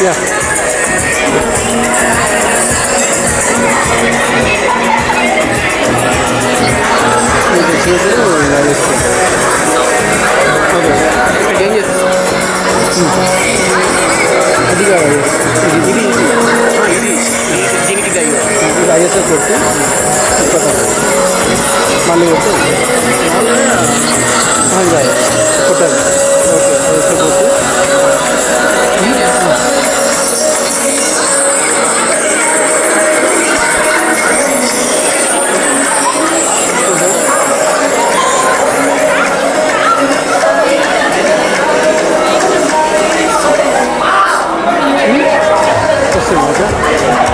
Yeah. ఇక్కడ ఏం చేస్తాం అది కాదు ఇది దీనికి ఇది అయ్యో ఇది ఐఎస్ఎస్ కొట్టి మళ్ళీ కొట్టి కొట్టాలి ఓకే ఐఎస్ఎస్ కొట్టి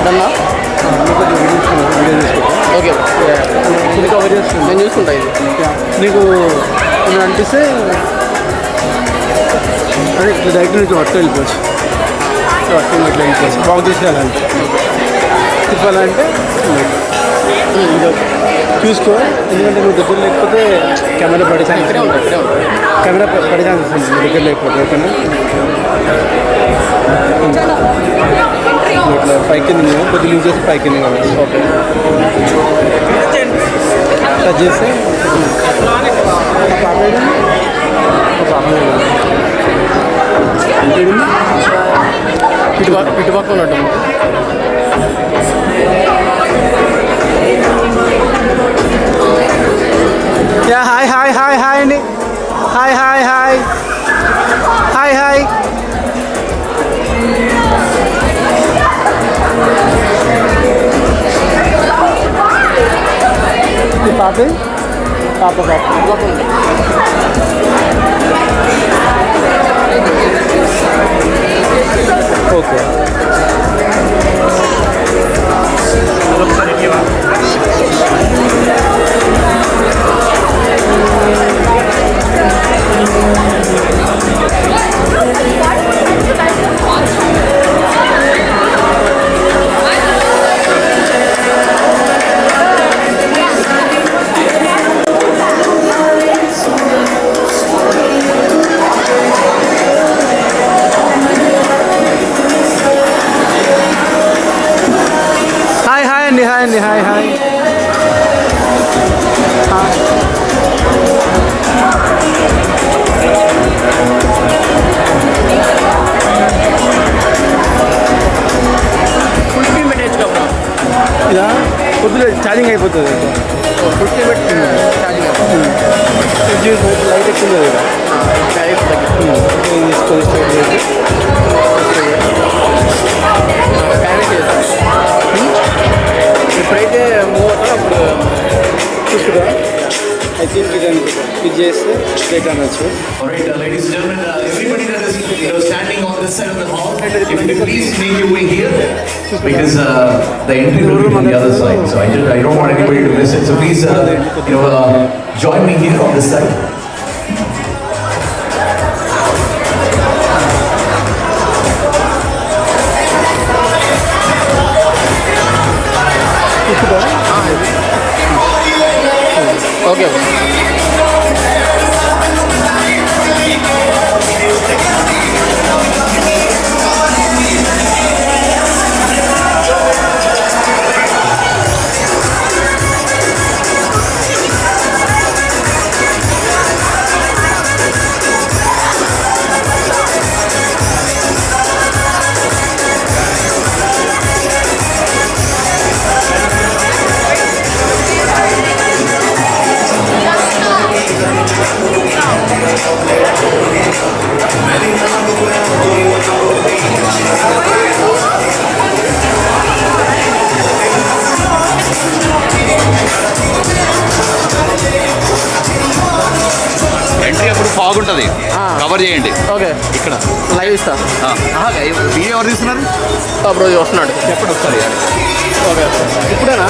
దన్నా ఓకే ఇది కవర్ చేస్తుంది నేను చూసుకుంటా ఇది నీకు ఏమైనా అనిపిస్తే అదే డైరెక్ట్ నీకు పట్టుకు వెళ్ళిపోవచ్చు పట్టుకుని ఇట్లా వెళ్ళిపోవచ్చు బాగు తీసుకెళ్ళాలంటే తిప్పాలంటే చూసుకో ఎందుకంటే నువ్వు దగ్గర లేకపోతే కెమెరా పడే ఛాన్స్ కెమెరా పడే ఛాన్స్ వస్తుంది నువ్వు దగ్గర లేకపోతే ఓకేనా ఇట్లా పైకి కొద్దిగా యూజ్ చేసి పైకి కావాలి ఓకే టచ్ చేస్తే ఇటుపక్క ఉన్నట్టు yeah hi hi hi hi అండి hi hi hi hi hi పాపే పాప పాప ఓకే హాయ్ అండి హాయ్ హాయ్ ఫుల్ స్పీడ్ పెట్టచ్చు కదా ఇదా కొద్దిగా ఛార్జింగ్ అయిపోతుంది ఫుల్ స్పీడ్ పెట్టి ఛార్జింగ్ లైట్ ఎక్కువ ఎప్పుడైతే మూవ్ అవుతారో అప్పుడు చూసుకుంటా ఐ థింక్ ఇది చేస్తే స్ట్రైట్ అనొచ్చు. Alright, ladies and gentlemen, everybody that is standing on this side of the hall, if you could please make your way here, because the entry will be on the other side. So I don't want anybody to miss it. So please, join me here on this side. Okay entry అప్పుడు బాగుంటుంది cover చేయండి okay ఇక్కడ live ఇస్తా video ఎవరు తీస్తున్నారు bro వస్తున్నాడు చెప్పండి ఒకసారి ఓకే ఇప్పుడేనా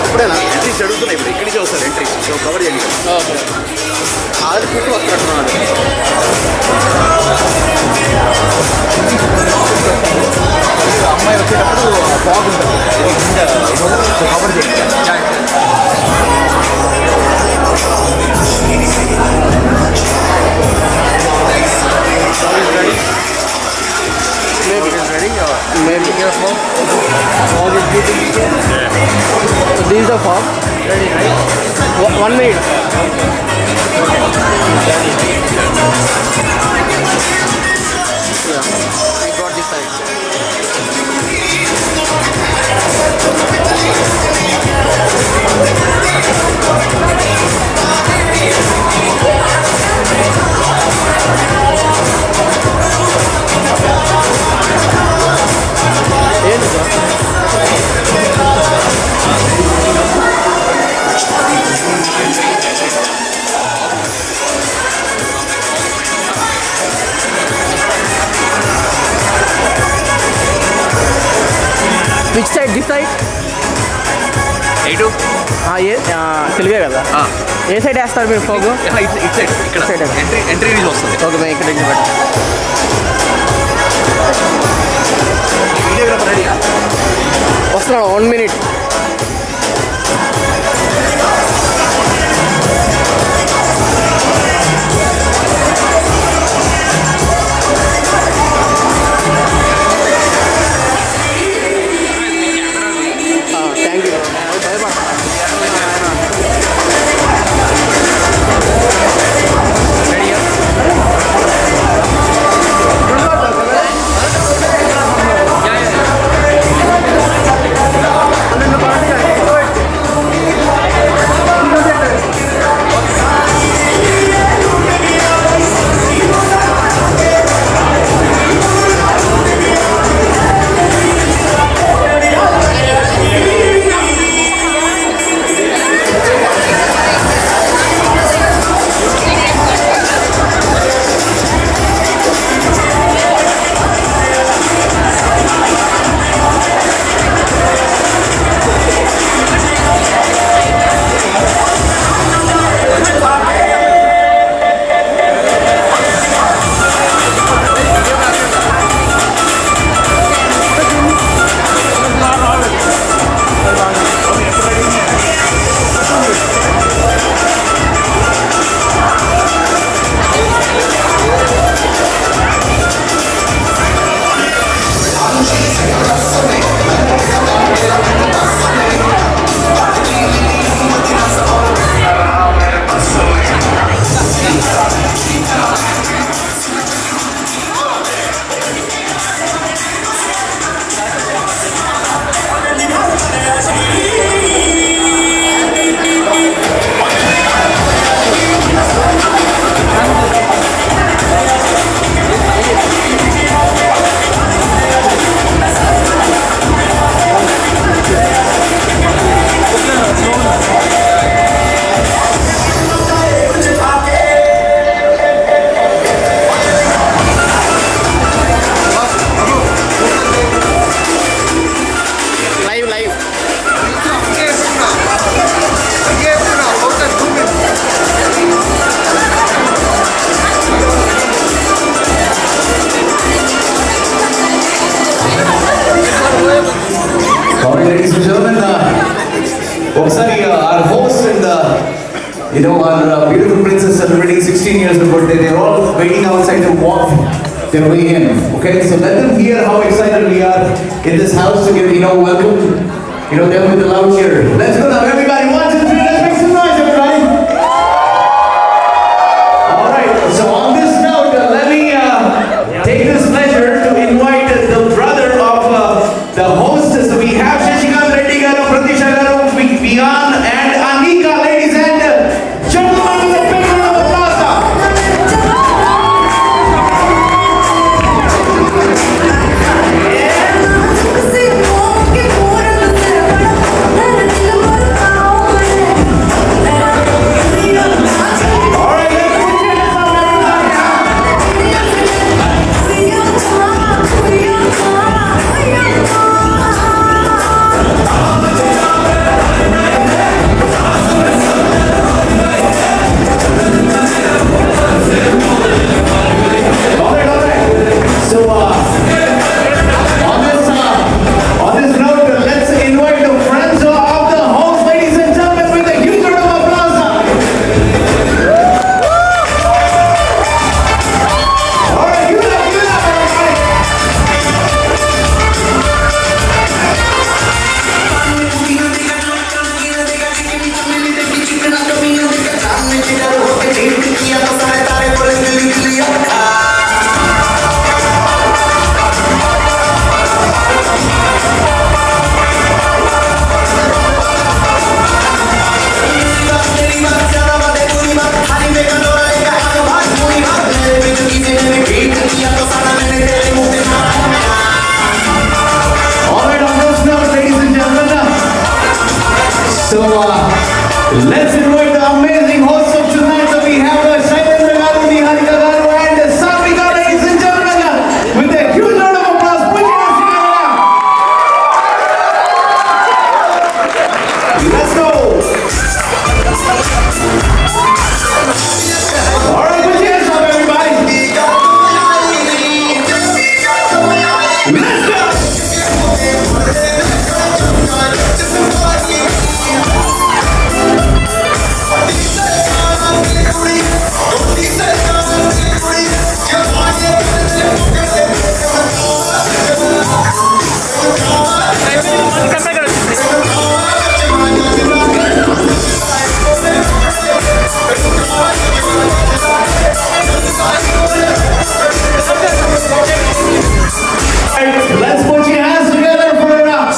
ఇప్పుడేనా ఎంట్రీస్ అడుగుతున్నాయి ఇప్పుడు ఇక్కడి నుంచి వస్తారు ఎంట్రీ కవర్ చేయండి ఓకే ఆల్రెడీ ఫుడ్ వస్తున్నట్టున్నాడు అమ్మాయి వచ్చేటప్పుడు బాగుంటుంది కవర్ చేయండి Maybe it is ready. maybe here fog. Fog is beautiful. This is the fog. 1 minute. Yeah, I got this side. Which side? This side? Eight తెలుగే కదా ఏ side వేస్తారు మీరు fog ఇటు side ఇక్కడ Side. ఎంట్రీ రీజ్ వస్తుంది. Okay మేము ఇక్కడ నుంచి పెట్టాం వీడియోగ్రాఫర్ రెడీ. వస్తున్నాను 1 minute. Thank you Ladies and gentlemen, our host and our beautiful princess celebrating 16 years of birthday, they're all waiting outside to walk their way in. Okay, so let them hear how excited we are in this house to give, welcome, them with the loud cheer. Let's go now, everybody. 1, 2, 3, let's make some noise, everybody. All right, so on this note, let me take this pleasure to invite the brother of the hostess. We have Nishika, Pratisha Garu, Beyond, and Anika, ladies and gentlemen, with a big round of applause. Let's invite the amazing hosts of tonight. So we have Shailendra Garu, Niharika Garu, and Sarvika, ladies and gentlemen, with a huge round of applause. Put your hands together. Let's go. All right, put your hands up, everybody. Let's go. Let's put your hands together for a round.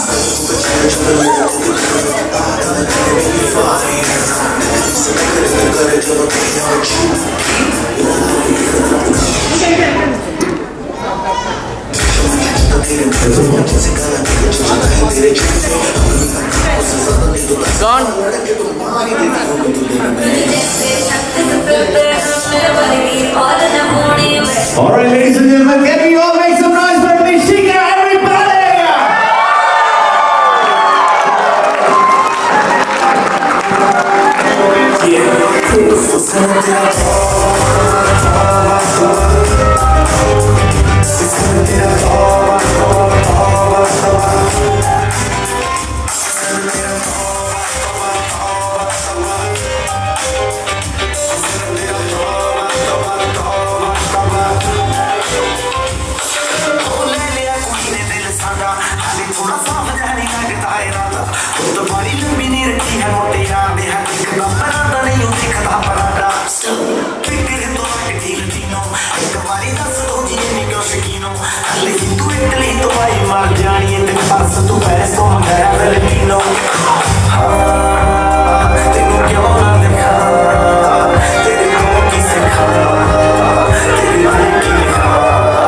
All right, ladies and gentlemen, can we all make some noise for Nishika, everybody?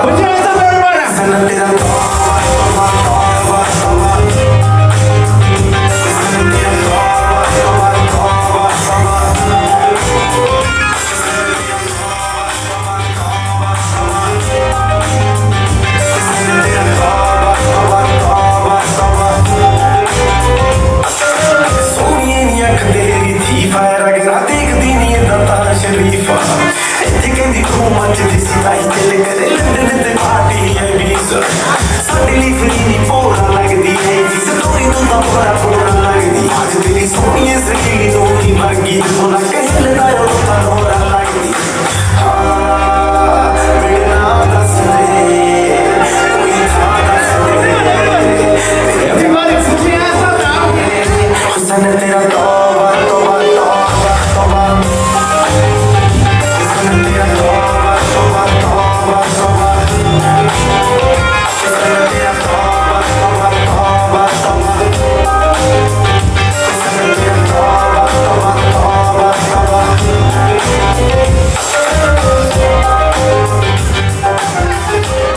Put your hands up, everybody. Everybody put your hands up now.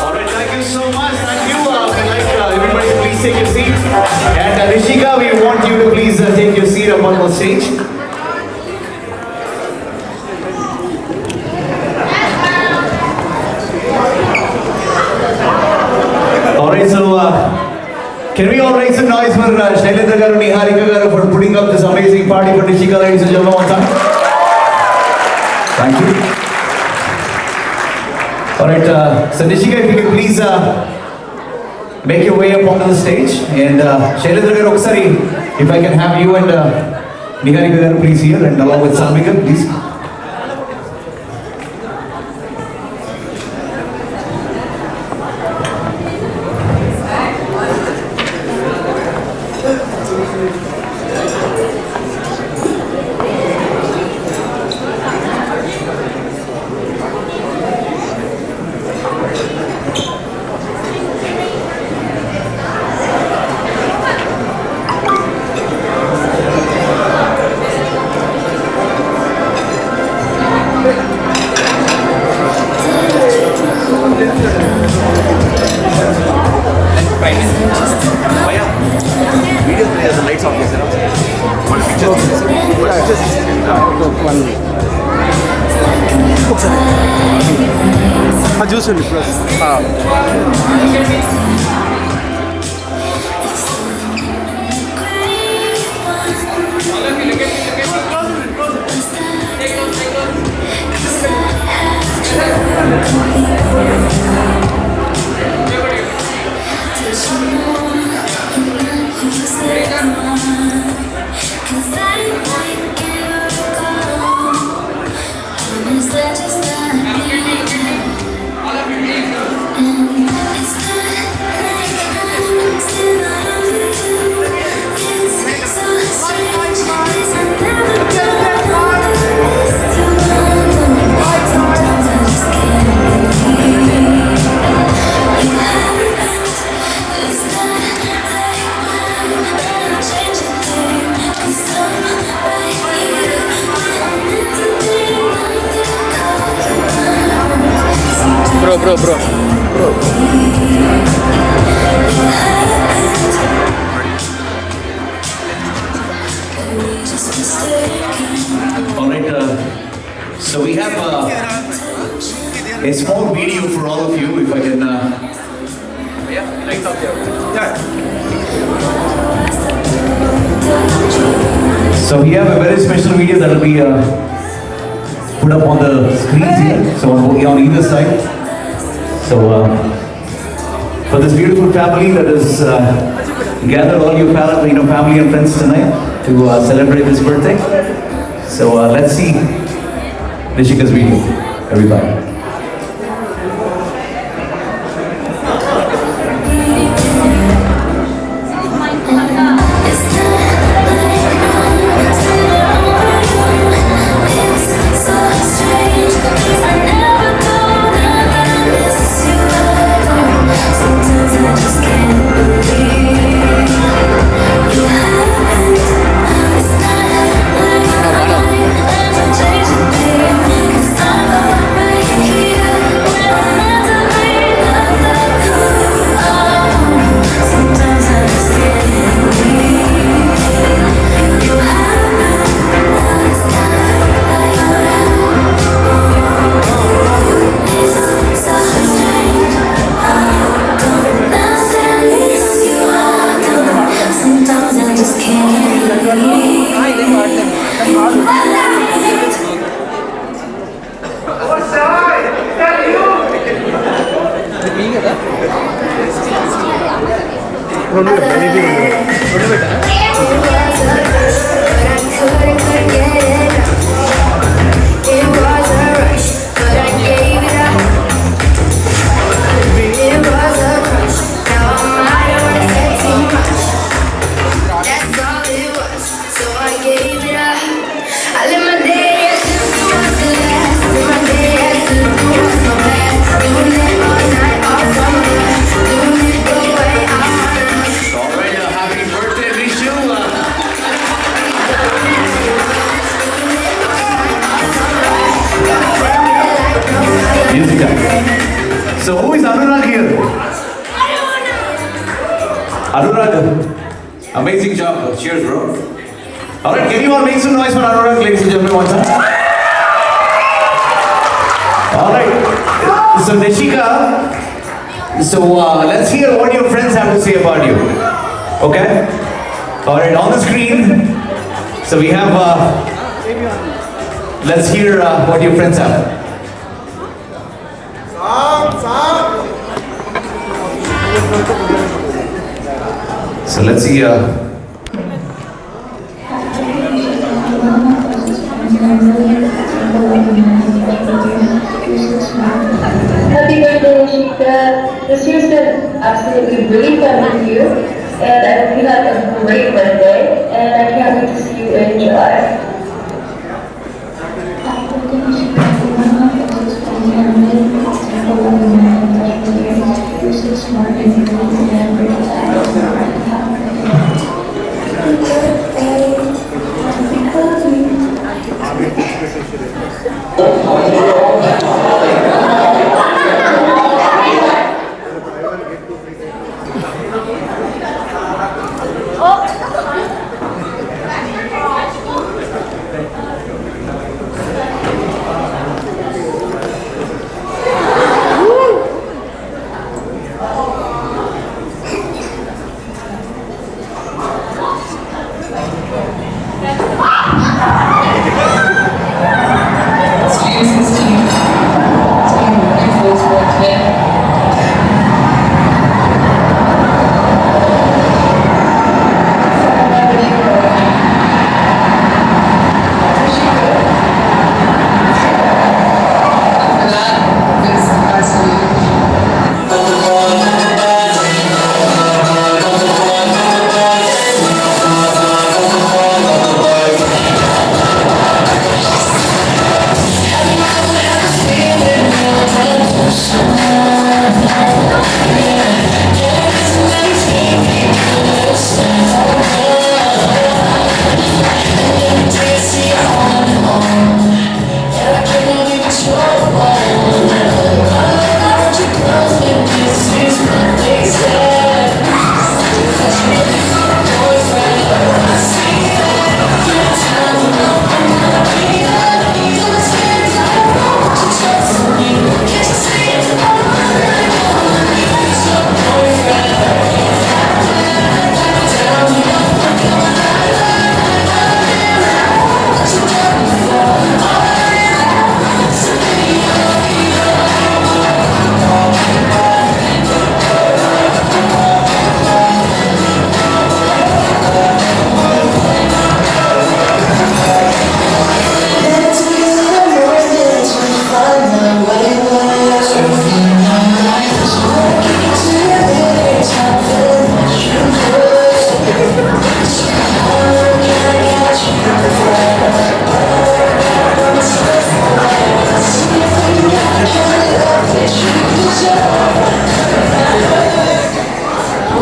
All right, thank you so much. Thank you. I'd like everybody to please take your seat. And Nishika, we want you to please take your seat up on the stage. All right, so can we all raise some noise for Shailendra Garu, Niharika Garu for putting up this amazing party for Nishika, ladies and gentlemen, one time? Thank you. All right, so Nishika, if you can please make your way up onto the stage. And Shailendra Garu, okkasari, if I can have you and Niharika Garu please here, and along with Sarvika, please. One ఒకసారి చూసండి plus bro. All right, so we have a small video for all of you, if I can. So we have a very special video that will be put up on the screens here, so on either side. So for this beautiful family that has gathered all your family and friends tonight to celebrate this birthday. So let's see Nishika's video, everybody. So who is Anurag here? Anurag, amazing job. Cheers, bro. All right, can you all make some noise for Anurag, ladies and gentlemen, one time? All right. So Nishika, so let's hear what your friends have to say about you. Okay? All right, on the screen. So we have. Let's hear what your friends have. So let's see. Happy birthday, Nishika. This year's been absolutely really fun with you, and I hope you have a great birthday, and I can't wait to see you in July.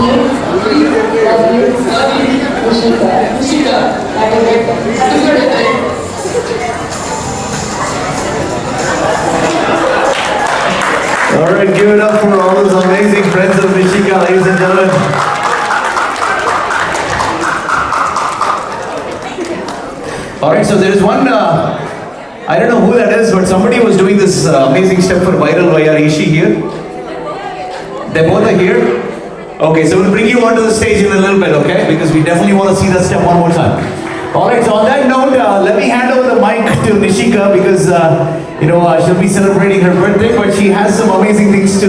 Love you. Nishika. Happy birthday. All right, give it up for all those amazing friends of Nishika, ladies and gentlemen. All right, so there is one, I don't know who that is, but somebody was doing this amazing step for viral Vayar. Is she here? They both are here? Okay, so we'll bring you onto the stage in a little bit, okay? Because we definitely want to see that step one more time. All right, so on that note, let me hand over the mic to Nishika because, she'll be celebrating her birthday, but she has some amazing things to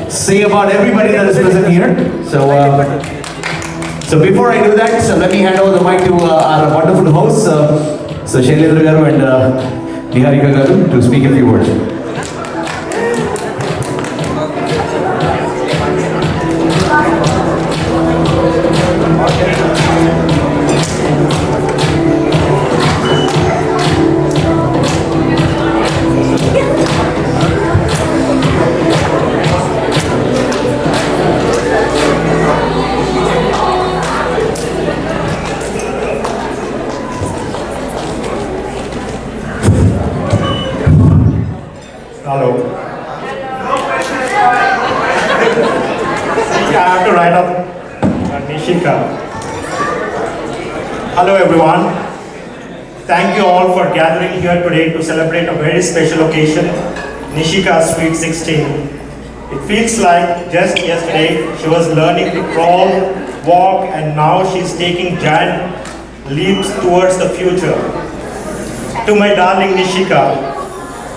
say about everybody that is present here. So before I do that, so let me hand over the mic to our wonderful hosts, so Shailendra Garu and Niharika Garu, to speak a few words. Hello. I have to write up Nishika. Hello everyone. Thank you all for gathering here today to celebrate a very special occasion, Nishika's Sweet 16. It feels like just yesterday she was learning to crawl, walk, and now she's taking giant leaps towards the future. To my darling Nishika,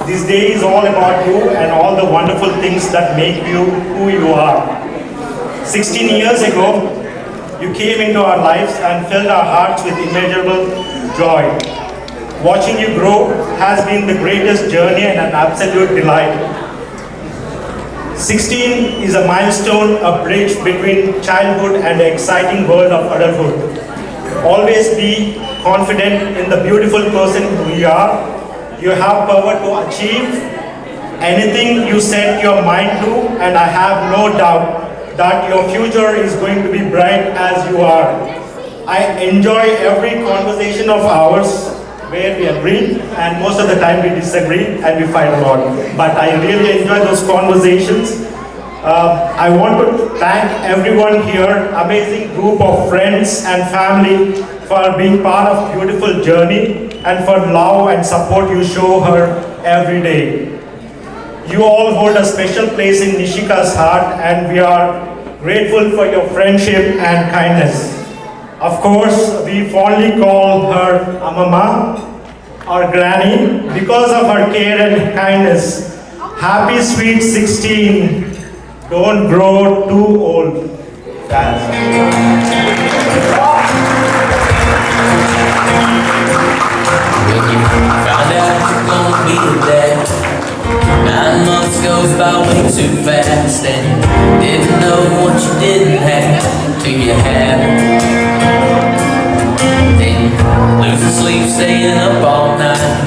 this day is all about you and all the wonderful things that make you who you are. 16 years ago, you came into our lives and filled our hearts with immeasurable joy. Watching you grow has been the greatest journey and an absolute delight. 16 is a milestone, a bridge between childhood and the exciting world of adulthood. Always be confident in the beautiful person who you are. You have power to achieve anything you set your mind to, and I have no doubt that your future is going to be bright as you are. I enjoy every conversation of ours where we agree, and most of the time we disagree and we fight a lot. But I really enjoy those conversations. I want to thank everyone here, amazing group of friends and family, for being part of beautiful journey and for love and support you show her every day. You all hold a special place in Nishika's heart, and we are grateful for your friendship and kindness. Of course, we fondly call her Amama, our granny, because of her care and kindness. Happy Sweet 16. Don't grow too old. That's Found out you're gonna be the dad. 9 months goes by way too fast, and didn't know what you didn't have till you had it. Then losing sleep, staying up all night.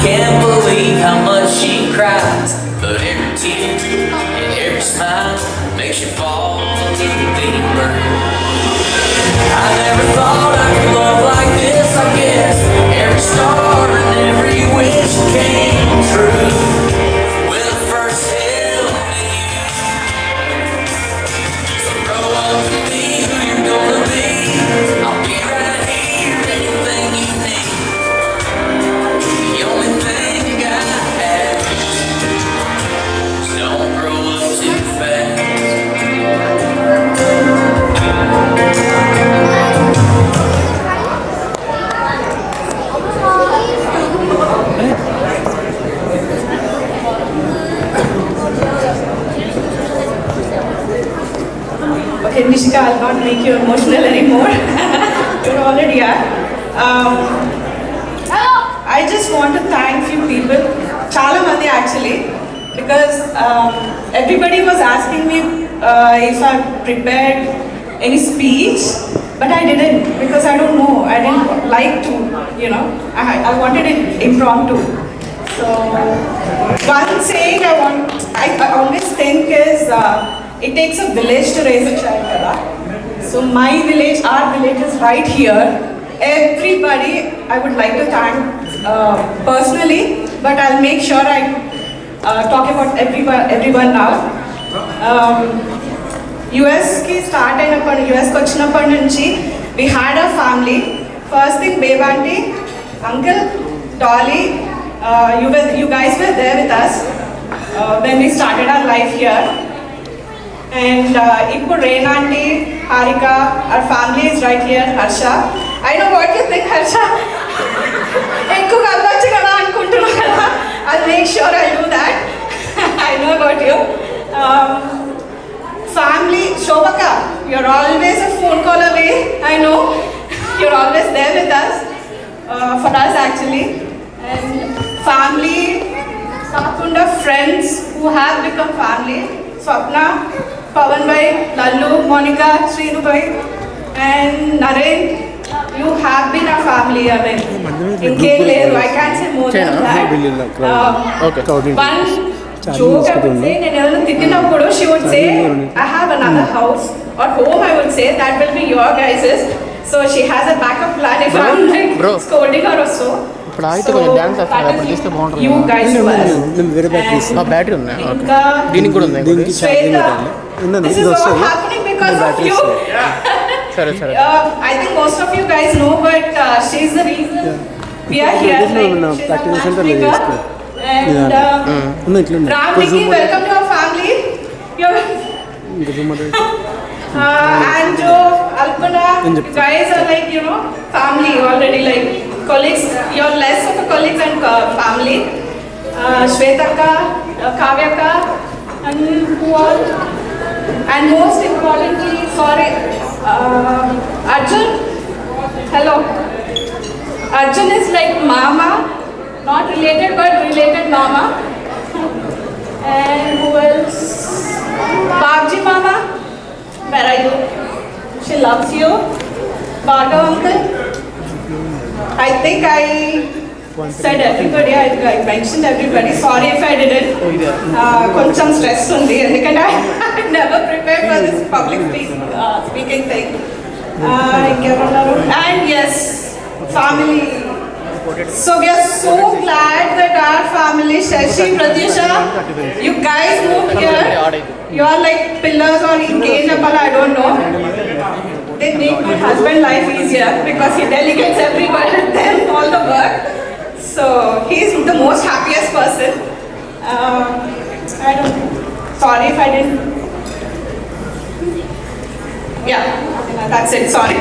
Can't believe how much she cries, but every tear and every smile makes you fall a little deeper. I never thought I could love like this, I guess. Every star and every wish came true when I first held you. So grow up and be who you're gonna be. I'll be right here, anything you need. The only thing I ask is don't grow up too fast. Okay, Nishika, I'll not make you emotional anymore. You already are. I just want to thank few people, Chala Mandi actually, because everybody was asking me if I prepared any speech, but I didn't, because I don't know. I didn't like to, I wanted it impromptu. So one saying I always think is, it takes a village to raise a child, kada. So my village, our village is right here. Everybody, I would like to thank personally, but I'll make sure I talk about everyone now. US ki start ainappadu, US ki vachinapadu nunchi we had a family. First thing, Babe auntie, uncle, Dolly, you guys were there with us when we started our life here. And ఇప్పుడు Rain auntie, Harika, our family is right here, Harsha. I know what you think, Harsha. ఎక్కువ కలవచ్చు కదా అనుకుంటున్నాను కదా. I'll make sure I do that. I know about you. Family, Shobaka, you're always a phone call away. I know. You're always there with us. For us actually. And family, Sakunda, friends who have become family. Swapna, Pawan bhai, Lallu, Monica, Srinu bhai, and Naren, you have been a family. I mean, in Kerala, I can't say more than that. One joke I would say, she would say, I have another house or home, I would say, that will be your guys's. So she has a backup plan if I'm like scolding her or so. You guys was. Battery ఉందా? దీనికి కూడా ఉంది. Shweta, this is all happening because of you. సరే సరే. I think most of you guys know, but she's the reason we are here. Like, she's a matchmaker. And Ramiki, welcome to our family. Anjo, Alpana, you guys are like, you know, family already, like colleagues. You're less of a colleagues and family. Shwetaka, Kavyaka, and who all? And most importantly, sorry, Arjun. Hello. Arjun is like Mama, not related but related Mama. And who else? Babji Mama, where are you? She loves you. Bhargav uncle. I think I said everybody. I mentioned everybody. Sorry if I didn't. Koncham stress undi endukante I never prepared for this public speaking thing. And yes, family. So we are so glad that our family, Shashi, Pratyusha, you guys moved here. You are like pillars or in Nepal, I don't know. They make my husband's life easier because he delegates everybody them all the work. So he's the most happiest person. I don't. Sorry if I didn't. Yeah, that's it. Sorry.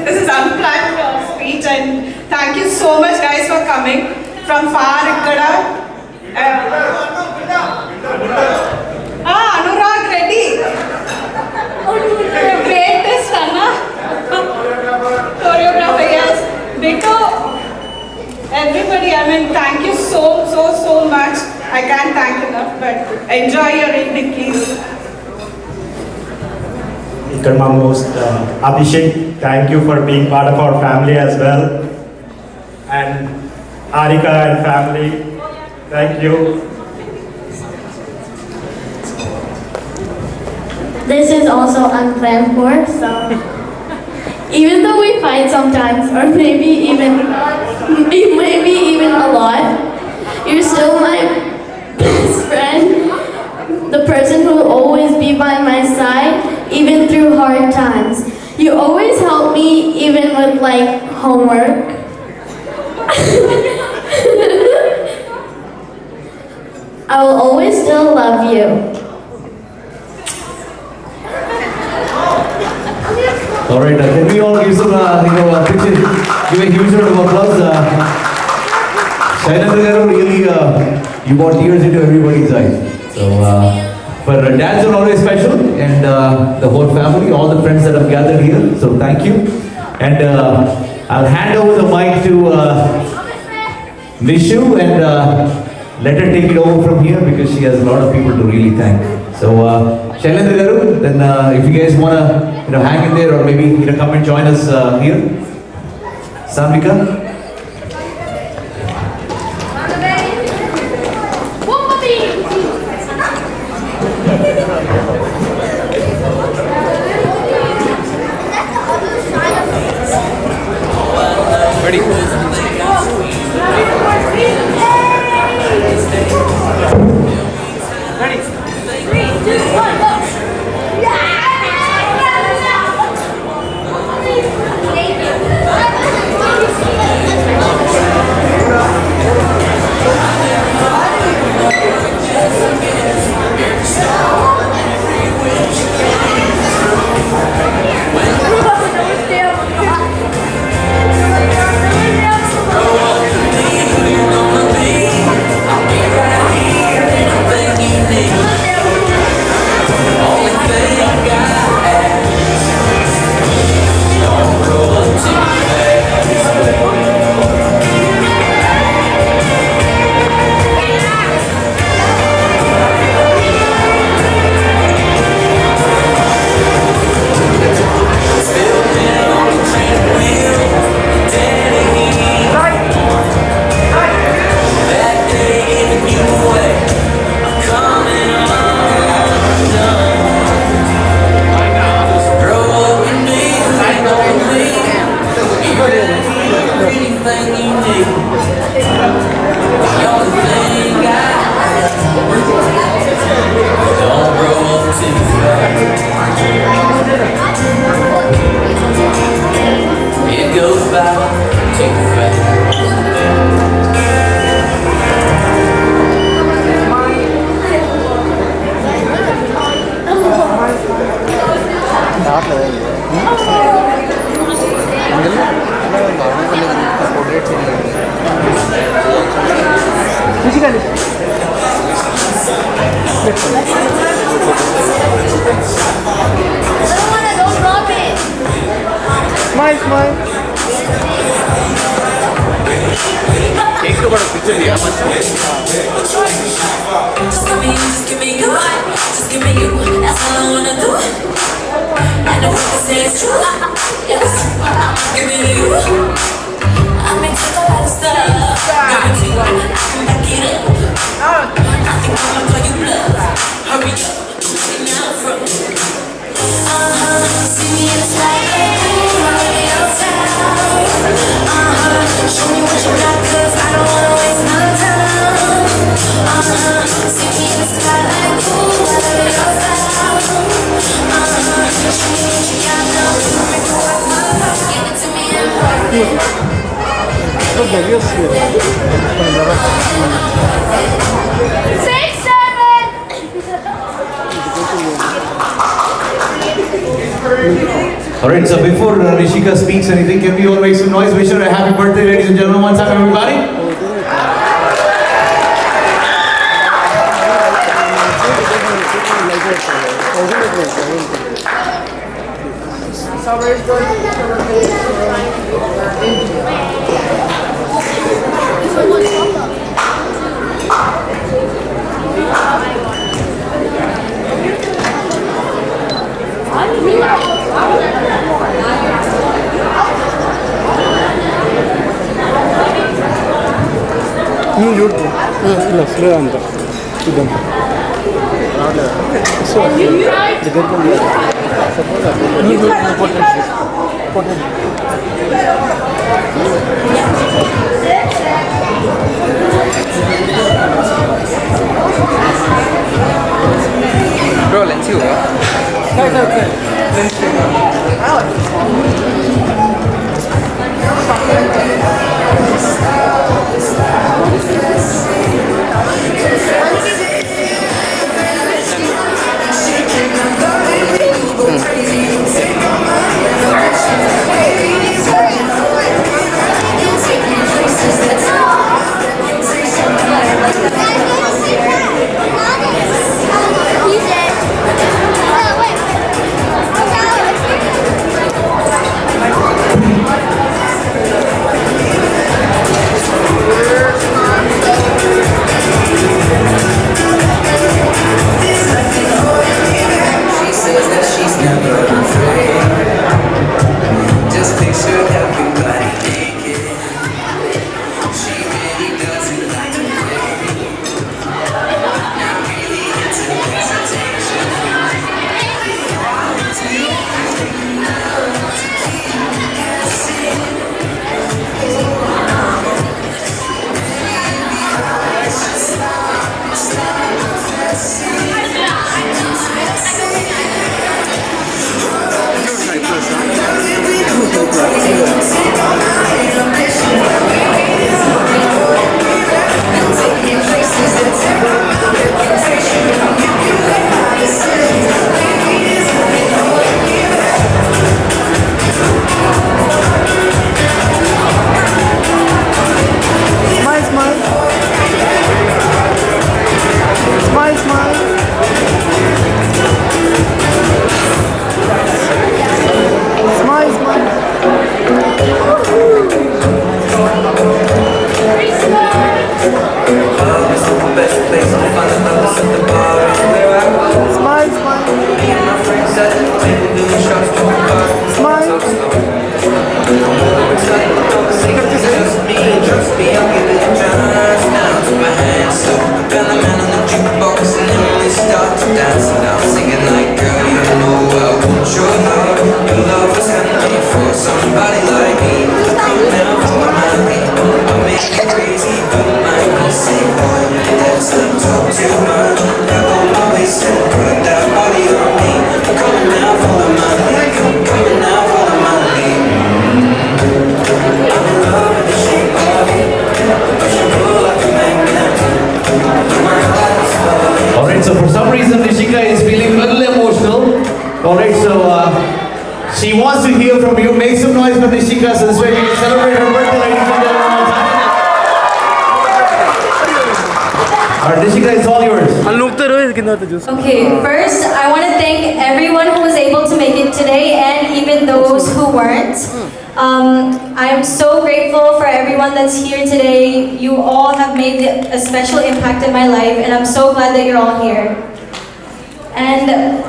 This is unplanned speech, and thank you so much, guys, for coming from far. Ikkada. Anurag Reddy. Greatest, Anna. Choreographer, yes. Bittu. Everybody, I mean, thank you so much. I can't thank enough, but enjoy your evening, please. Karma most Abhishek, thank you for being part of our family as well. And Harika and family, thank you. This is also unplanned for, so even though we fight sometimes, or maybe even a lot, you're still my best friend, the person who will always be by my side, even through hard times. You always help me, even with like homework. I will always still love you. All right, can we all give some, give a huge round of applause. Shailendra garu, really, you brought tears into everybody's eyes. So, but dads are always special, and the whole family, all the friends that have gathered here. So, thank you. And I'll hand over the mic to Nishu, and let her take it over from here because she has a lot of people to really thank. So, Shailendra garu, then if you guys want to hang in there or maybe come and join us here. Samika. Smile, smile. Cake తో కూడా picture తీయాలి Just give me you, just give me you. That's all I wanna do. And if you say it's true, yes, give me you. I may take a lot of stuff, guarantee I can back it up. I think I'ma call you bluff. Hurry up, get me out front. See me in the spotlight, radio town. Show me what you got, 'cause I don't wanna waste my time. See me in the spotlight, radio town. Show me what you got now. Give it to me and work it. Alright, so before Nishika speaks anything, can we all make some noise? Wish her a happy birthday, ladies and gentlemen. One time, everybody. ಇಲ್ಲ slow ಅಂತ ಇದಂತ Bro, let's see. Alright, so for some reason Nishika is feeling a little emotional. Alright, so She wants to hear from you. Make some noise for Nishika so this way we can celebrate her birthday, ladies and gentlemen. Alright, Nishika, it's all yours. Okay, first I want to thank everyone who was able to make it today and even those who weren't. I'm so grateful for everyone that's here today. You all have made a special impact in my life and I'm so glad that you're all here. And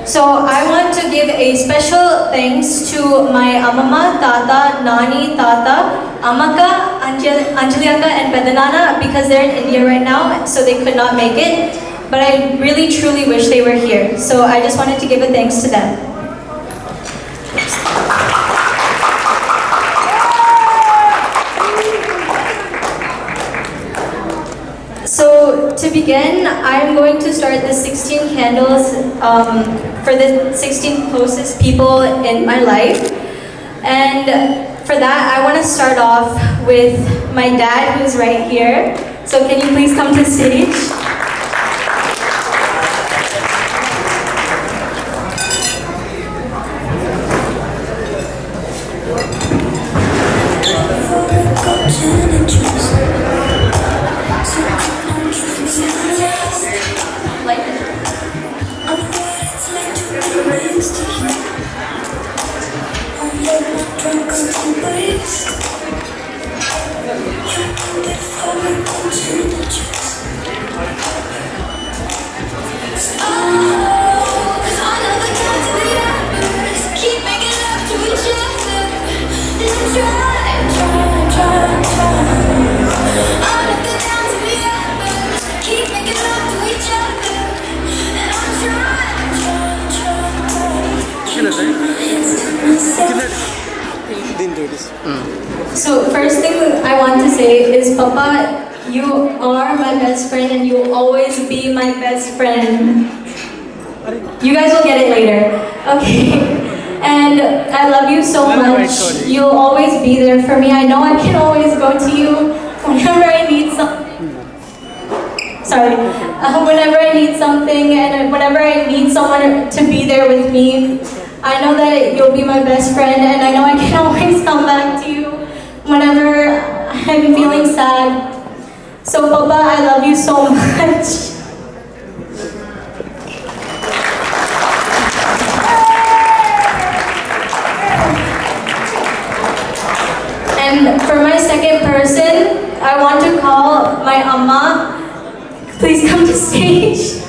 so I want to give a special thanks to my Amama, Tata, Nani, Tata, Amaka, Anjaliaka and Pedanana because they're in India right now, so they could not make it. But I really truly wish they were here. So I just wanted to give a thanks to them. So to begin, I'm going to start the 16 candles for the 16 closest people in my life. And for that, I want to start off with my dad, who's right here. So can you please come to the stage? So first thing I want to say is, Papa, you are my best friend and you will always be my best friend. You guys will get it later. Okay. And I love you so much. You'll always be there for me. I know I can always go to you whenever I need whenever I need something and whenever I need someone to be there with me. I know that you'll be my best friend and I know I can always come back to you whenever I'm feeling sad. So Papa, I love you so much. And for my second person, I want to call my Amma. Please come to stage.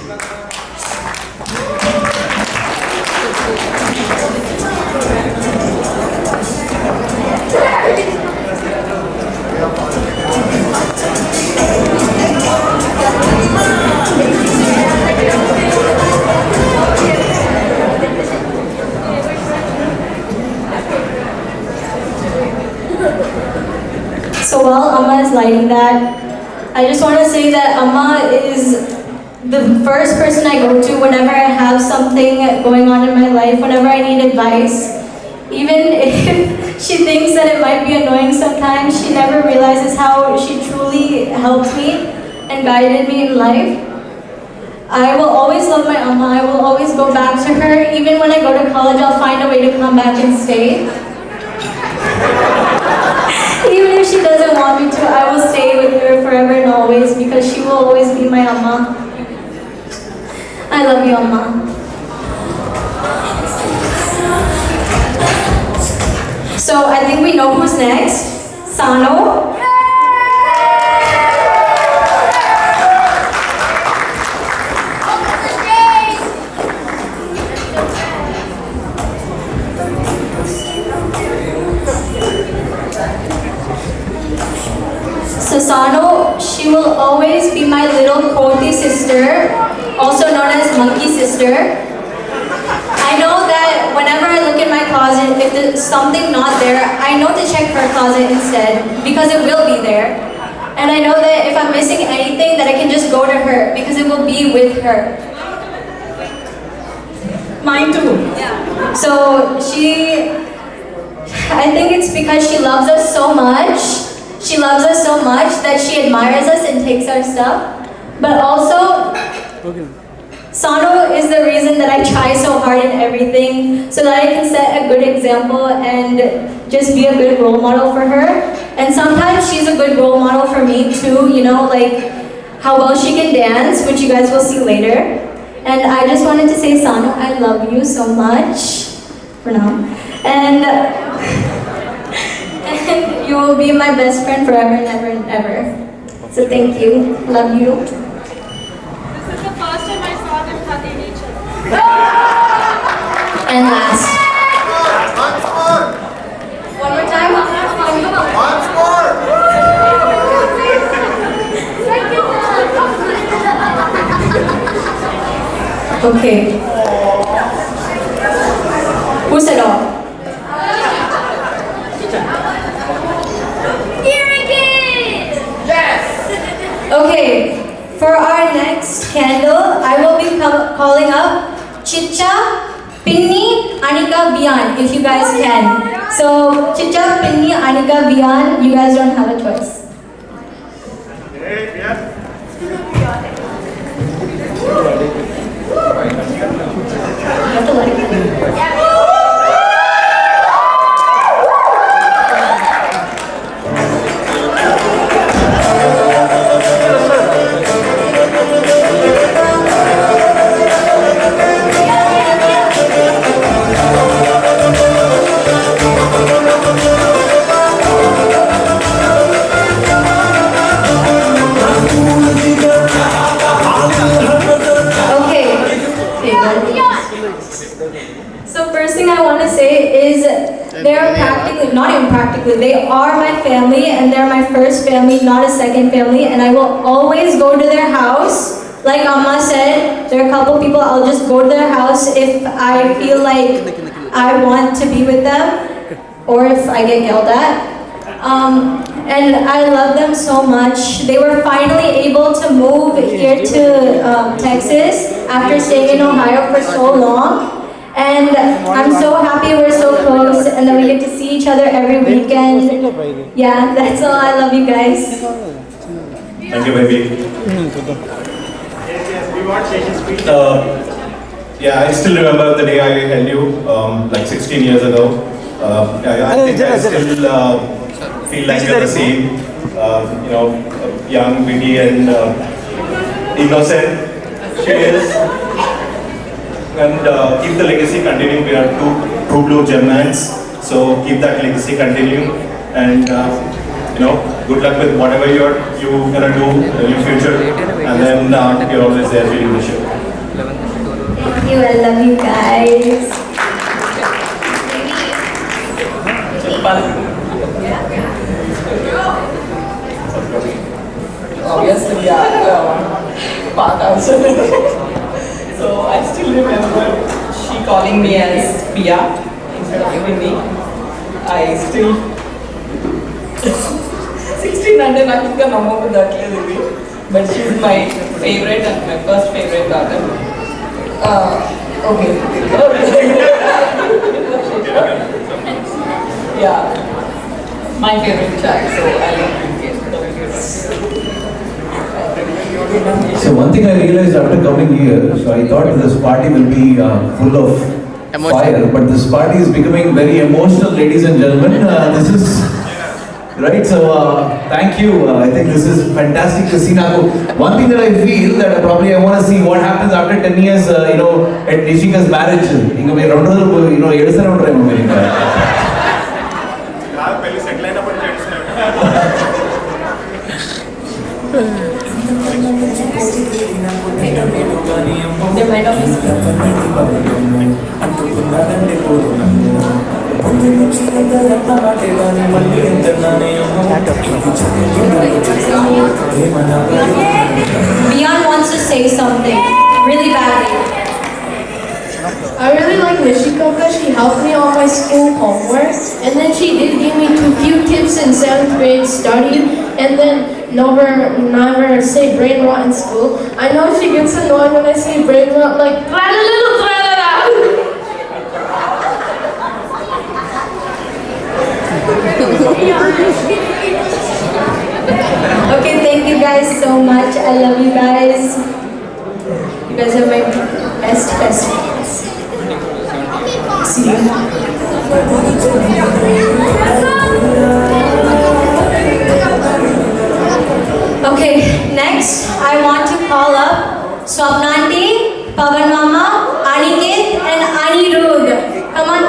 So while Amma is lighting that, I just want to say that Amma is the first person I go to whenever I have something going on in my life, whenever I need advice. Even if she thinks that it might be annoying sometimes, she never realizes how she truly helped me and guided me in life. I will always love my Amma. I will always go back to her. Even when I go to college, I'll find a way to come back and stay. Even if she doesn't want me to, I will stay with her forever and always because she will always be my Amma. I love you, Amma. So I think we know who's next. Sano. Sano, she will always be my little Koti sister, also known as monkey sister. I know that whenever I look in my closet, if there's something not there, I know to check her closet instead, because it will be there. And I know that if I'm missing anything, that I can just go to her, because it will be with her. Mine too. Yeah. So I think it's because she loves us so much. She loves us so much that she admires us and takes our stuff. But also, Sano is the reason that I try so hard in everything, so that I can set a good example and just be a good role model for her. And sometimes she's a good role model for me too, you know, like how well she can dance, which you guys will see later. And I just wanted to say, Sano, I love you so much, for now. And, and you will be my best friend forever and ever and ever. So thank you, love you. This is the first time I saw them hugging each other. And last. One more time. Once more! Okay. Who said all? Okay, for our next candle, I will be calling up Chicha, Pinni, Anika, Bian, if you guys can. So, Chicha, Pinni, Anika, Bian, you guys don't have a choice. You have to let it go. So first thing I want to say is they're practically, not even practically, they are my family and they're my first family, not a second family, and I will always go to their house. Like Amma said, there are a couple people I'll just go to their house if I feel like I want to be with them or if I get yelled at. And I love them so much. They were finally able to move here to Texas after staying in Ohio for so long. And I'm so happy we're so close and that we get to see each other every weekend. Yeah, that's all. I love you guys. Thank you, baby. Yeah, I still remember the day I held you, like 16 years ago. I think I still feel like you're the same, you know, young, witty, and innocent. She is. And keep the legacy continuing. We are two true blue Germans, so keep that legacy continuing. And you know, good luck with whatever you're gonna do in your future. And then you're always there leading the show. Thank you. I love you guys. Obviously, yeah, part also. So I still remember she calling me as Pia instead of Winnie. I still 16 and then I think I know that clearly. But she's my favorite and my first favorite daughter. Okay. Yeah, my favorite child. So I love you. So one thing I realized after coming here, so I thought this party will be full of fire, but this party is becoming very emotional, ladies and gentlemen. This is right. So thank you. I think this is fantastic to see now. One thing that I feel that probably I want to see what happens after 10 years, you know, at Nishika's marriage. You know, There might not be. Bian wants to say something really badly. I really like Nishika because she helped me on my school homework, and then she did give me a few tips in 7th grade study, and then never say brain rot in school. I know she gets annoyed when I say brain rot, like Okay, thank you guys so much. I love you guys. You guys are my Best. See you. Okay, next I want to call up Swapnanti, Pavan Mama, Aniket and Anirudh. Come on.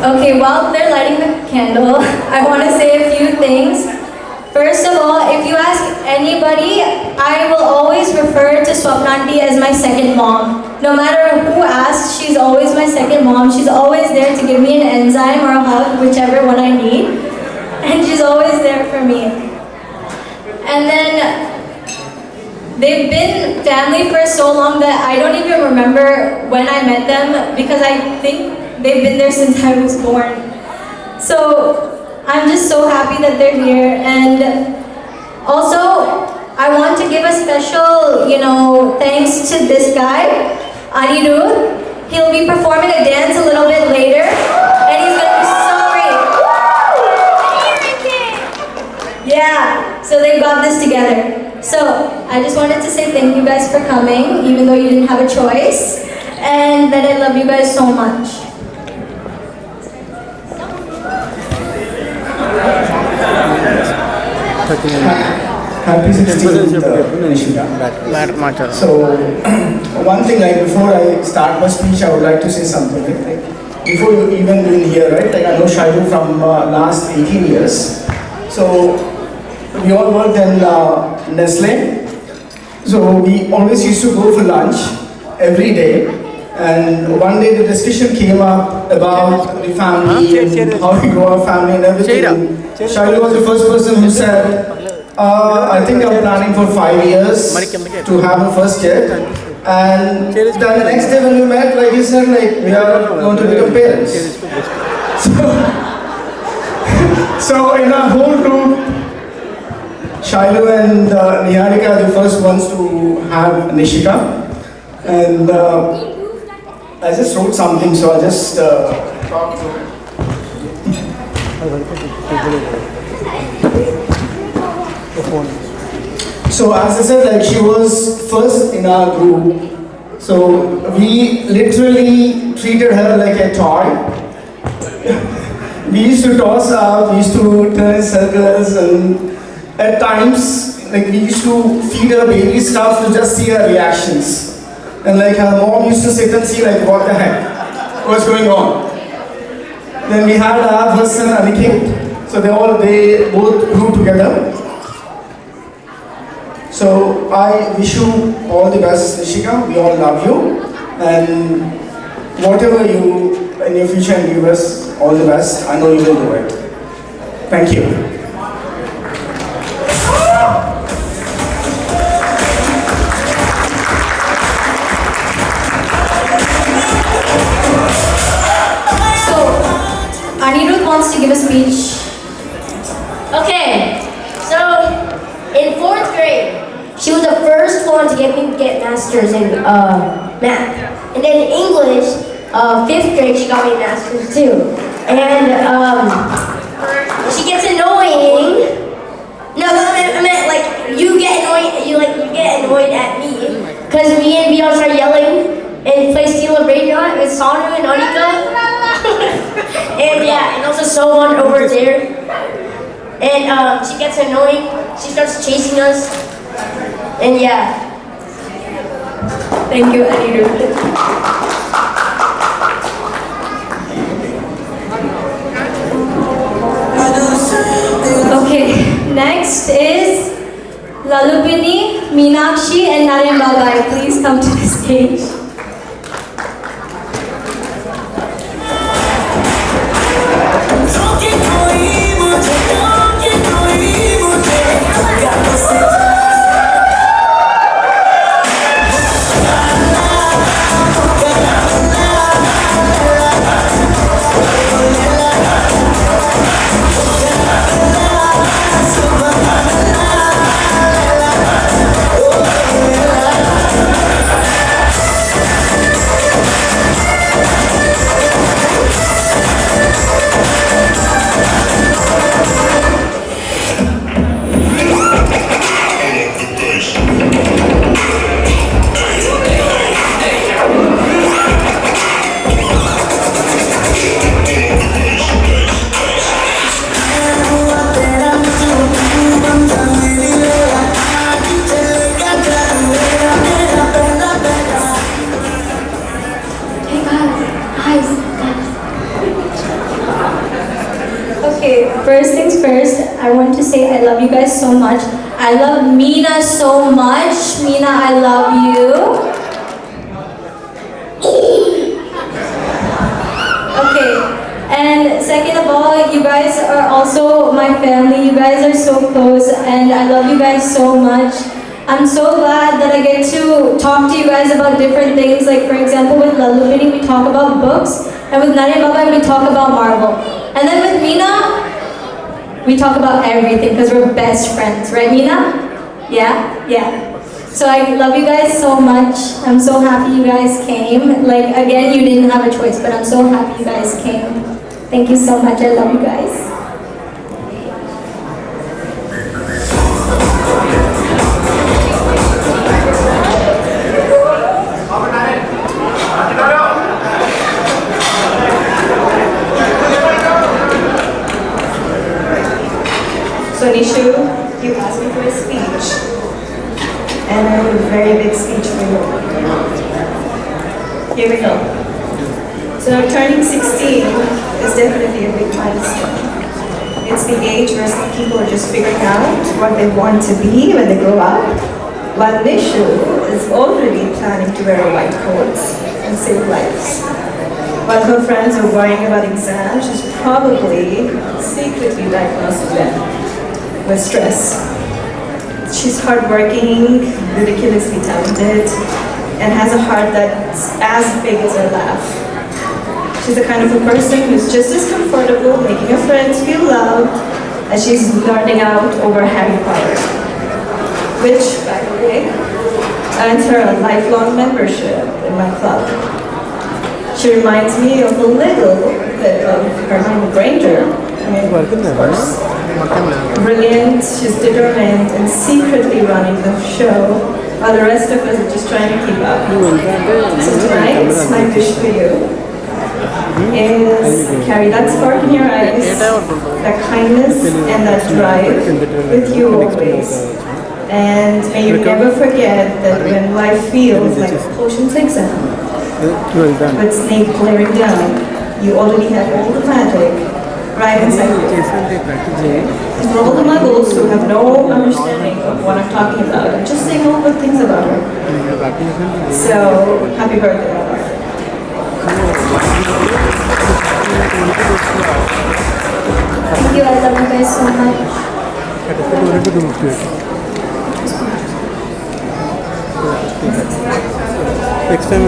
Okay, while they're lighting the candle, I want to say a few things. First of all, if you ask anybody, I will always refer to Swapnanti as my second mom. No matter who asks, she's always my second mom. She's always there to give me an enzyme or a hug, whichever one I need. And she's always there for me. And then, they've been family for so long that I don't even remember when I met them because I think they've been there since I was born. So I'm just so happy that they're here. And also, I want to give a special, thanks to this guy, Anirudh. He'll be performing a dance a little bit later, and he's gonna be so great. Yeah, so they got this together. So I just wanted to say thank you guys for coming, even though you didn't have a choice, and that I love you guys so much. Happy 16th, Nishika. So, one thing, before I start my speech, I would like to say something. Before you even being here, right? I know Shaibu from last 18 years. So, we all worked in Nestle. So, we always used to go for lunch every day. And one day the discussion came up about the family, and how we grow our family and everything. Shaibu was the first person who said, I think I'm planning for 5 years to have a first kid. And then the next day when we met, he said, we are going to become parents. So in our whole group, Shailu and Niharika are the first ones to have Nishika. And I just wrote something, so I'll just talk to So as I said, she was first in our group. So we literally treated her like a toy. We used to toss her, we used to turn in circles, and at times, we used to feed her baby stuff to just see her reactions. And her mom used to sit and see what the heck, what's going on. Then we had our first son Aniket. So they both grew together. So I wish you all the best, Nishika. We all love you. And whatever you in your future give us, all the best. I know you will do it. Thank you. Anirudh wants to give a speech. Okay, so in 4th grade, she was the first one to get masters in math. And then in English, 5th grade, she got me a master's too. And she gets annoying. No, I meant you get annoyed. You get annoyed at me because me and Beyonce start yelling and play Steal a Brainrot with Sonu and Anika. And also someone over there. And she gets annoying. She starts chasing us. And Thank you, Anirudh. Okay, next is Lalupini, Meenakshi, and Naren Babai. Please come to the stage. Talking for you, you guys so much. I love Meena so much. Meena, I love you. Okay. And second of all, you guys are also my family. You guys are so close and I love you guys so much. I'm so glad that I get to talk to you guys about different things. Like for example, with Lalubini, we talk about books. And with Nare Baba, we talk about Marvel. And then with Meena, we talk about everything because we're best friends. Right, Meena? Yeah? Yeah. So I love you guys so much. I'm so happy you guys came. Like again, you didn't have a choice, but I'm so happy you guys came. Thank you so much. I love you guys. So Nishu, you asked me for a speech. And I have a very big speech for you. Here we go. So turning 16 is definitely a big milestone. It's the age where some people are just figuring out what they want to be when they grow up, while Nishu is already planning to wear a white coat and save lives. While her friends are worrying about exams, she's probably secretly diagnosed with them, with stress. She's hardworking, ridiculously talented, and has a heart that's as big as her laugh. She's the kind of a person who's just as comfortable making her friends feel loved as she's nerding out over Harry Potter. Which, by the way, earns her a lifelong membership in my club. She reminds me of a little bit of Hermione Granger. I mean, of course. Brilliant, she's determined and secretly running the show, while the rest of us are just trying to keep up. So tonight, my wish for you is carry that spark in your eyes, that kindness and that drive with you always. And may you never forget that when life feels like a potions exam, with Snape glaring down, you already have all the magic right inside you. And for all the muggles who have no understanding of what I'm talking about, I'm just saying all good things about her. So, happy birthday, Mama. Thank you, I love you guys so much. Next time,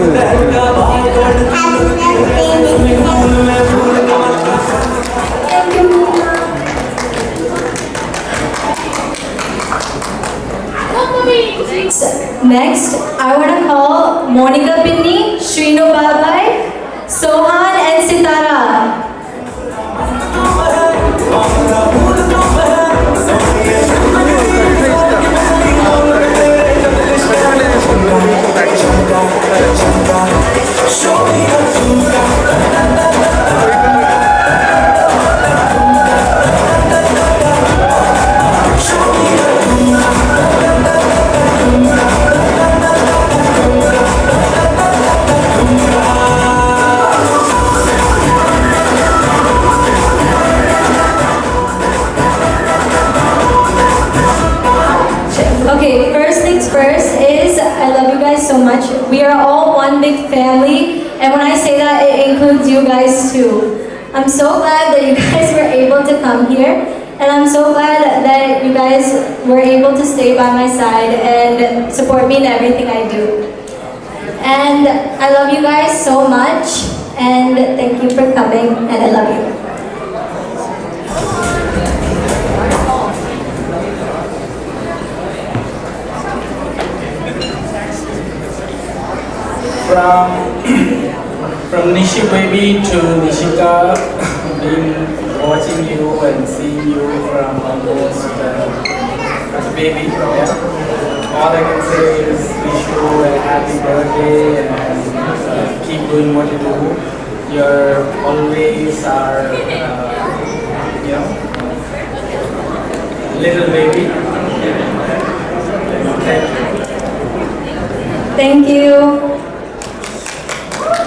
Next, I want to call Monica Binni, Shrinu Babai, Sohan and Sitara. Okay, first things first is I love you guys so much. We are all one big family, and when I say that, it includes you guys too. I'm so glad that you guys were able to come here, and I'm so glad that you guys were able to stay by my side and support me in everything I do. And I love you guys so much, and thank you for coming, and I love you. From Nishi baby to Nishika, being watching you and seeing you from almost as a baby. Yeah. All I can say is wish you a happy birthday and keep doing what you do. You're always our, little baby. Thank you.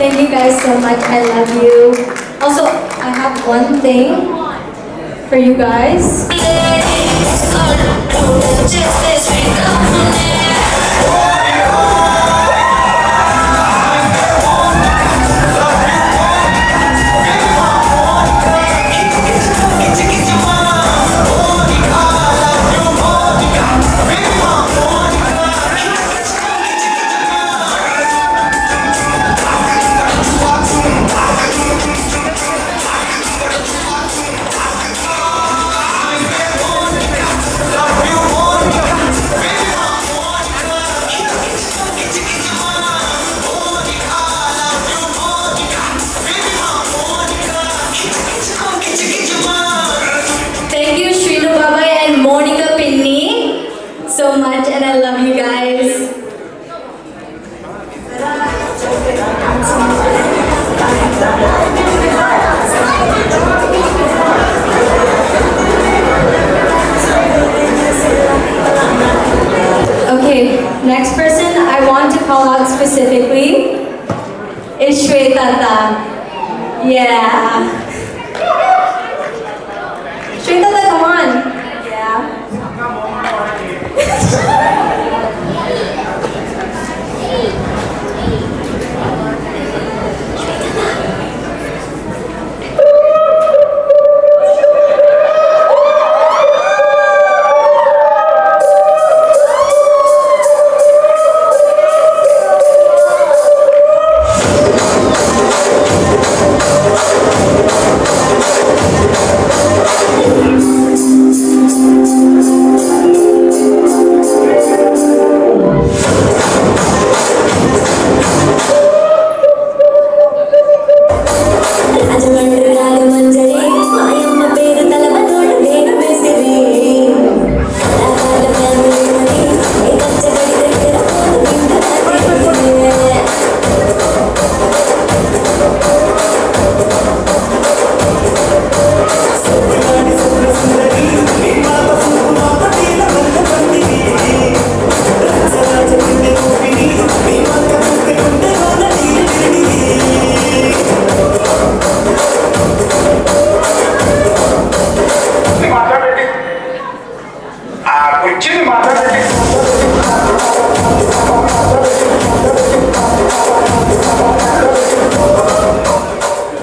Thank you guys so much. I love you. Also, I have one thing for you guys. Just this week, come on now. Thank you, Srinu Baba and Monica Pinni, so much, and I love you guys. Okay, next person I want to call out specifically is Shwetata. Yeah. Shwetata, come on. Yeah.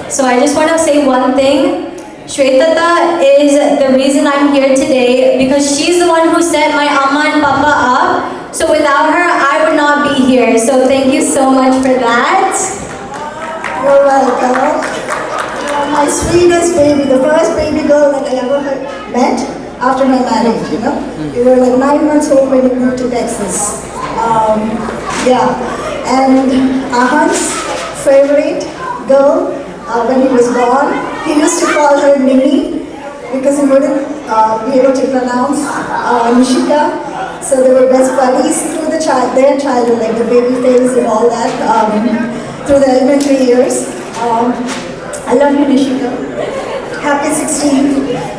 So I just want to say one thing. Shwetata is the reason I'm here today because she's the one who set my Amma and Papa up. So without her, I would not be here. So thank you so much for that. You're welcome. You're my sweetest baby, the first baby girl that I ever met after my marriage, you know. You were like 9 months old when you moved to Texas. Yeah. And Ahan's favorite girl, when he was born, he used to call her Nini because he wouldn't be able to pronounce Nishika. So they were best buddies through their childhood, like the baby phase and all that, through the elementary years. I love you, Nishika. Happy 16th.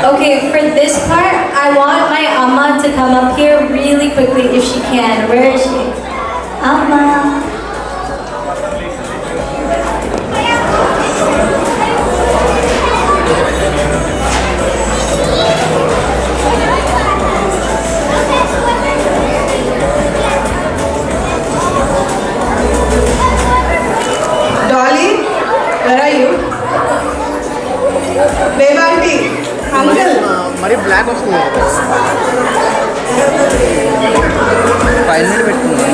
Okay, for this part, I want my Amma to come up here really quickly if she can. Where is she? Amma. Dolly, where are you? Babe auntie, uncle. మరి black వస్తుంది five minute పెట్టుకున్నాను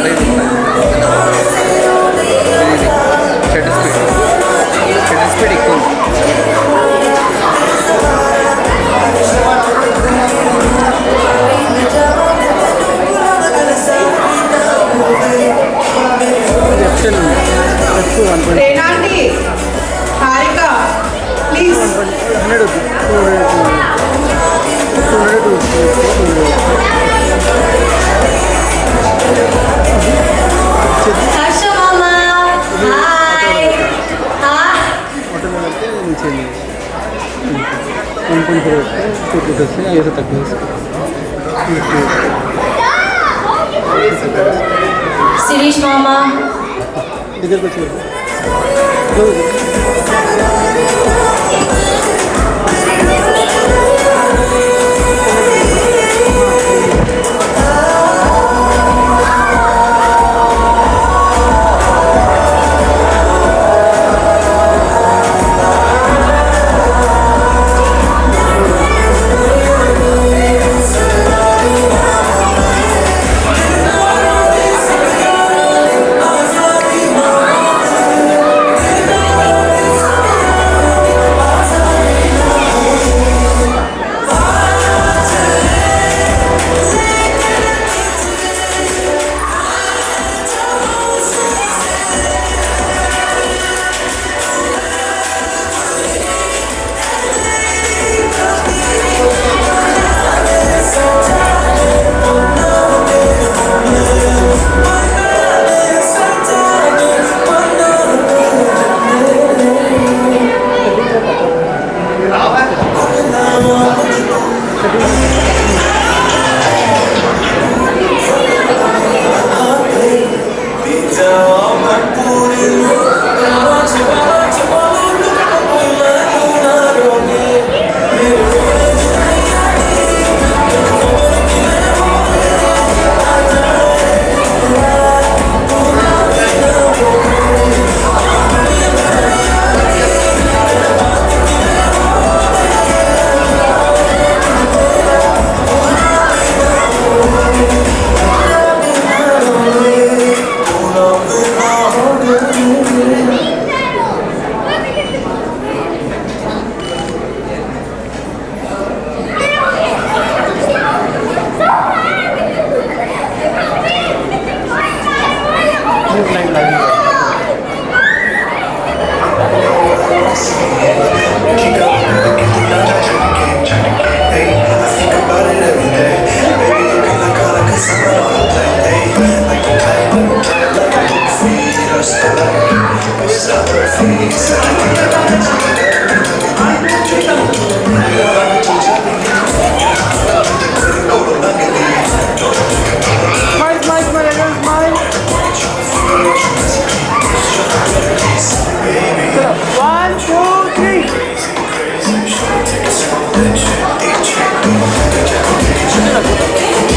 shutter speed ఎక్కువ Train auntie, Harika, please. 200 వచ్చేసి Mama. Hi. Hi. ఆటోలో వెళ్తే నుంచి 1.0 2 వస్తే ఏదో తక్కువ Sirish Mama. దగ్గరకు వచ్చి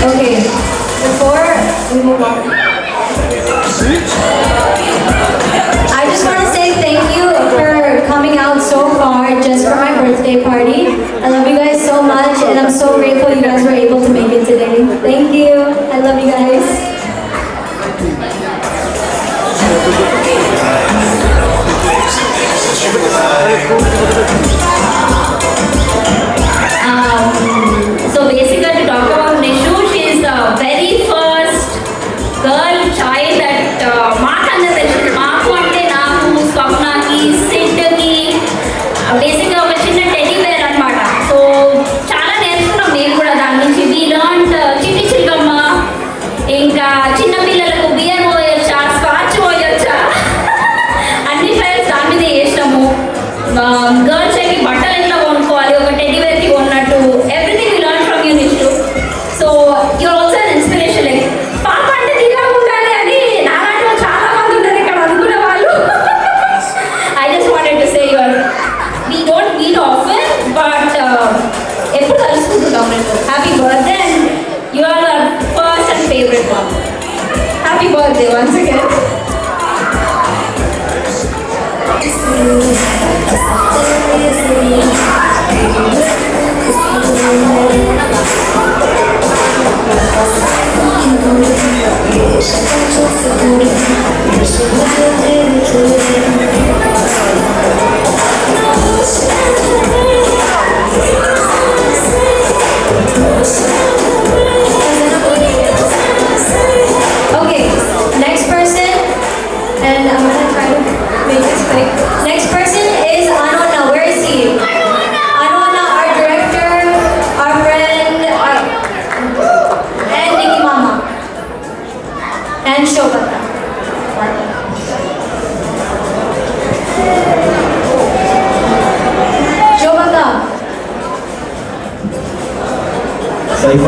Okay, before we move on, I just want to say thank you for coming out so far just for my birthday party. I love you guys so much and I'm so grateful you guys were able to make it today. Thank you. I love you guys. So basically to talk about Nishu, she is the very first girl child that మాకు అంటే నాకు స్వప్నకి సిడ్కి బేసిక్గా ఒక చిన్న teddy bear అనమాట. So చాలా నేర్చుకున్నాం మేము కూడా దాని నుంచి. వీ లర్న్ చిట్టి చిల్కమ్మ, ఇంకా చిన్నపిల్లలకు బియర్ పోయొచ్చా, స్కాచ్ పోయొచ్చా, అన్ని ఫైల్స్ దాని మీద చేసినాము. Girls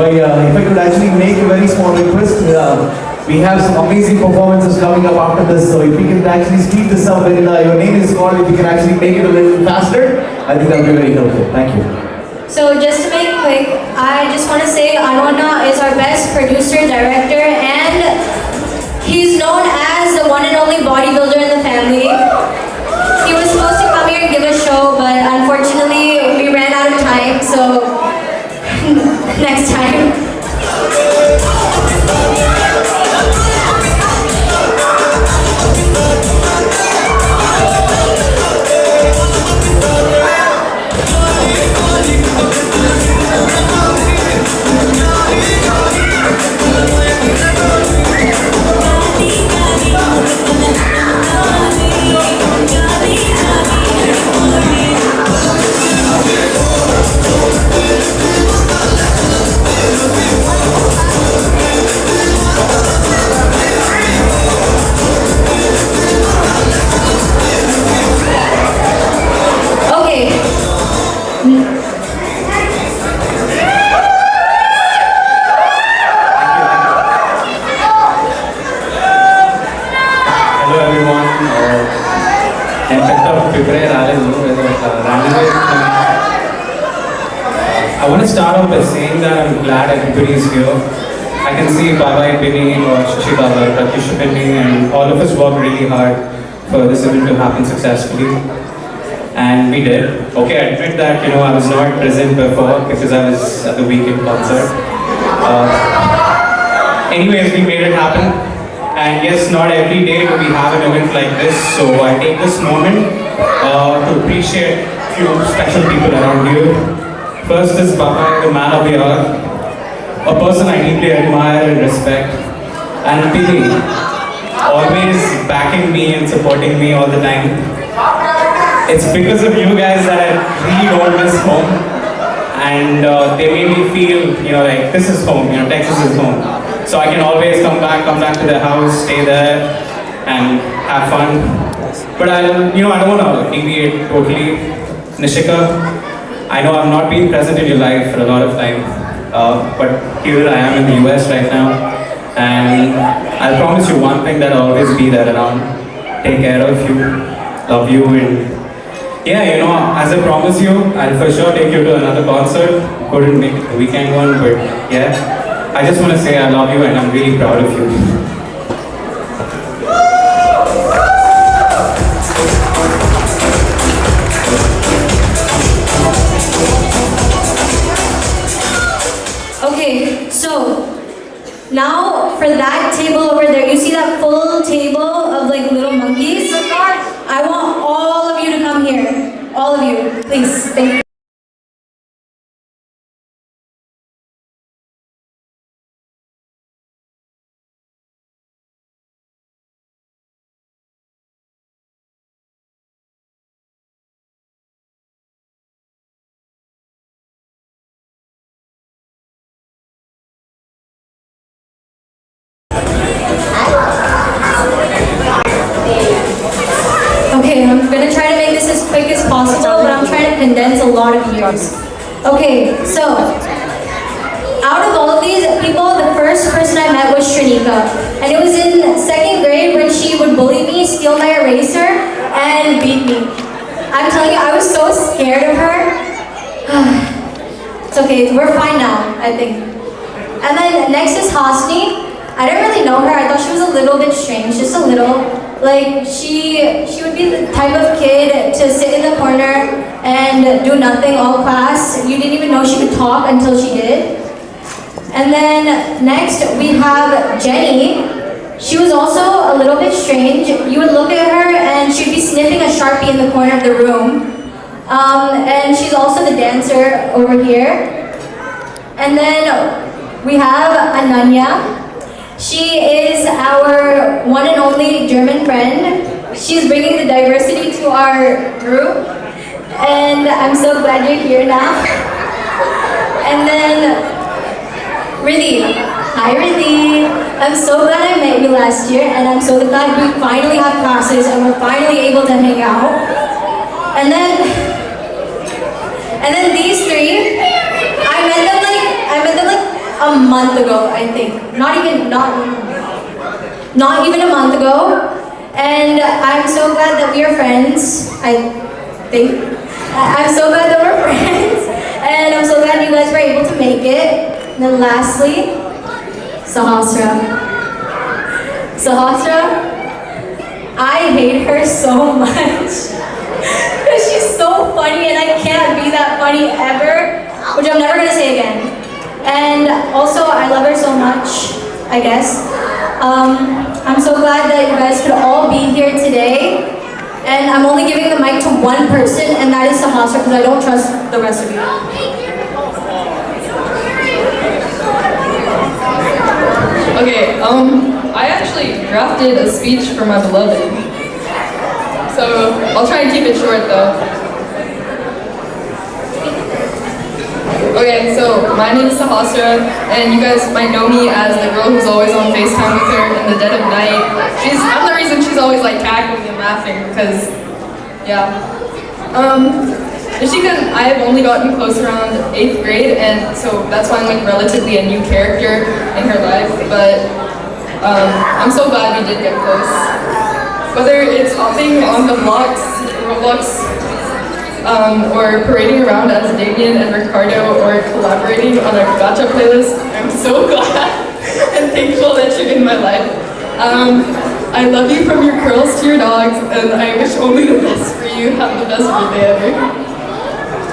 if I could actually make a very small request, we have some amazing performances coming up after this. So if we can actually speed this up, when your name is called, if you can actually make it a little faster, I think that would be very helpful. Thank you. So just to make it quick, I just want to say Anona is our best producer, director, and he's known as the one and only bodybuilder in the family. He was supposed to come here and give a show, but unfortunately we ran out of time, so next time. I want to start off by saying that I'm glad everybody's here. I can see Baba Bini or Shashi Baba, Rakesh Bini, and all of us worked really hard for this event to happen successfully. And we did. Okay, I admit that, I was not present before because I was at the weekend concert. Anyways, we made it happen. And yes, not every day do we have an event like this, so I take this moment to appreciate a few special people around here. First is Baba, the man of the hour, a person I deeply admire and respect, and Pini, always backing me and supporting me all the time. It's because of you guys that I really don't miss home, and they made me feel, like this is home, Texas is home. So I can always come back to the house, stay there, and have fun. But I don't want to deviate totally. Nishika, I know I've not been present in your life for a lot of time, but here I am in the US right now, and I'll promise you one thing, that I'll always be there around, take care of you, love you, and yeah, as I promise you, I'll for sure take you to another concert. Couldn't make it the weekend one, but yeah, I just want to say I love you and I'm really proud of you. Okay, so now for that table over there, you see that full table of like little monkeys? I want all of you to come here. All of you, please. Thank you. Okay, I'm gonna try to make this as quick as possible, but I'm trying to condense a lot of years. Okay, so out of all of these people, the first person I met was Shrinika, and it was in second grade when she would bully me, steal my eraser, and beat me. I'm telling you, I was so scared of her. It's okay, we're fine now, I think. And then next is Hasni. I didn't really know her. I thought she was a little bit strange, just a little. Like, she would be the type of kid to sit in the corner and do nothing all class. You didn't even know she could talk until she did. And then next we have Jenny. She was also a little bit strange. You would look at her and she'd be sniffing a Sharpie in the corner of the room. And she's also the dancer over here. And then we have Ananya. She is our one and only German friend. She's bringing the diversity to our group, and I'm so glad you're here now. And then Riddhi. Hi Riddhi. I'm so glad I met you last year, and I'm so glad we finally have classes and we're finally able to hang out. And then these three, I met them like a month ago, I think. Not even a month ago. And I'm so glad that we are friends. I think. I'm so glad that we're friends. And I'm so glad you guys were able to make it. And then lastly, Sahasra. Sahasra, I hate her so much. Because she's so funny and I can't be that funny ever. Which I'm never gonna say again. And also, I love her so much, I guess. I'm so glad that you guys could all be here today. And I'm only giving the mic to one person, and that is Sahasra, because I don't trust the rest of you. Okay, I actually drafted a speech for my beloved. So, I'll try and keep it short though. Okay, so my name is Sahasra, and you guys might know me as the girl who's always on FaceTime with her in the dead of night. I'm the reason she's always like cackling and laughing, because, yeah. Nishika and I have only gotten close around 8th grade, and so that's why I'm like relatively a new character in her life, but I'm so glad we did get close. Whether it's hopping on the blocks, Roblox, or parading around as Damien and Ricardo, or collaborating on a gacha playlist, I'm so glad and thankful that you're in my life. I love you from your curls to your dogs, and I wish only the best for you. Have the best birthday ever.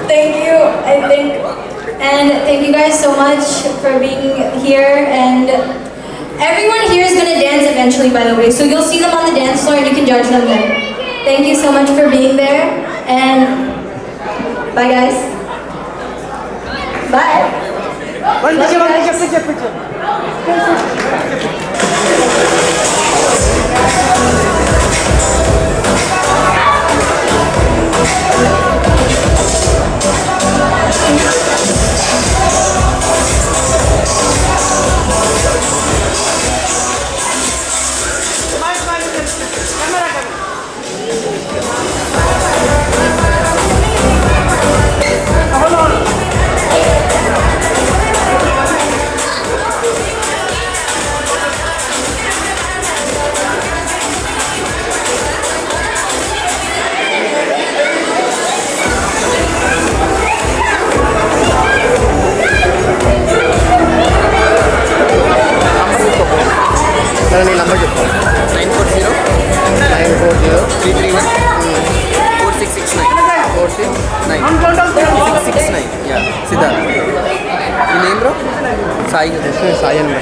Thank you, I think. And thank you guys so much for being here. And everyone here is gonna dance eventually, by the way. So you'll see them on the dance floor and you can judge them there. Thank you so much for being there. And bye, guys. Bye. Love you Sir, నీ number చెప్పు 940-331-4669 yeah Siddharth ఈ name bro Sai Sai అని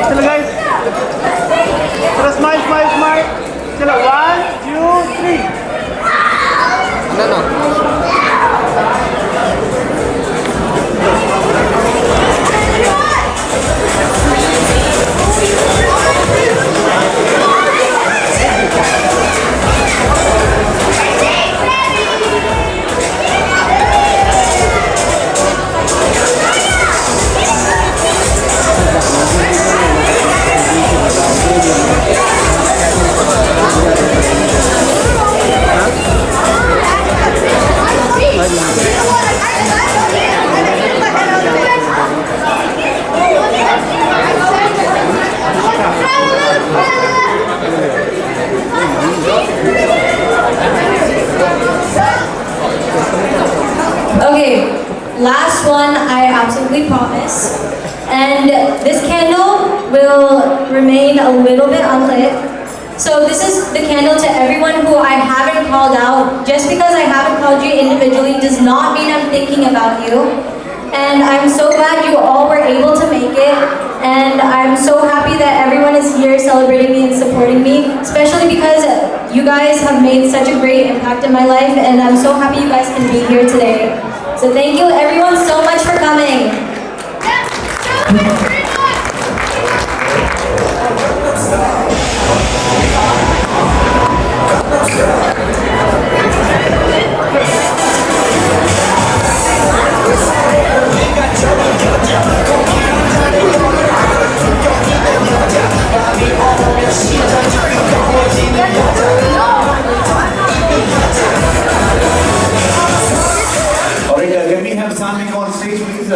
చలో guys చలో smile smile smile చలో 1 2 3 no Okay, last one, I absolutely promise. And this candle will remain a little bit unlit. So this is the candle to everyone who I haven't called out. Just because I haven't called you individually does not mean I'm thinking about you. And I'm so glad you all were able to make it. And I'm so happy that everyone is here celebrating me and supporting me, especially because you guys have made such a great impact in my life, and I'm so happy you guys can be here today. So thank you everyone so much for coming. Alright, can we have Samik on stage, please?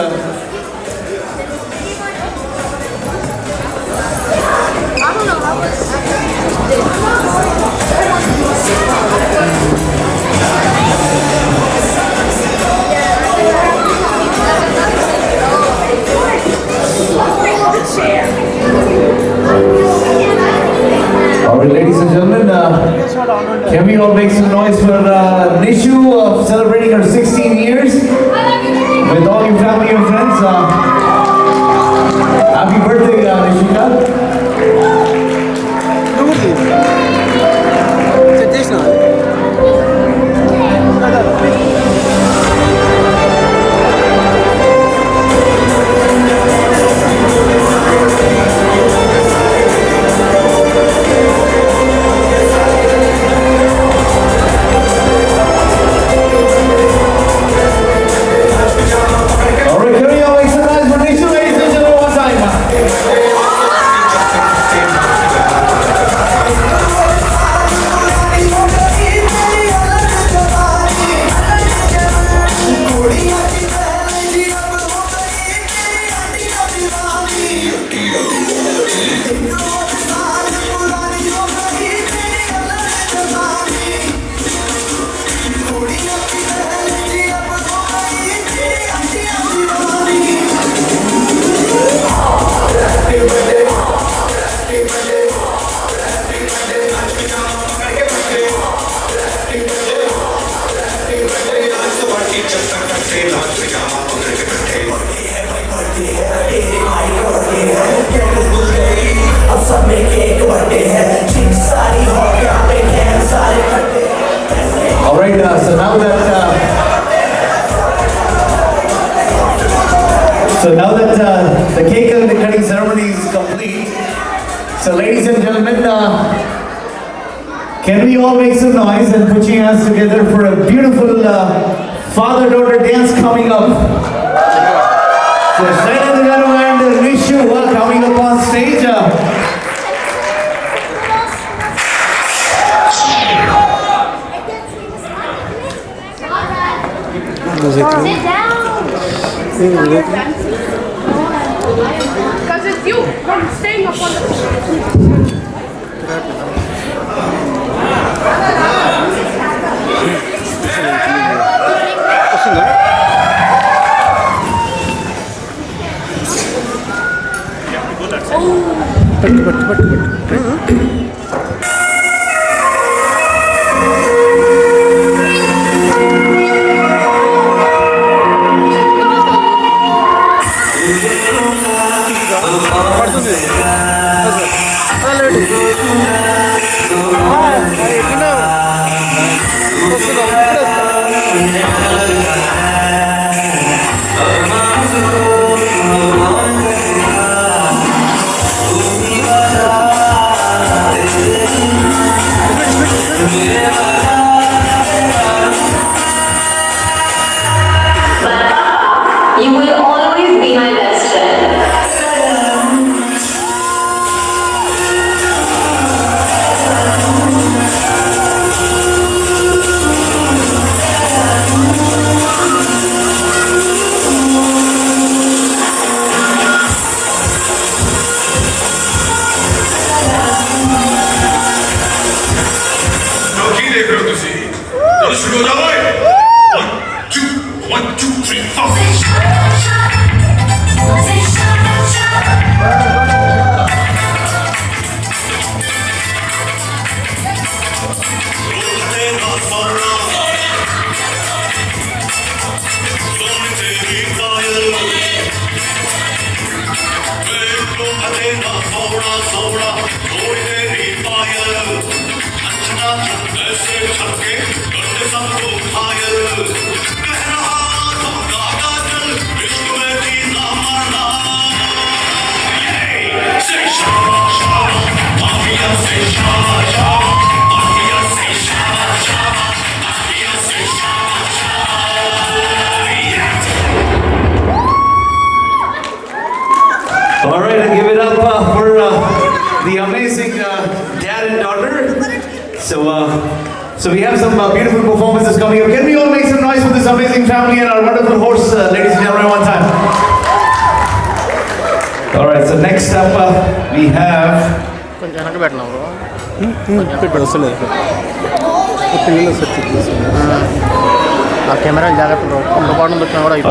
and gentlemen, can we all make some noise for Nishu celebrating her 16 years with all your family and friends? Happy birthday, Nishika. Alright, so now that the cake and the cutting ceremony is complete, so ladies and gentlemen, can we all make some noise and put your hands together for a beautiful father-daughter dance coming up? So Shailendra Garu and Nishu are coming up on stage. Sit down. Because it's you from staying up on the... You will always be my best friend. ਕੀ ਦੇਖ ਰਹੇ ਹੋ ਤੁਸੀਂ ਚਲੋ ਸ਼ੁਰੂ ਹੋ ਜਾਓ ਓਏ 1 2 3 All right, and give it up for the amazing dad and daughter. So we have some beautiful performances coming up. Can we all make some noise for this amazing family and our wonderful horse, ladies and gentlemen, one time? All right, so next up we have. All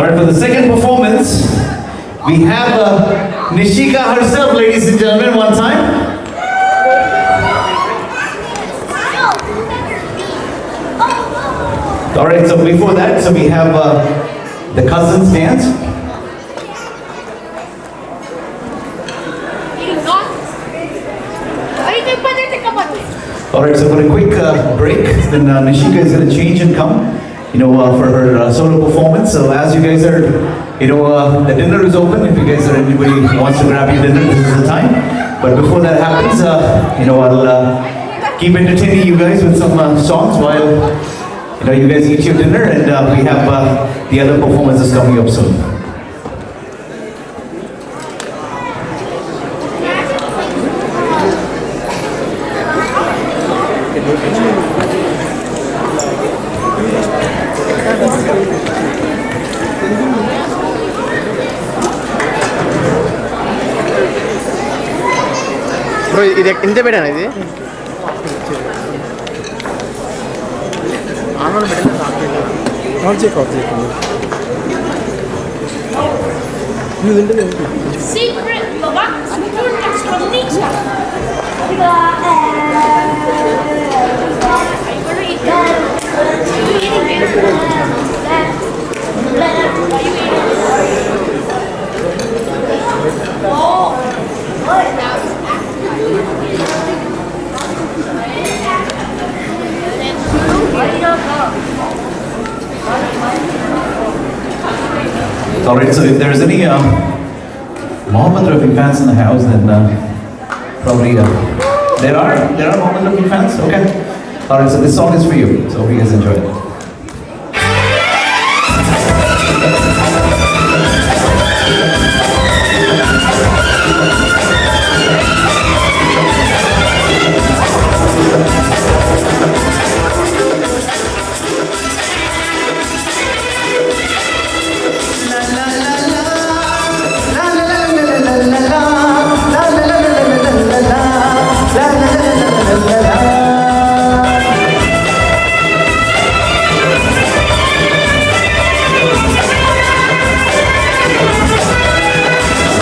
right, for the second performance, we have Nishika herself, ladies and gentlemen, one time. All right, so before that, so we have the cousins dance. All right, so for a quick break, then Nishika is going to change and come, for her solo performance. So as you guys are, the dinner is open. If you guys are anybody wants to grab your dinner, this is the time. But before that happens, I'll keep entertaining you guys with some songs while you guys eat your dinner, and we have the other performances coming up soon. Bro ఇది ఇంత పెట్టాను ఇది online పెట్టాను on check of చేయండి నువ్వు తింటే Secret box extra Alright, so if there's any Mohammed Rafi fans in the house, then probably there are Mohammed Rafi fans. Okay. Alright, so this song is for you. So hope you guys enjoy it.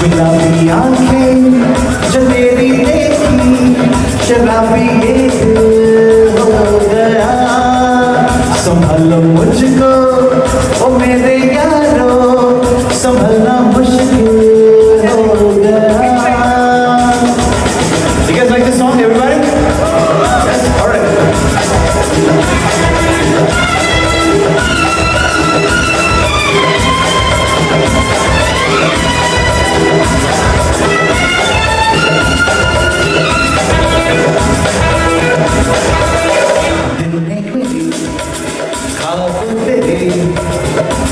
गुलाबी आंखें जो तेरी देखी शराबी ये दिल हो गया संभलो मुझको ओ मेरे यारो संभलना मुश्किल हो गया You guys like this song, everybody? Yes? All right.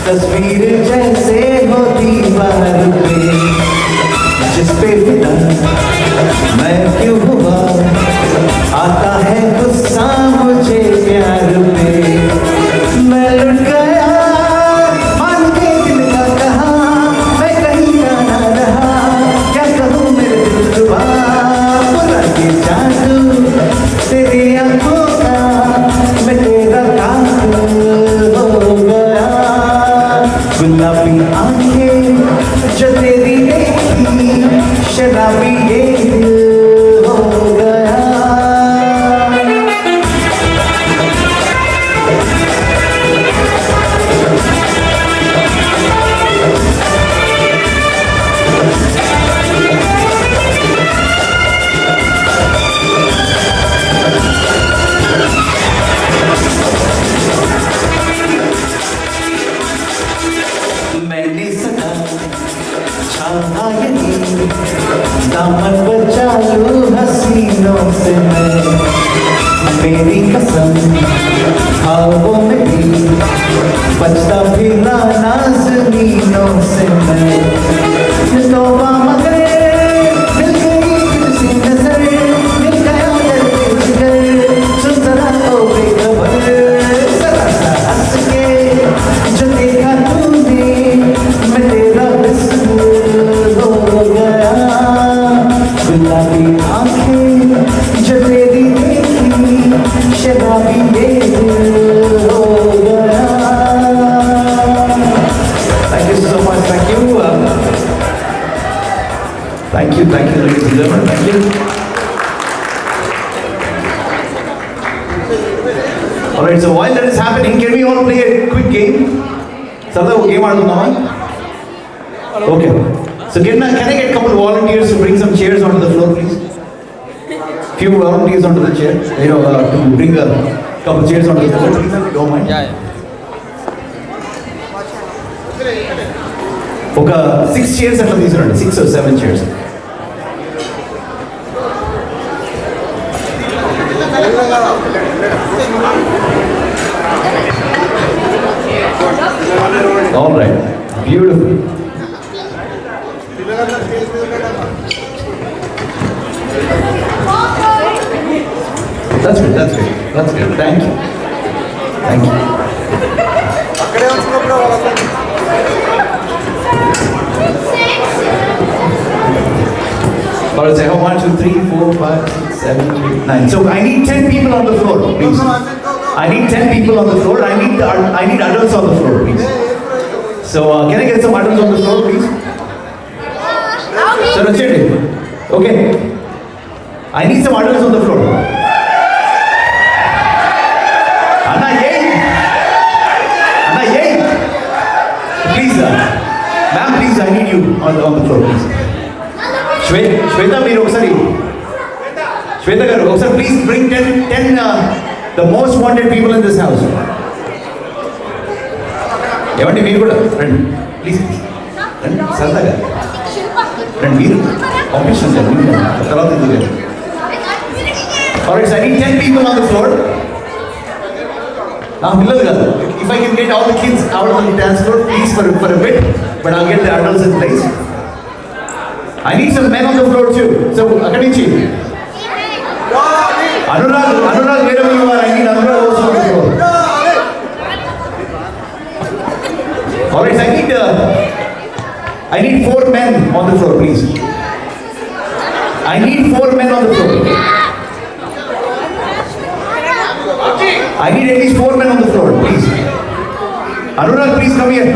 तस्वीर जैसे हो दीवार पे जिस पे फिदा मैं क्यों हुआ आता है गुस्सा मुझे प्यार पे मैं लुट गया मान के दिल का कहा मैं कहीं का ना रहा क्या कहूँ मेरे दिल जुबा बुला के जादू तेरी आंखों का मैं तेरा कातिल हो गया गुलाबी आंखें जो तेरी देखी शराबी ये दिल हो गया मैंने सदा चाहा यही दामन बचा लूं हसीनों से मैं मेरी कसम ख्वाबों में भी बचता फिरा नाज़नीनों से मैं तौबा मगर मिल गई तुझसे नजर मिल गया दर्द जिगर सुन जरा तो बेखबर जरा सा हंस के जो देखा तूने मैं तेरा बिस्कुट हो गया गुलाबी आंखें जो तेरी देखी शराबी ये दिल हो गया Thank you so much. Thank you. Alright, so while that is happening, can we all play a quick game? Sada, game Okay. So can I get a couple of volunteers to bring some chairs onto the floor, please? Few volunteers onto the chair. To bring a couple of chairs onto the floor, please, if you don't mind. Yeah. Okay, 6 chairs at least, 6 or 7 chairs. All right, beautiful. That's good. Thank you. Alright, so 1, 2, 3, 4, 5, 6, 7, 8, 9. So I need 10 people on the floor, please. I need 10 people on the floor. I need adults on the floor, please. So can I get some adults on the floor, please? So Rachel, okay. I need some adults on the floor. Anna, yay! Please, ma'am, please, I need you on the floor, please. Shweta, please bring 10 the most wanted people in this house. Please. Alright, so I need 10 people on the floor. Now, if I can get all the kids out on the dance floor, please, for a bit, but I'll get the adults in place. I need some men on the floor too. So, Akanichi. Anurag, wherever you are, I need Anurag also on the floor. Alright, I need 4 men on the floor, please. I need 4 men on the floor. I need at least 4 men on the floor, please. Anurag, please come here.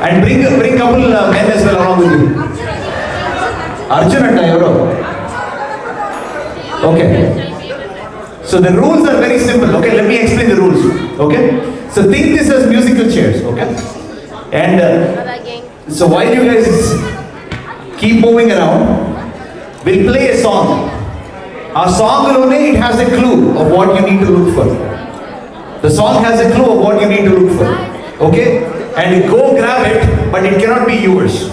And bring a couple men as well along with you. Arjun and Tayoro. Okay. So the rules are very simple. Okay, let me explain the rules. Okay. So think this as musical chairs. Okay. And so while you guys keep moving around, we'll play a song. Our song only, it has a clue of what you need to look for. The song has a clue of what you need to look for. Okay? And go grab it, but it cannot be yours.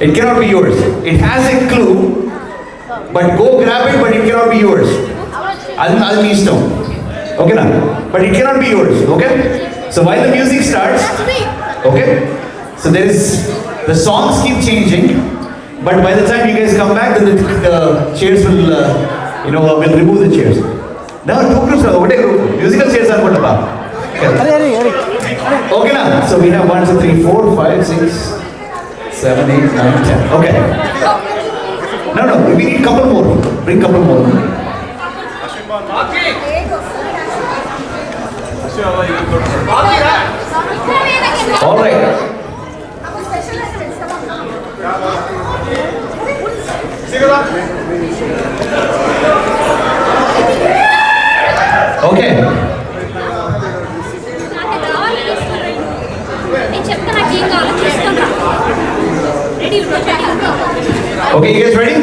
It cannot be yours. It has a clue, but go grab it, but it cannot be yours. I'll be stone. Okay, now? But it cannot be yours. Okay? So while the music starts, okay? So the songs keep changing, but by the time you guys come back, then the chairs will, will remove the chairs. Now, 2 groups are what a group. Musical chairs are what about? Okay, now. So we have 1, 2, 3, 4, 5, 6, 7, 8, 9, 10. Okay. No, we need a couple more. Bring a couple more. All right. Okay. Okay, you guys ready?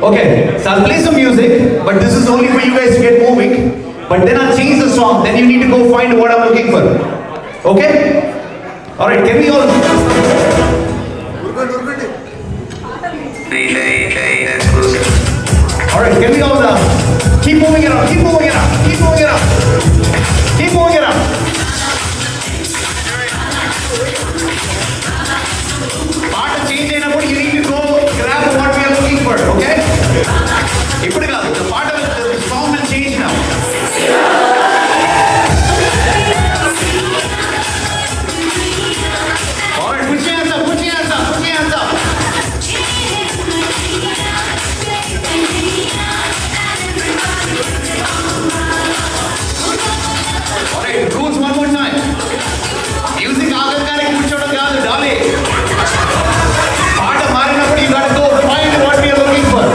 Okay, so I'll play some music, but this is only for you guys to get moving. But then I'll change the song, then you need to go find what I'm looking for. Okay? Alright, can we all... Alright, can we all keep moving around, keep moving around, keep moving around. Keep moving around. Part change అయినప్పుడు you need to go grab what we are looking for, okay? ఇప్పుడు కాదు, the part of the song will change now. Alright, put your hands up, put your hands up, put your hands up. Alright, rules one more time. Music ఆగగానే కూర్చోవడం కాదు, Dolly. పాట మారినప్పుడు you got to go find what we are looking for.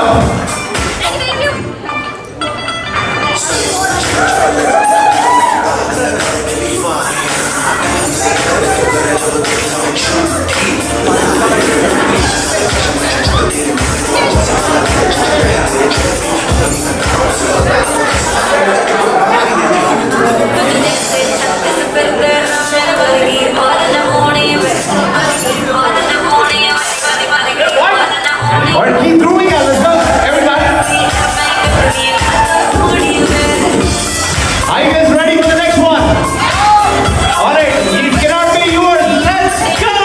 up. Alright, keep throwing it. Let's go, everybody. Are you guys ready for the next one? Alright, it cannot be yours. Let's go!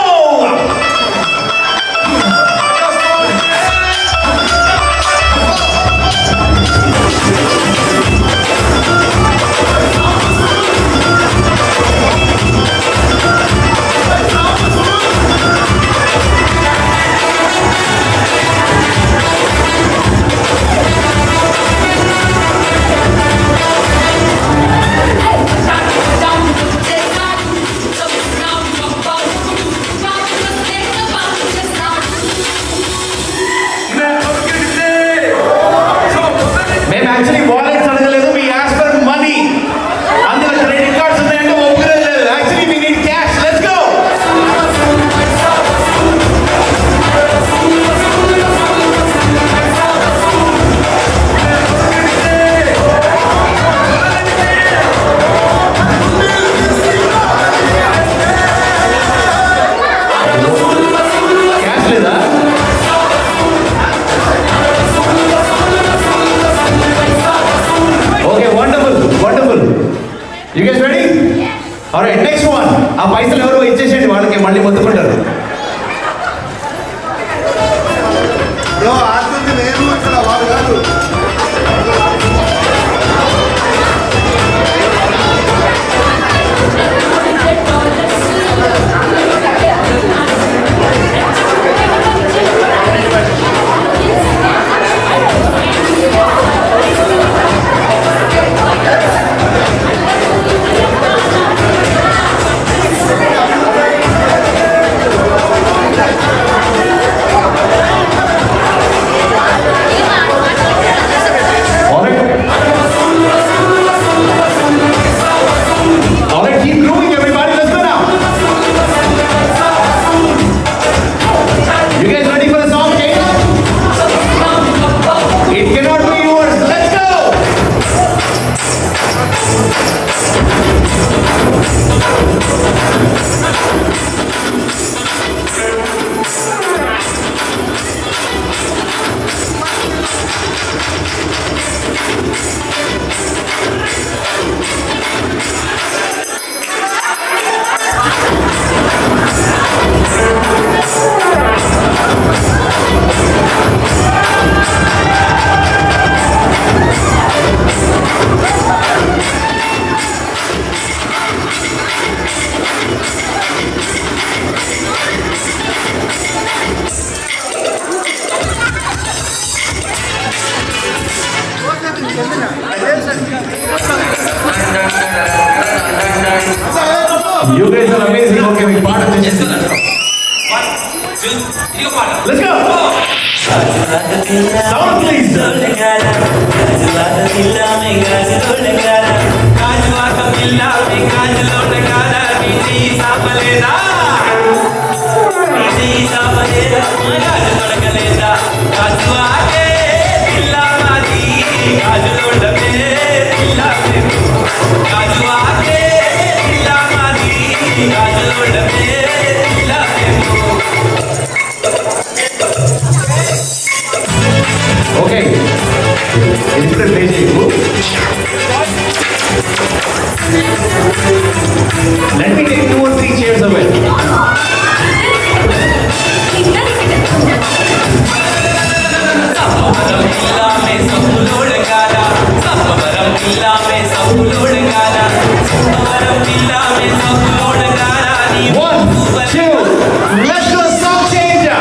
మేము actually wallets అడగలేదు, we asked for money. అందులో credit cards ఉన్నాయంటే ఒప్పుకోలేదు. Actually we need cash. Let's go. Cash లేదా? Okay, wonderful, wonderful. You guys ready? All right, next one. ఆ పైసలు ఎవరో ఇచ్చేసేయండి, వాళ్ళకి మళ్ళీ మొత్తుకుంటారు. ఆడుతుంది నేను ఇక్కడ వాళ్ళు కాదు. All right, keep moving, everybody. Let's go now. You guys ready for the song, okay? It cannot be yours. Let's go. You guys are amazing. Okay, we part of this. Let's go. Sound please. Okay. It's let me take 2 or 3 chairs away. One, two, let's go, song changer.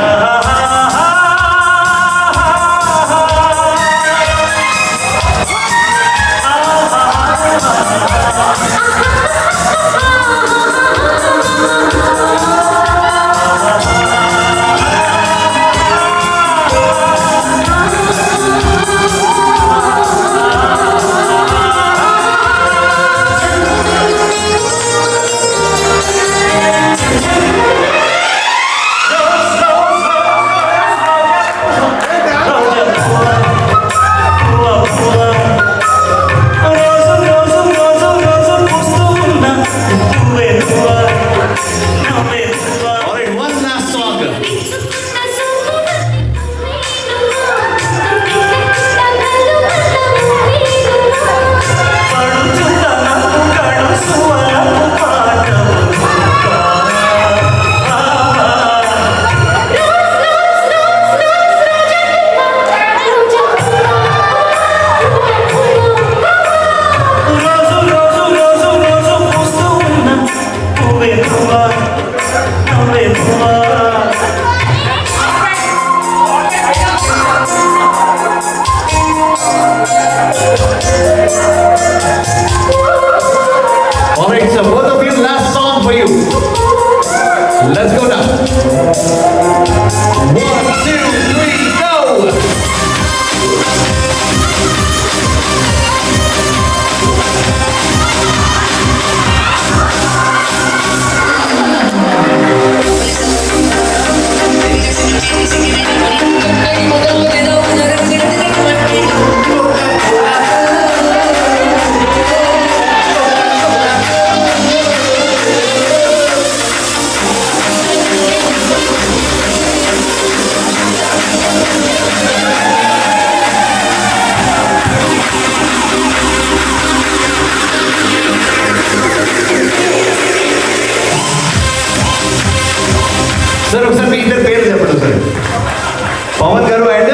Pawan గారు and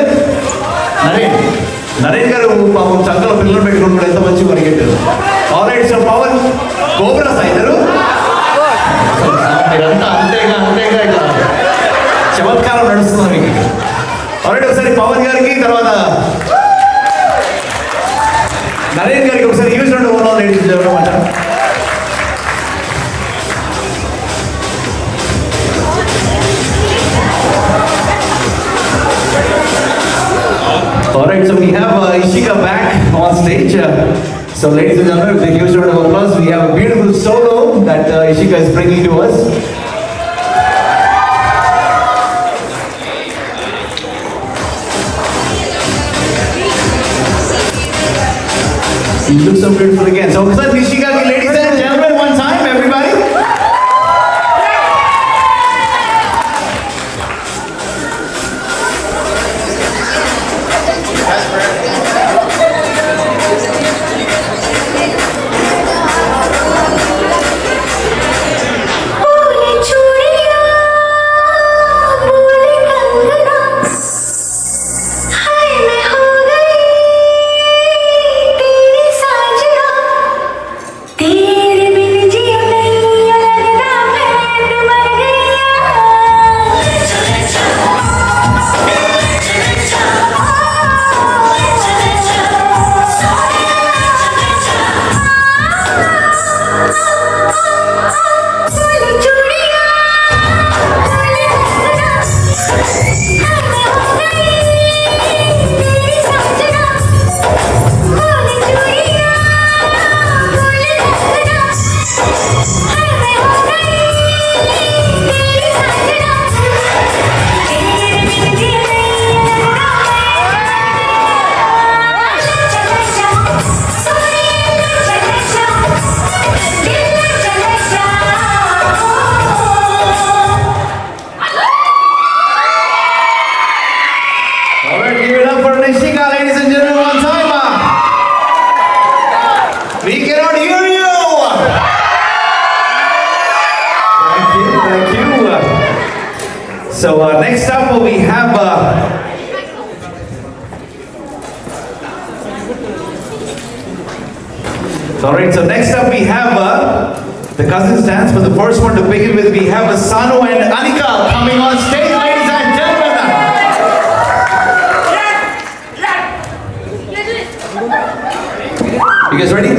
Naren గారు పాపం చక్కగా పిల్లలు పెట్టుకుని ఎంత మంచి పరిగెట్టారు. Alright, so Pawan cobras అయినారు మీరంతా అంతేగా ఇట్లా చమత్కారం నడుస్తుంది మీకు. ఆల్రెడీ ఒకసారి పవన్ గారికి, తర్వాత నరేన్ గారికి ఒకసారి యూజ్ ఉండవు ladies చెప్పమాట. Alright, so we have Nishika back on stage. So ladies and gentlemen, with a huge round of applause, we have a beautiful solo that Nishika is bringing to us. You look so beautiful again. So Nishika, ladies and gentlemen, one time, everybody. So next up we have alright, so next up we have the cousins dance. But the first one to begin with, we have Sanu and Anika coming on stage, ladies and gentlemen. You guys ready?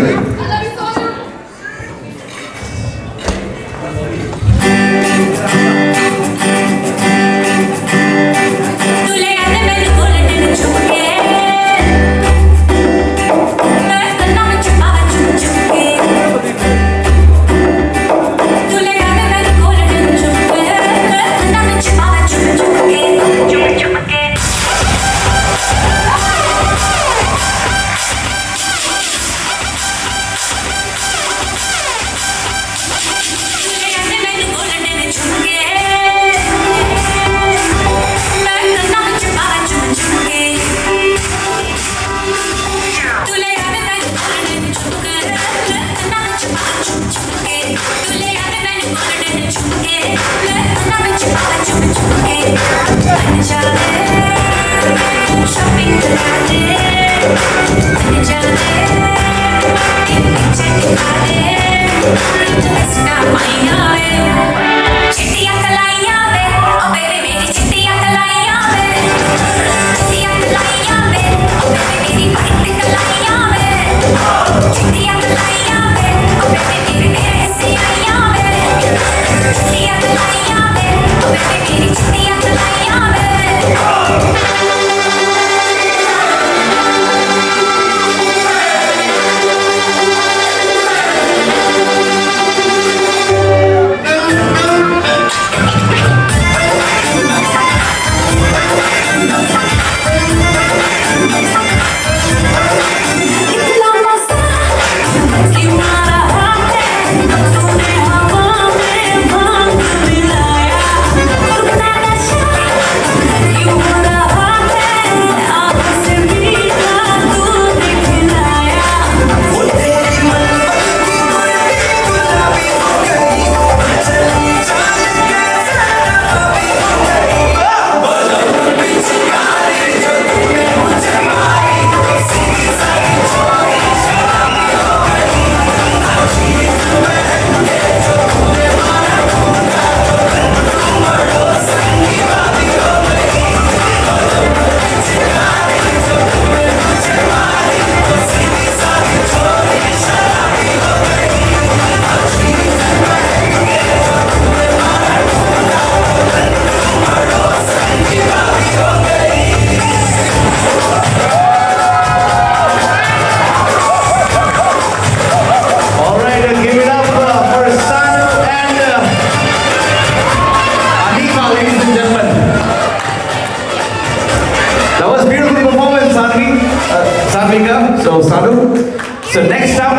So next up,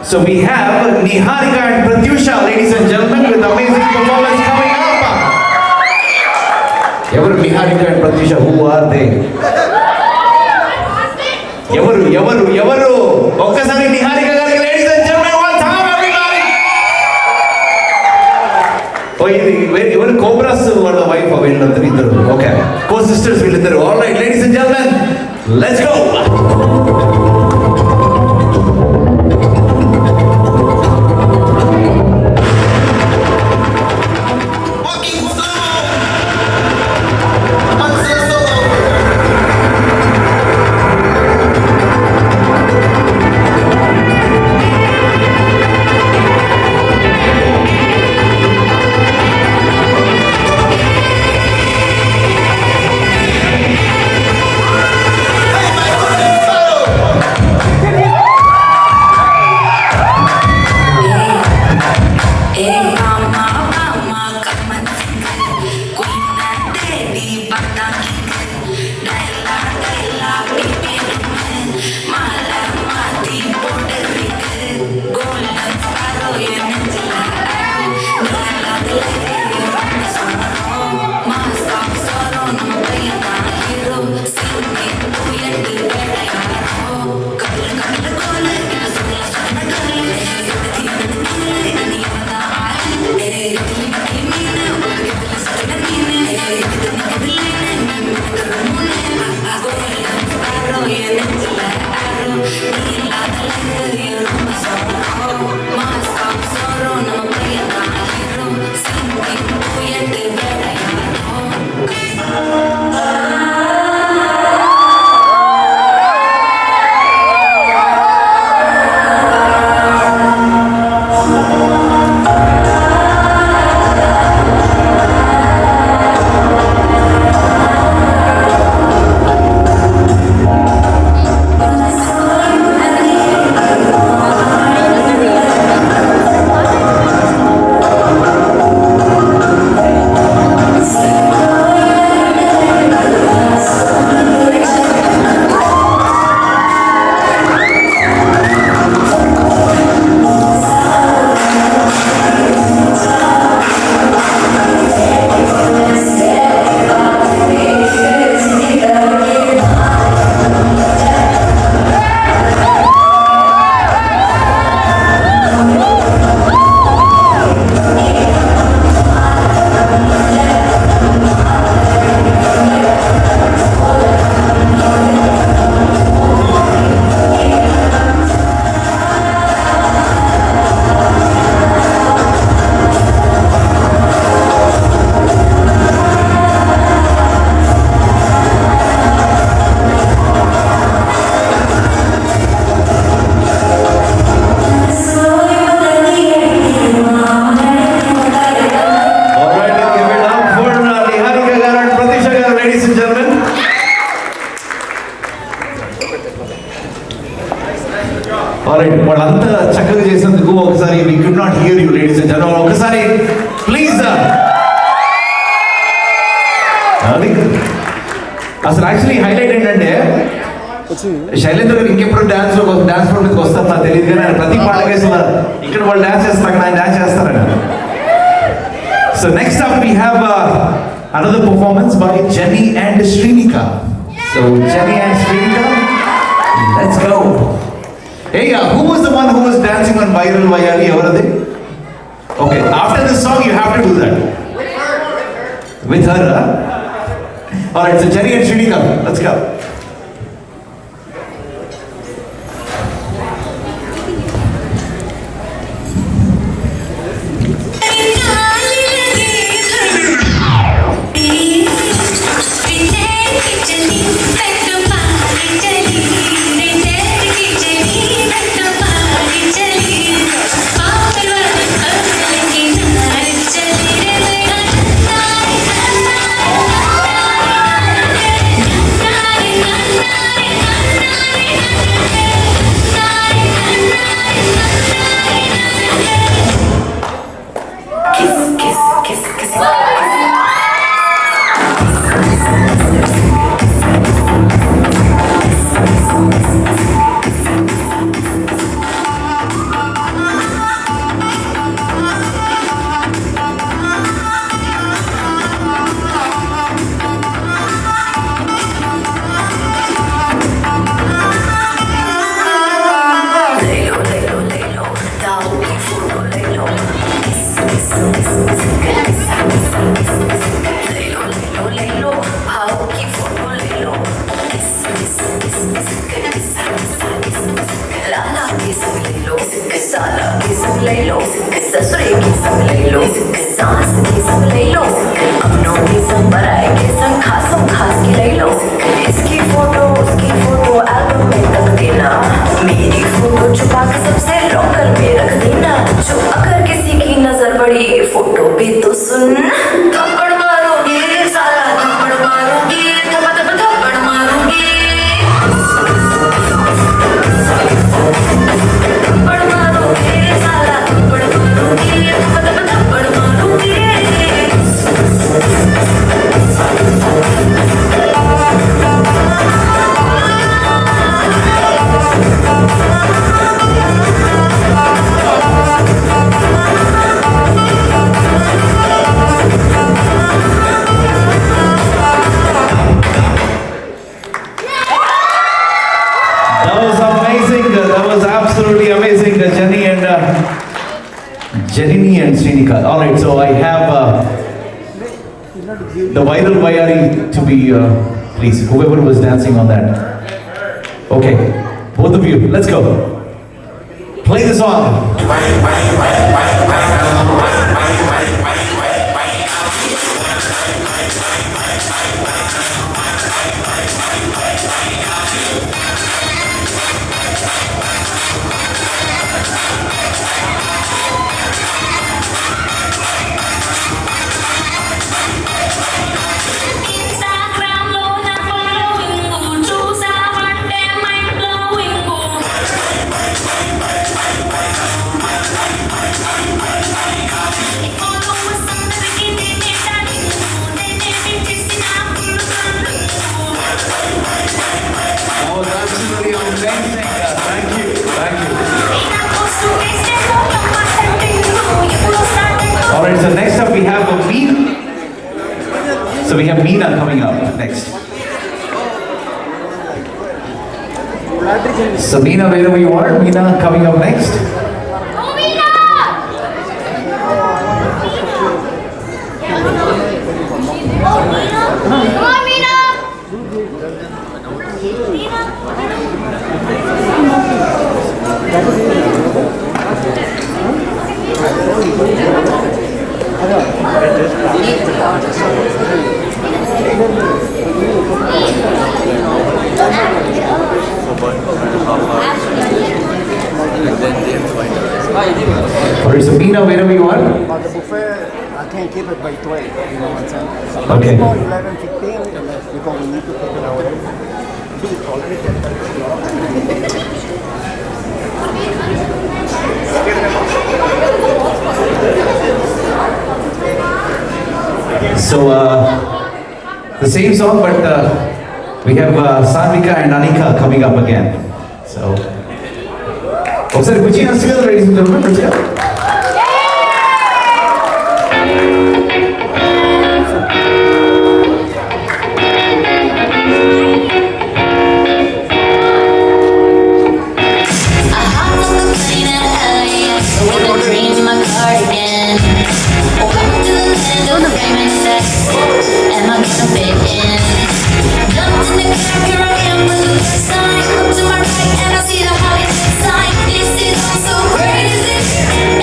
so we have Niharika and Pratyusha, ladies and gentlemen, with amazing performance coming up. Ever Niharika and Pratyusha, who are they? Evaru. Okkasari Niharika gariki, ladies and gentlemen, one time everybody. Oh, even Cobras were the wife of Villandaru. Okay, co-sisters Villandaru. All right, ladies and gentlemen, let's go. Alright, వాళ్ళంతా చక్కగా చేసినందుకు ఒకసారి we could not hear you, ladies and gentlemen. ఒకసారి please. అసలు actually highlight ఏంటంటే శైలేంద్ర గారు ఇంకెప్పుడు dance floor మీదకి వస్తారు నాకు తెలియదు, కానీ ఆయన ప్రతి పాటకి ఇక్కడ వాళ్ళు డాన్స్ చేస్తారు, ఆయన డాన్స్ చేస్తారని. So next up we have another performance by Jenny and Srinika. So Jenny and Srinika, let's go. Hey, who was the one who was dancing on Viral Vayali? Are they? Okay, after this song you have to do that. With her, huh? Alright, so Jenny and Srinika, let's go. Bye. साला की सब ले लो, ससुरे की सब ले लो, सास की सब ले लो, अपनों की सब बराए के संग खासों खास की ले लो। इसकी फोटो उसकी फोटो एल्बम में तक देना, मेरी फोटो छुपा के सबसे लोकल में रख देना। जो अगर किसी की नजर पड़ी फोटो पे तो सुन, थप्पड़ मारूंगी साला थप्पड़ मारूंगी, थप्पड़ थप्पड़ मारूंगी, थप्पड़ मारूंगी साला थप्पड़ मारूंगी, थप्पड़ थप्पड़ मारूंगी। That was amazing. That was absolutely amazing, Jenny and Jenny and Srinika. All right, so I have the viral Vayari to be, please, whoever was dancing on that. Okay, both of you, let's go. Play the song. Alright, so next up we have Meena. So we have Meena coming up next. So Meena, wherever you are, Meena coming up next. Alright, so Meena, wherever you are. But the buffet, I can't keep it by 12, you know what I'm saying? So Okay. let's go 11:15 because we need to take it away. It's already 10:30. So the same song, but we have Sarvika and Anika coming up again. So, ఒకసారి put your hands together, ladies and gentlemen. Let's go.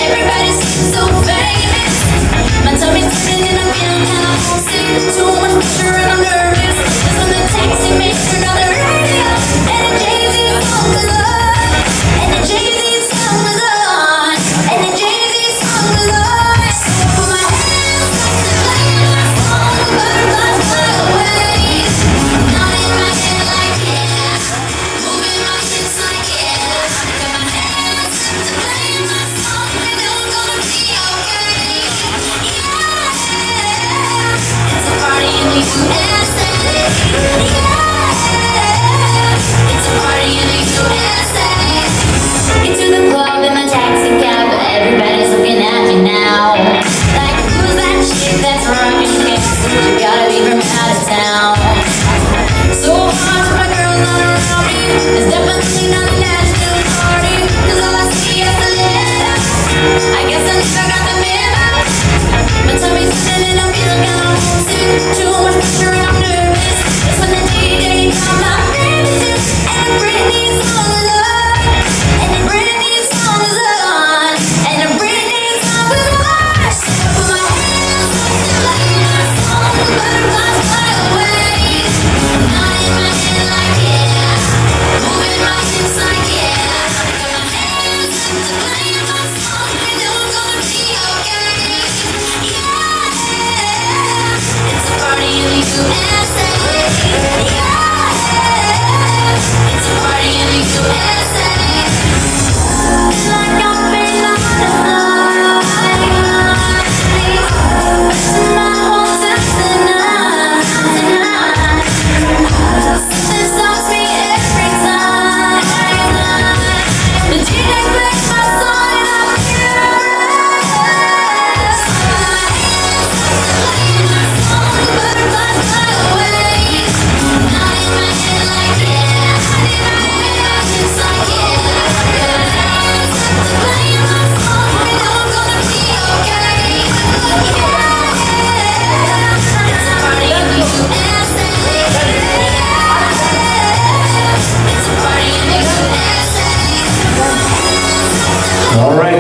Every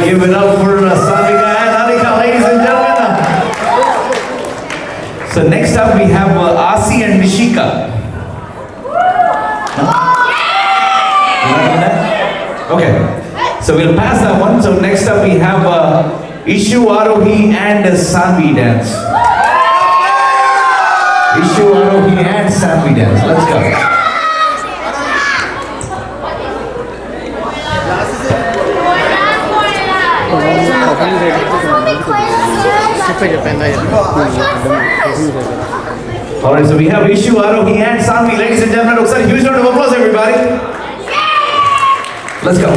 Give it up for Sanika and Anika, ladies and gentlemen. So next up we have Asi and Nishika. No? You're not doing that? Okay. So we'll pass that one. So next up we have Ishu, Arohi and Sanvi dance. Ishu, Arohi and Sanvi dance. Let's go. Alright, so we have Ishu, Arohi and Sanvi. Ladies and gentlemen, huge round of applause everybody. Let's go.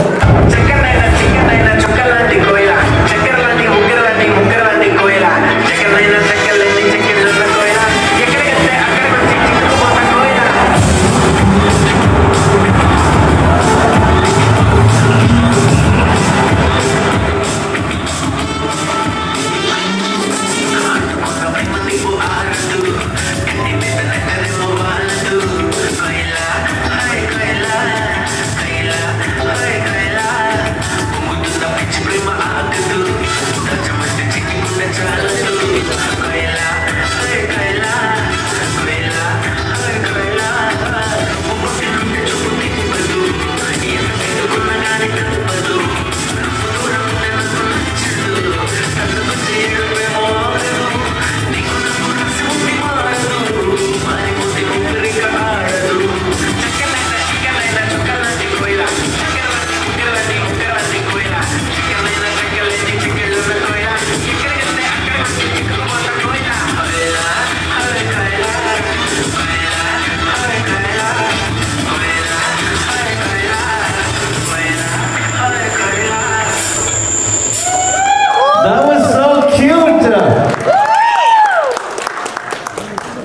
That was so cute.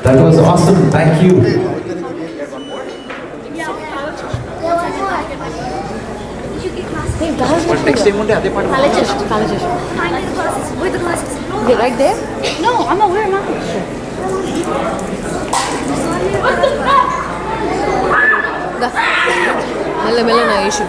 That was awesome. Thank you. Next time, Right there? No, I'm aware now. మెల్ల నా issue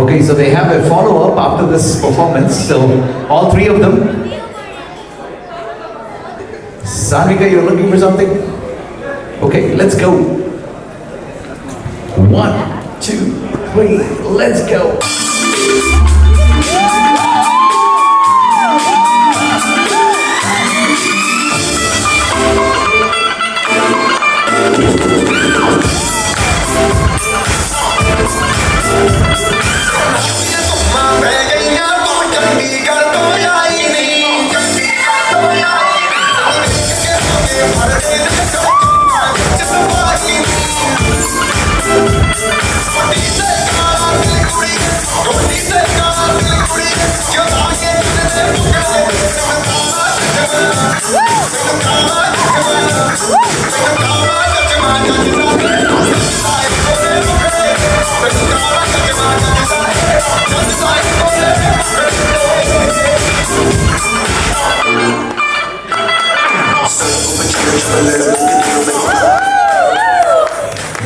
Okay, so they have a follow-up after this performance. So all three of them. Sanika, you're looking for something? Okay, let's go. 1, 2, 3, let's go.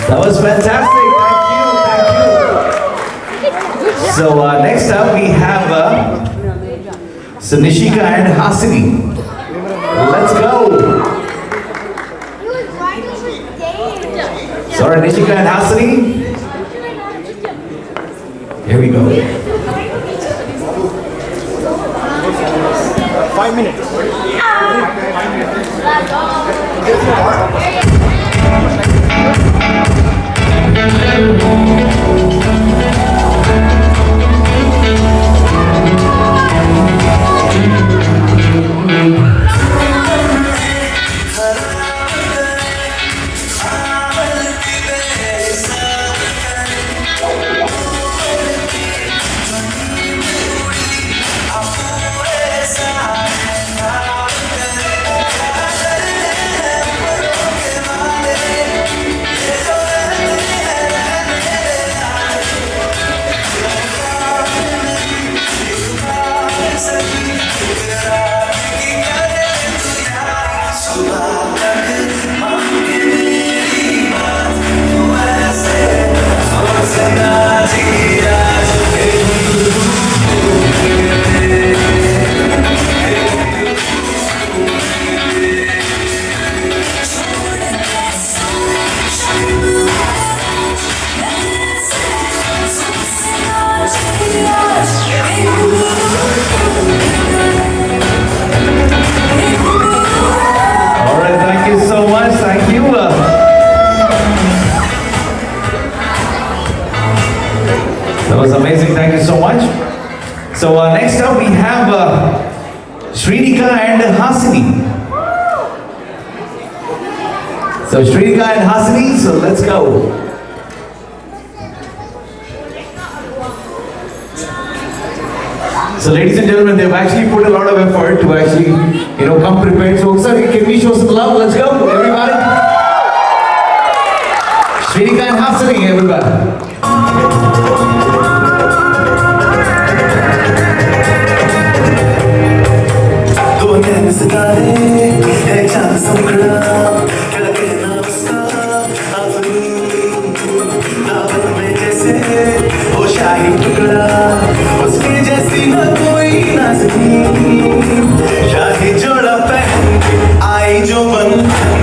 That was fantastic. Thank you. So next up we have Nishika and Hasini. Let's go. Sorry, Nishika and Hasini. Here we go. 5 minutes. So Shrika and Hasini, so let's go. So ladies and gentlemen, they've actually put a lot of effort to actually, come prepared. So sir, can we show some love? Let's go, everybody. Shrika and Hasini, everybody. उसके जैसी न कोई शादी जोड़ा पहन के आई जो बन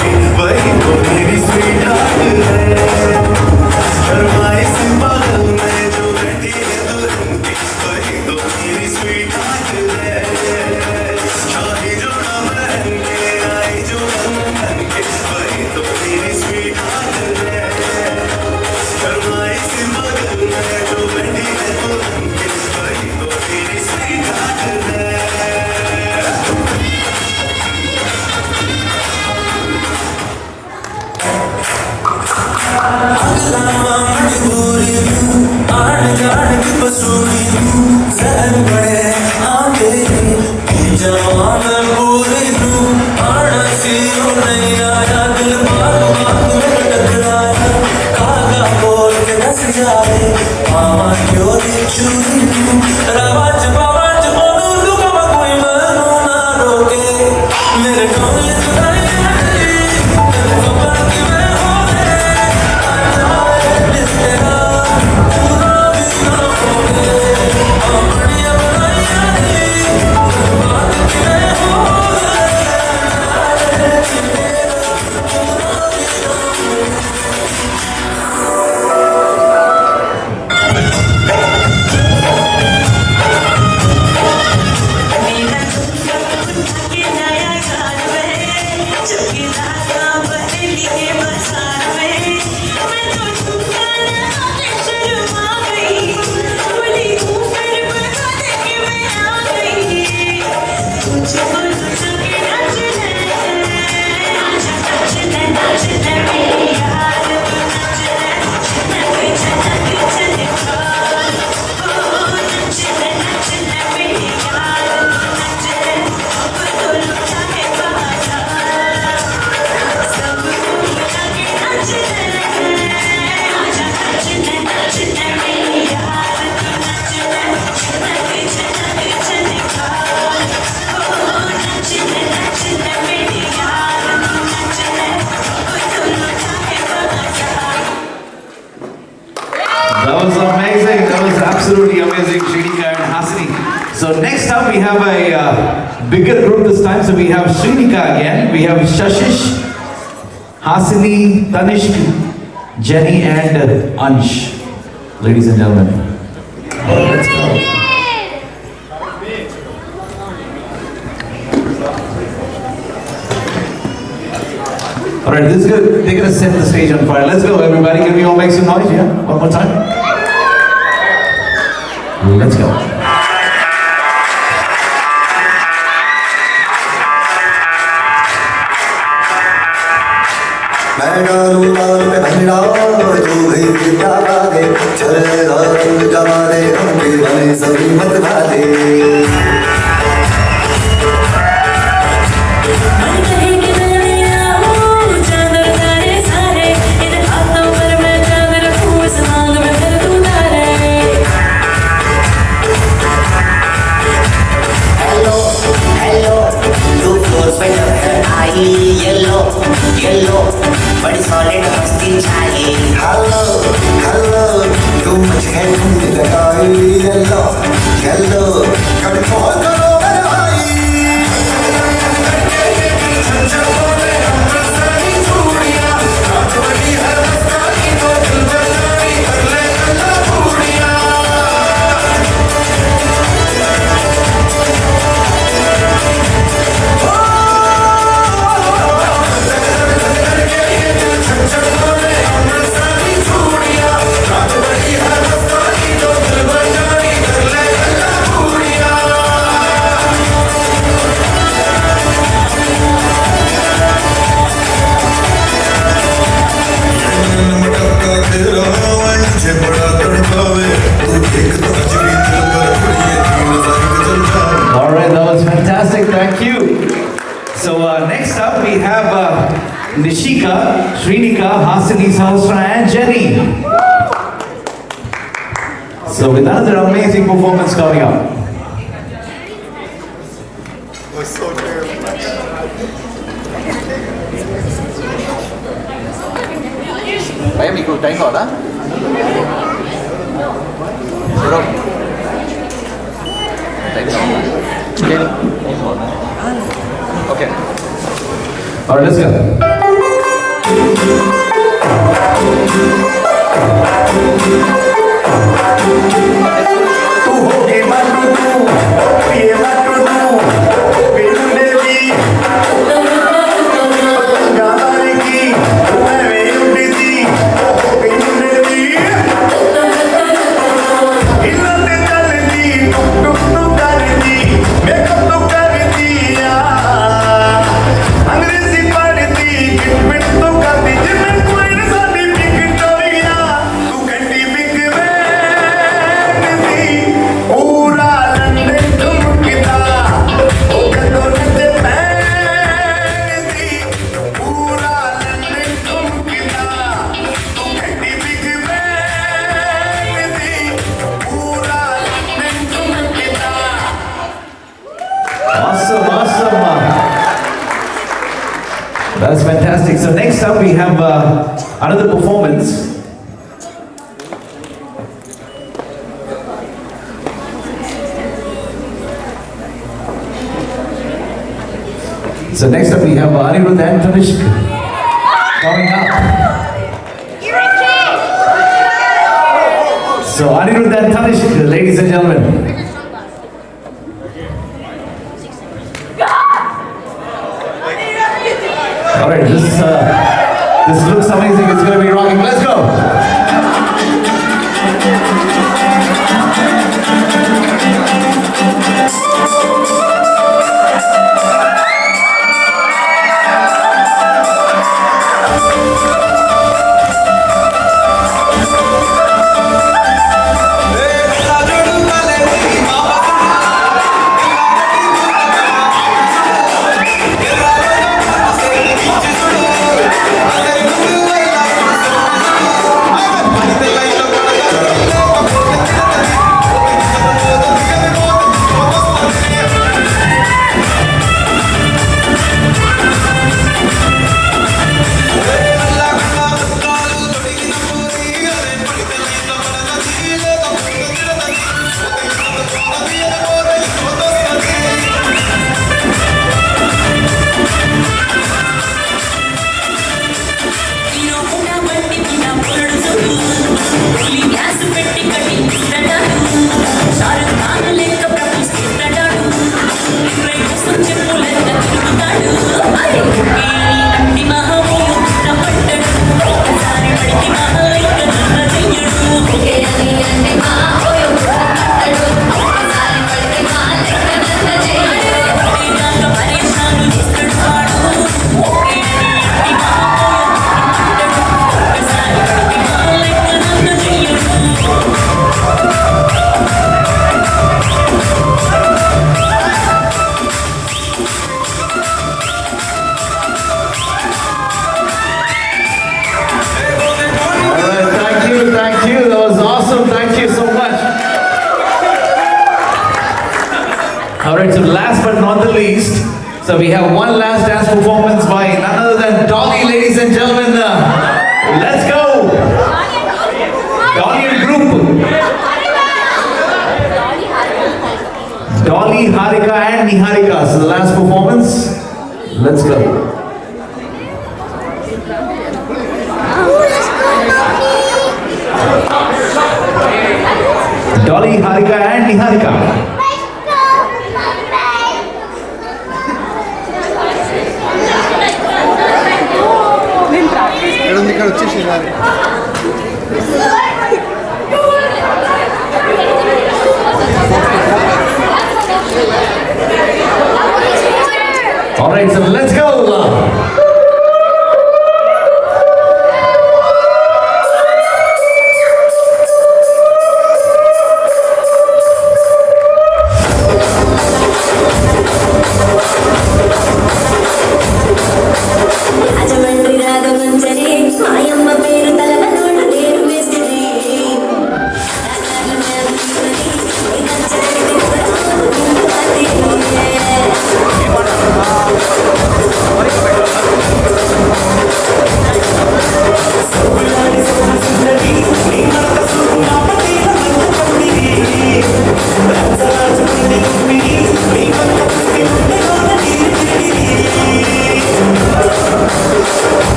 के वही तो मेरी स्वीट हार्ट है शर्माए से बगल में जो बैठी है दुल्हन की वही तो मेरी स्वीट हार्ट है शादी जोड़ा पहन के आई जो बन के वही तो मेरी स्वीट हार्ट है शर्माए से बगल में जो बैठी है दुल्हन की वही तो मेरी स्वीट हार्ट है That was amazing. That was absolutely amazing, Shrika and Hasini. So next up we have a bigger group this time. So we have Shrika again. We have Shashish, Hasini, Tanishk, Jenny and Ansh. Ladies and gentlemen. Let's go. Alright, this is good. They're gonna set the stage on fire. Let's go, everybody. Can we all make some noise? Yeah? One more time. Let's go. मैं डालूं लाल पे भंडा तू भी कितना बागे चले रंग जमा दे हमके बने सभी मत भादे येलो येलो बड़ी सॉलिड मस्ती चाहिए हेलो हेलो तू मुझे ढूंढ लगाई येलो येलो कंट्रोल करो मेरे भाई up we have Nishika, Srinika, Hasini, Sahasra and Jenny. So with another amazing performance coming up. భయ్యా మీకు టైం కావాలా టైం కావాలా okay All right, let's go. That's fantastic. So next up we have another performance. So next up we have Anirudh and Nishika coming up. So Anirudh and Nishika, ladies and gentlemen. All right, this looks amazing. It's going to be rocking. Let's go. Alright, so last but not the least, so we have one last dance performance by none other than Dolly, ladies and gentlemen. Let's go! Dolly and group. Dolly, Harika and Niharika. So the last performance. Let's go. Dolly, Harika and Niharika. All right, so let's go.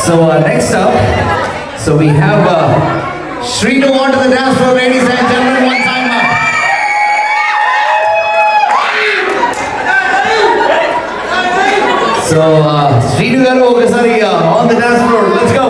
So next up, so we have Shrinu onto the dance floor, ladies and gentlemen, one time up. So Shrinu garu okasari on the dance floor, let's go.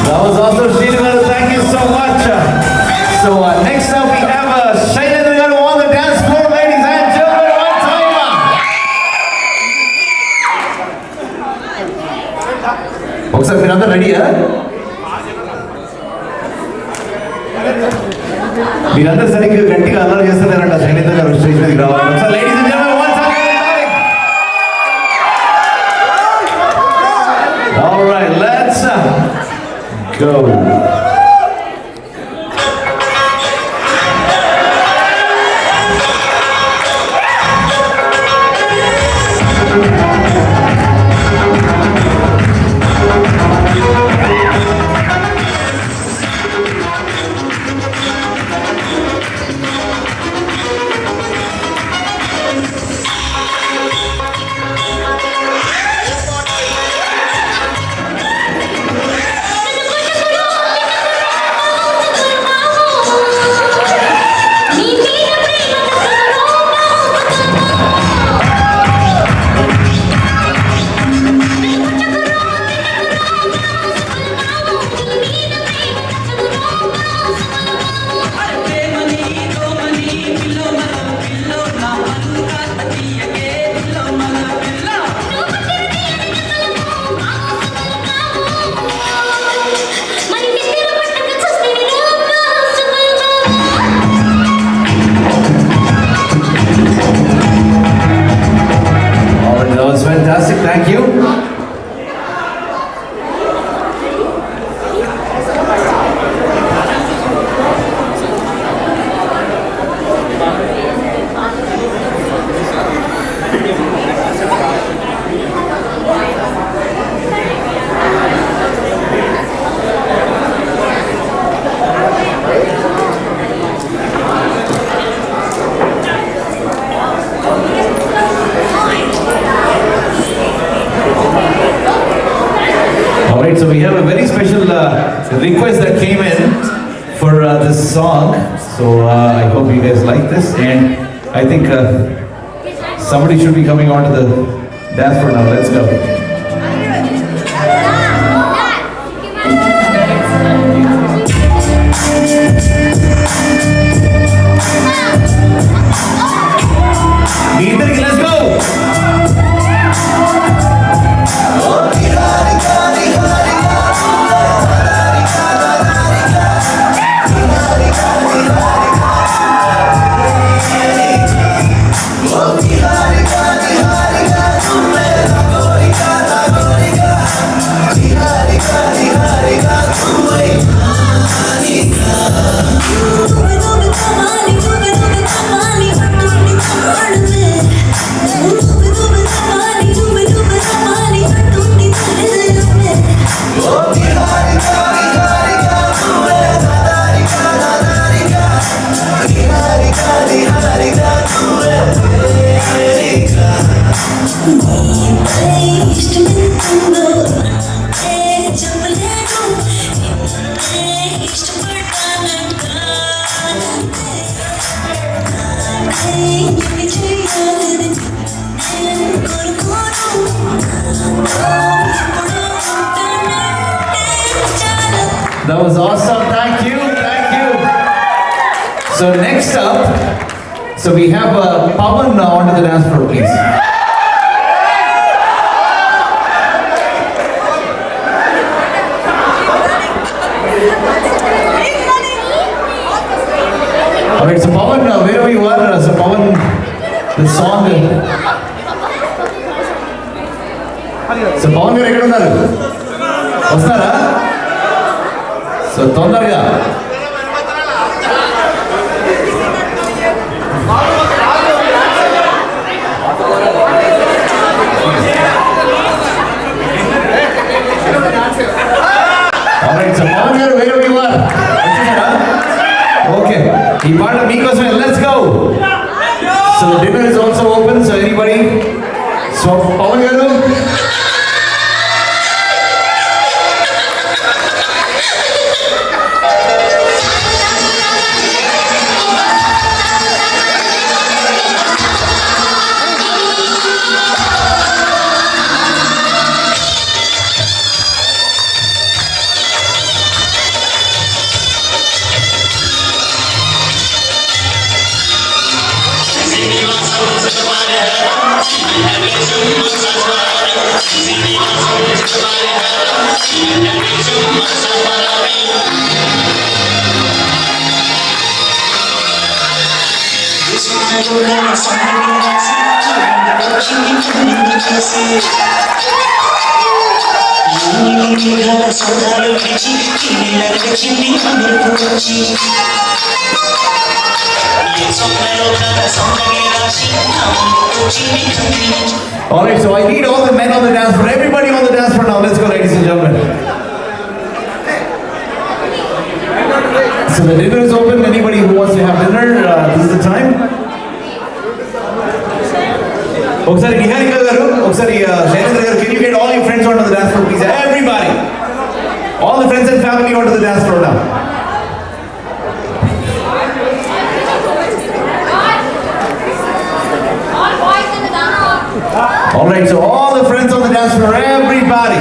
That was also Shrinu garu, thank you so much. So next up we have Shailendra garu on the dance floor, ladies and gentlemen, one time. ఒకసారి మీరందరూ రెడీయా? మీరందరూ సరిగ్గా గట్టిగా అల్లరి చేస్తున్నారంట శైలేంద్ర గారు stage మీదకి రావాలి. ఒకసారి ladies and gentlemen, one time. All right, let's go. That was fantastic, thank you. Alright, so we have a very special request that came in for this song. So I hope you guys like this, and I think somebody should be coming onto the dance floor now. Let's go. Let's go. That was awesome. Thank you. Thank you. So next up, so we have Pawan onto the dance floor, please. Alright, so Pawan, wherever you are, so Pawan, the song. So Pawan garu ekkada unnaru? Vastara? So తొందరగా. Alright, so Pawan garu, wherever you are. Okay, ఈ పాట మీకోసమే. Let's go. So the dinner is also open, so anybody. So Pawan garu. Alright, so I need all the men on the dance floor. Everybody on the dance floor now. Let's go, ladies and gentlemen. So the dinner is open. Anybody who wants to have dinner, this is the time. Oksari Niharika garu, Oksari Shailendra garu, can you get all your friends onto the dance floor, please? Everybody. All the friends and family onto the dance floor now. Alright, so all the friends on the dance floor, everybody.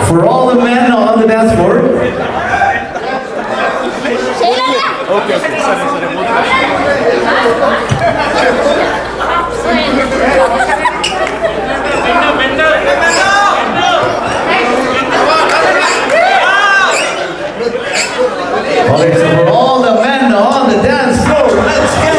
For all the men on the dance floor. Okay, Alright, so for all the men on the dance floor, let's go!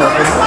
బాగుంది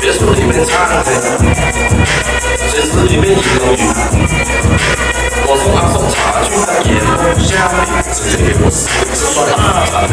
别墅里面插着谁，水池里面游龙鱼。我送阿送茶去在眼下面，直接给我死摔大战，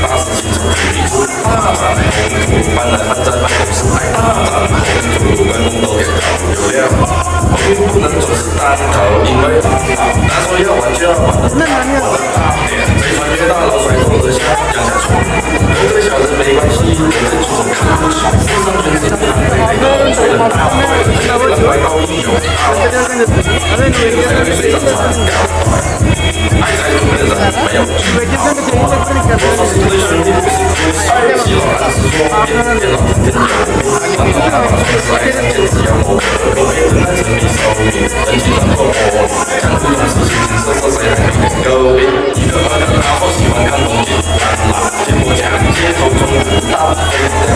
大事情从嘴里出，大战宏图，搬来搬在办公室来大战宏图，关公都给搞流量，红运不能总是单头，因为他说要玩就要玩得大，玩得大点，贼船越大老甩头的下降下去，跟这个小人没关系，我这出手看不起，世上全是大北北高，吹人大会，人家是白刀英雄，水上船掉，爱在路的人没有惧怕。我说是对兄弟不是哭笑，基佬但是说面，电脑天天有，当头大把说是爱上坚持要磨合，各位正在沉迷手里，人情冷漠，讲这种事情情色色谁还没点够？一个二个大伙喜欢看东西，见我讲街头中人大飞掉。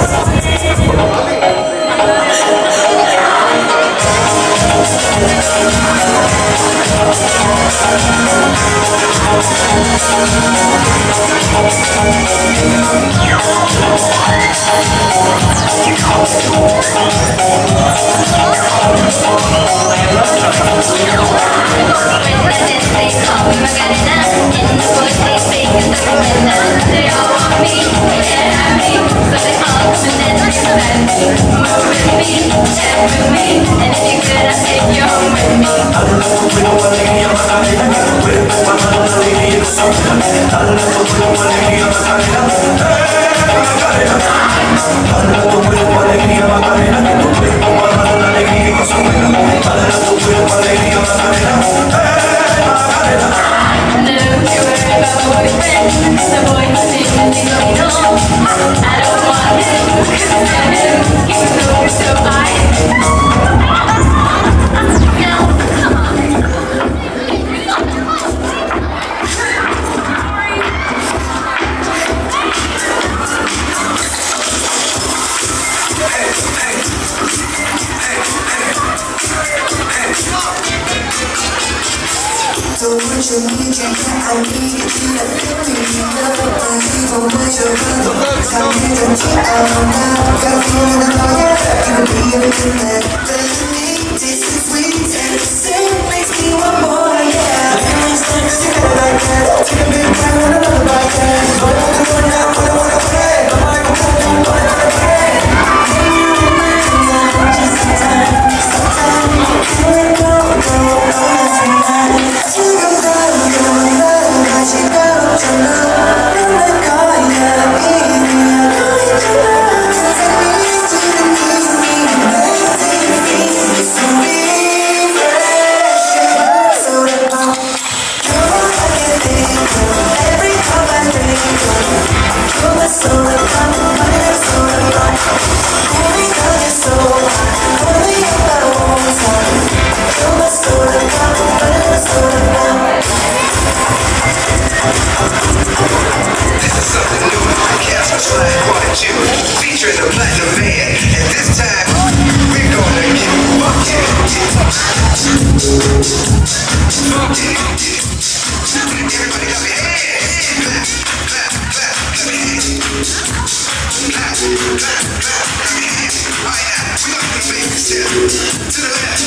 To the left.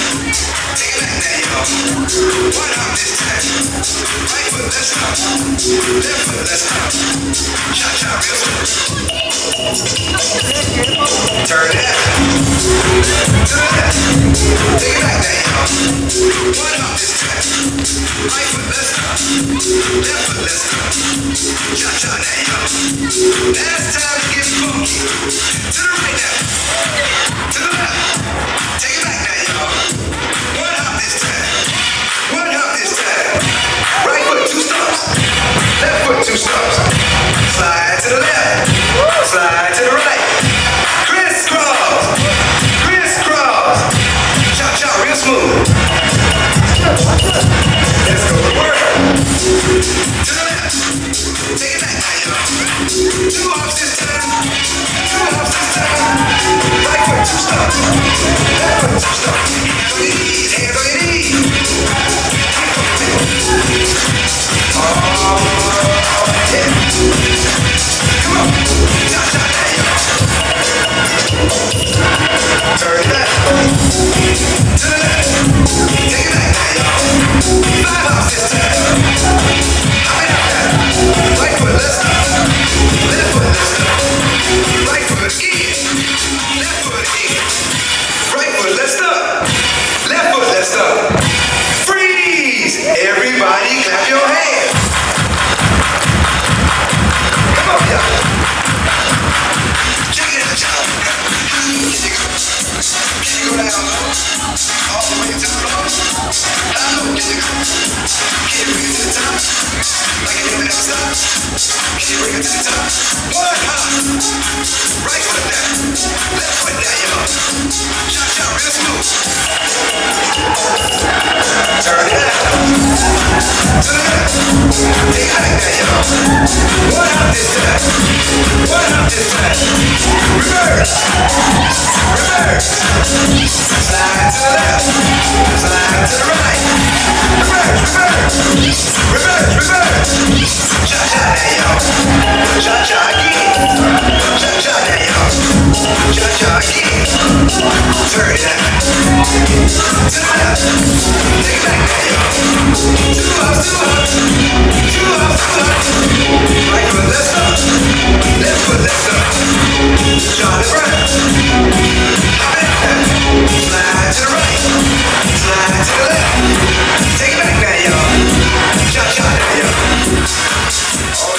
Take it back now, y'all. One hop this time. Right foot, let's stop. Left foot, let's stop. Cha-cha, real slow. Turn that. To the left. Take it back now, y'all. One hop this time. Right foot, let's stop. Left foot, let's stop. Cha-cha now, y'all. Now it's time to get funky. To the right now. To the left. Take it back now, y'all. One hop this time. One hop this time. Right foot, 2 stumps. Left foot, 2 stumps. Slide to the left. Slide to the right. Crisscross. Crisscross. Cha-cha, real smooth. Let's go to work. To the left. Take it back now, y'all. 2 hops this time. 2 hops this time. Right foot, 2 stumps. Left foot, 2 stumps. Hands on your knees. Hands on your knees. Yeah. Come on. Cha-cha now, y'all. Turn that. To the left. Take it back now, y'all. 5 hops this time. Hop it out there. Right foot, let's stop. Left foot, let's stop. Right foot, in. Left foot, in. Right foot, let's stop. Left foot, let's stop. Freeze! Everybody clap your hands. Come on, y'all. Check it out, y'all. Can you go down low? All the way to the floor. How low can you go? Can you bring it to the top? Like it never stop. Can you bring it to the top? One hop. Right foot down. Left foot down, y'all. Cha-cha, real smooth. Turn it out. To the left. Take it back there, y'all. One hop this time. One hop this time. Reverse. Reverse. Slide to the left. Slide to the right. Reverse. Reverse. Reverse. Reverse. Cha-cha there, y'all. Cha-cha again. Cha-cha there, y'all. Cha-cha again. Turn it out. To the left. Take it back there, y'all. 2 hops, 2 hops. 2 hops, 2 hops. Right foot, let's stop. Left foot, let's stop. Charlie Brown. Hop it out there. Slide to the right. Slide to the left. Take it back now, y'all. Cha-cha now, y'all. Oh,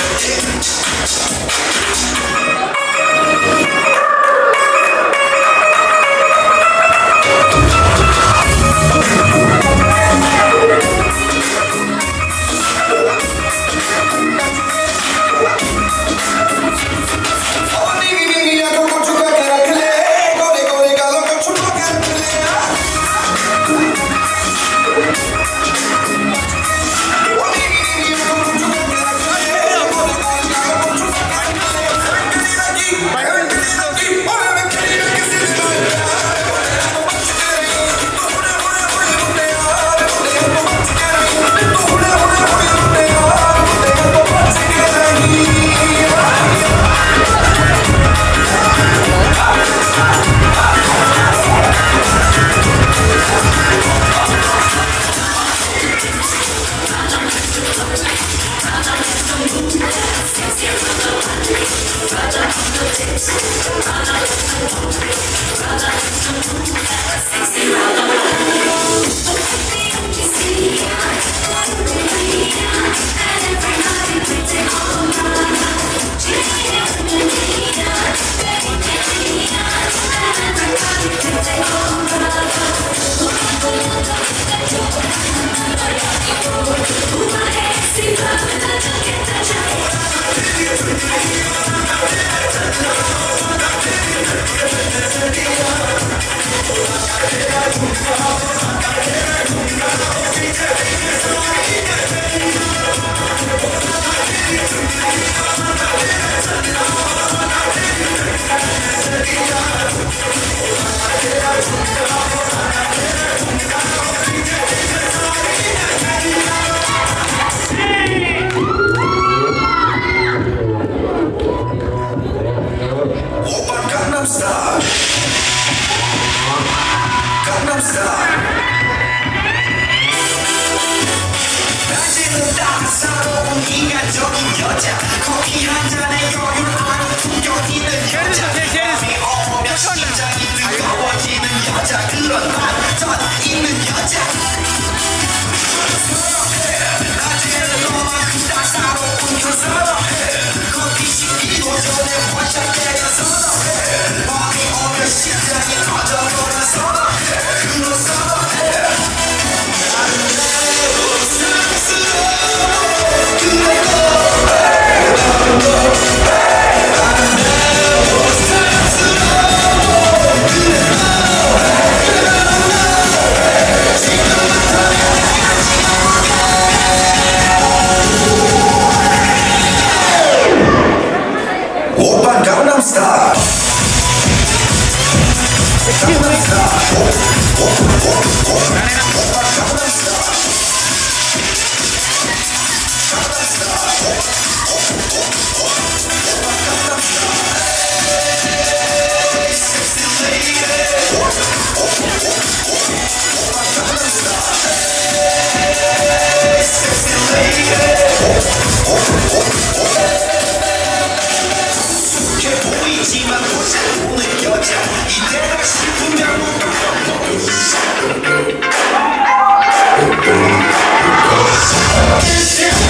Star.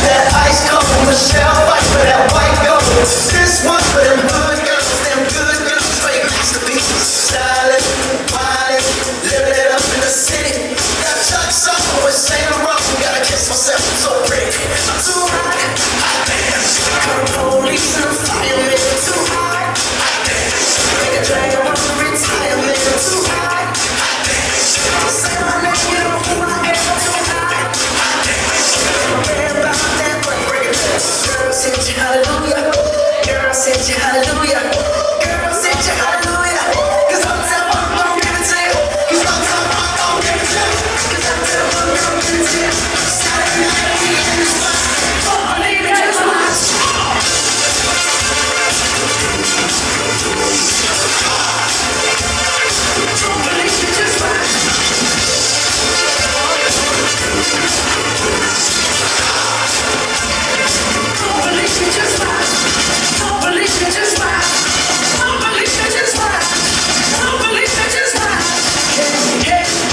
That ice cold Michelle fight for that white gold. This one's for them hood girls, them good girls, straight masterpieces. Stylin', wildin', living it up in the city. Got Chuck's on with Saint Laurent, gotta kiss myself, I'm so pretty. I'm too hot, I dance. Got police and firemen, too hot, I dance. Make a dragon want to retirement, too hot, I dance. Say my name, you know who I am, too hot, I dance. Girl, sing you hallelujah. Girl, sing you hallelujah. Girl, sing you hallelujah. 'Cause I'm telling I'm gon' give it to you. 'Cause I'm telling I'm gon' give it to you. 'Cause I'm telling I'm gon' give it to you. Saturday night, we in the spot. Oh, believe me, just watch. Don't believe me, just watch. Don't believe me, just watch. Don't believe me, just watch. Don't believe me, just watch. Don't believe me, just watch. Hey, hey,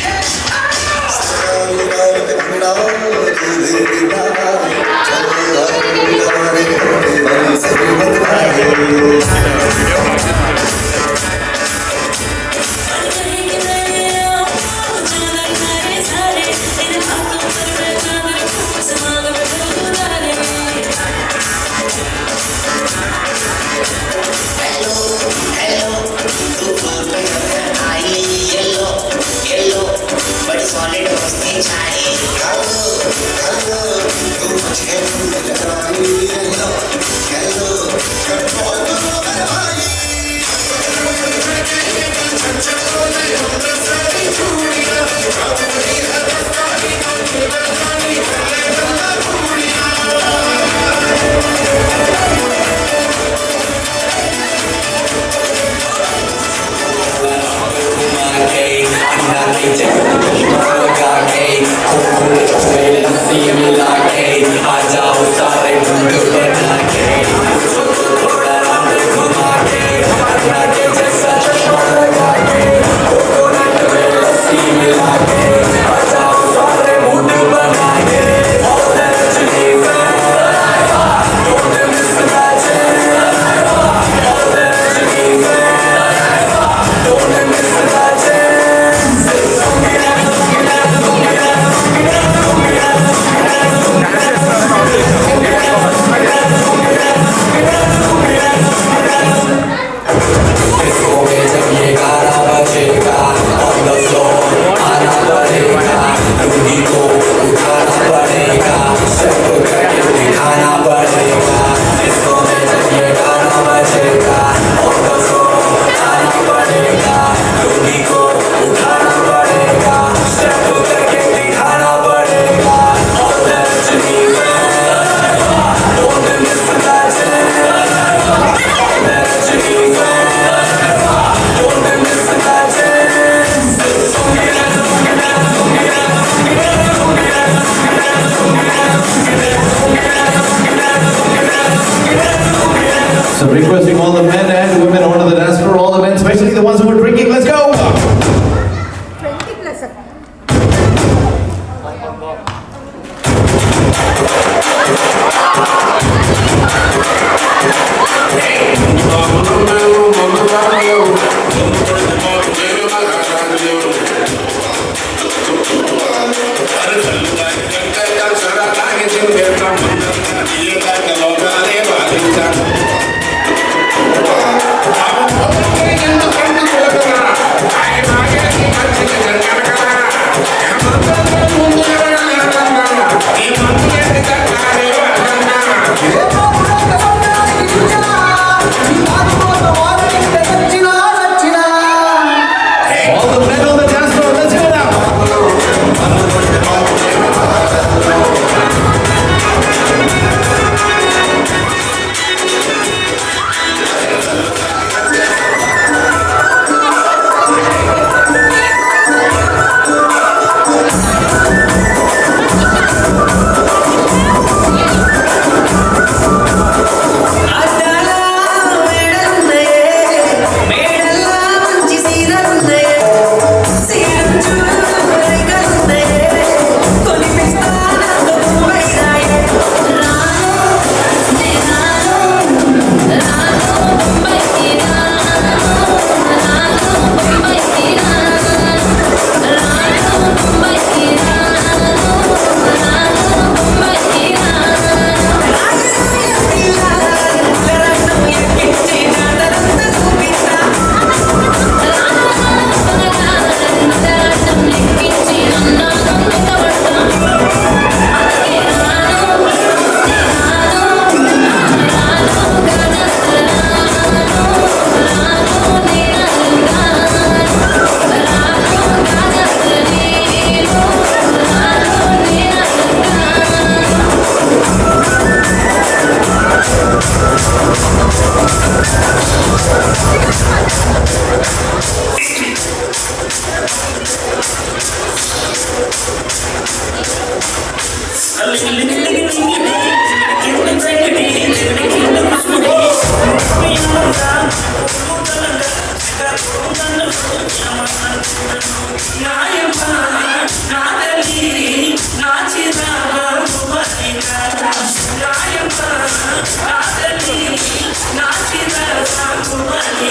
So requesting all the men and women onto the dance floor, all the men, especially the ones who are drinking, let's go!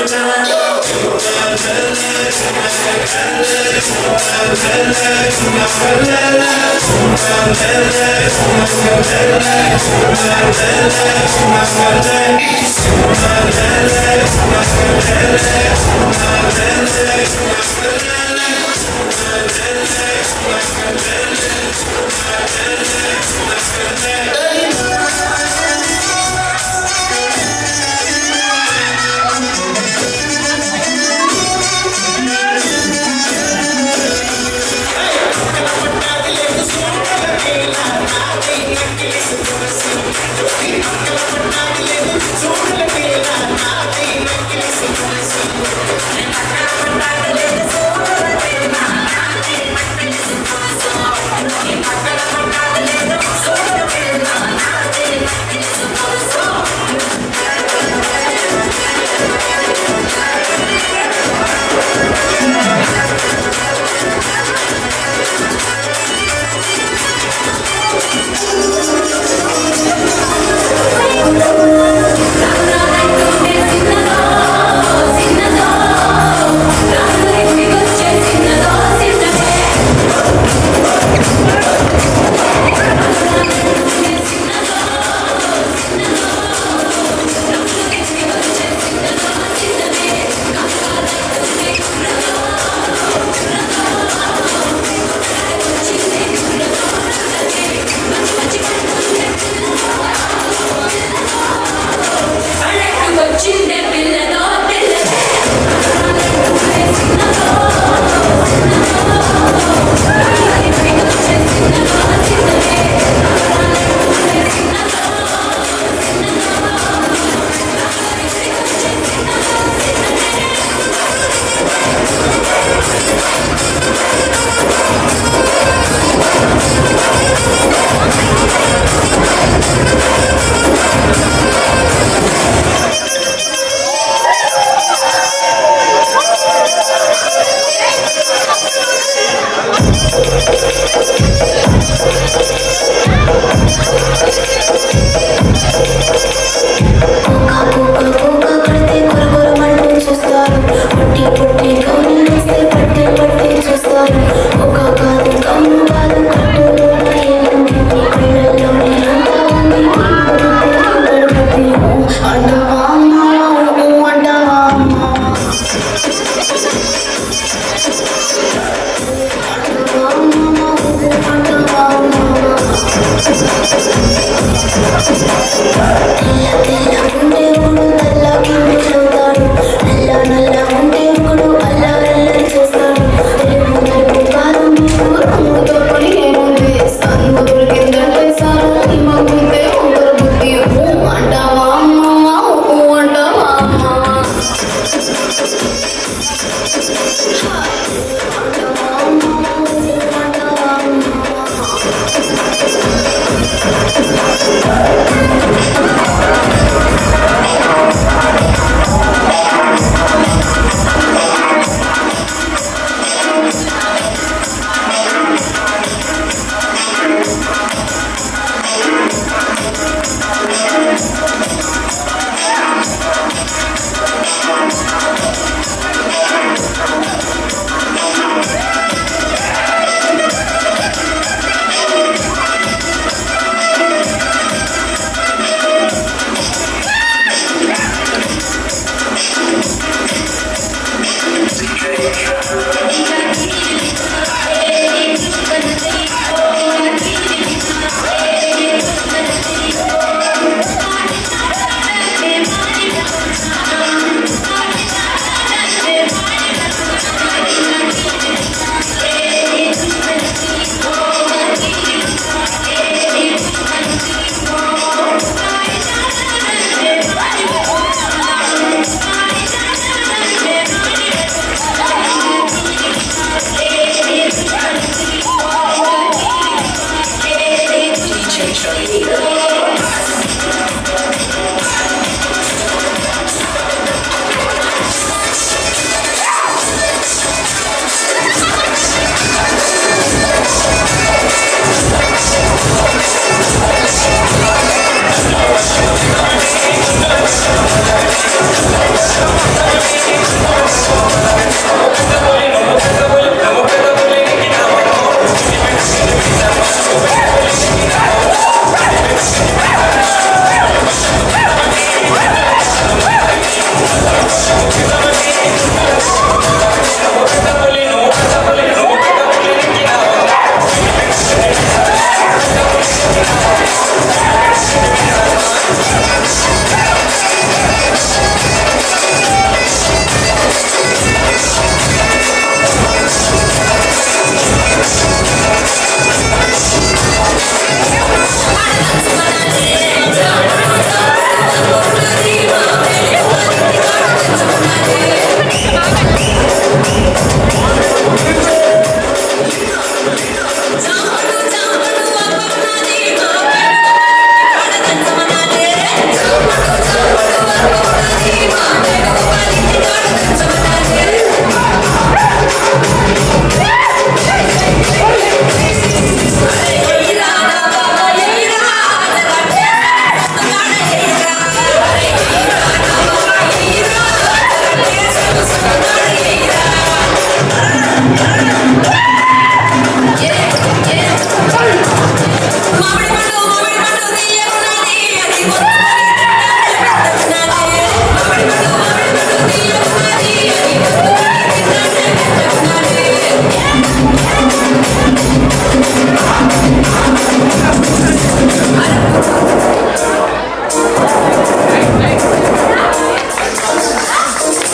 Hey!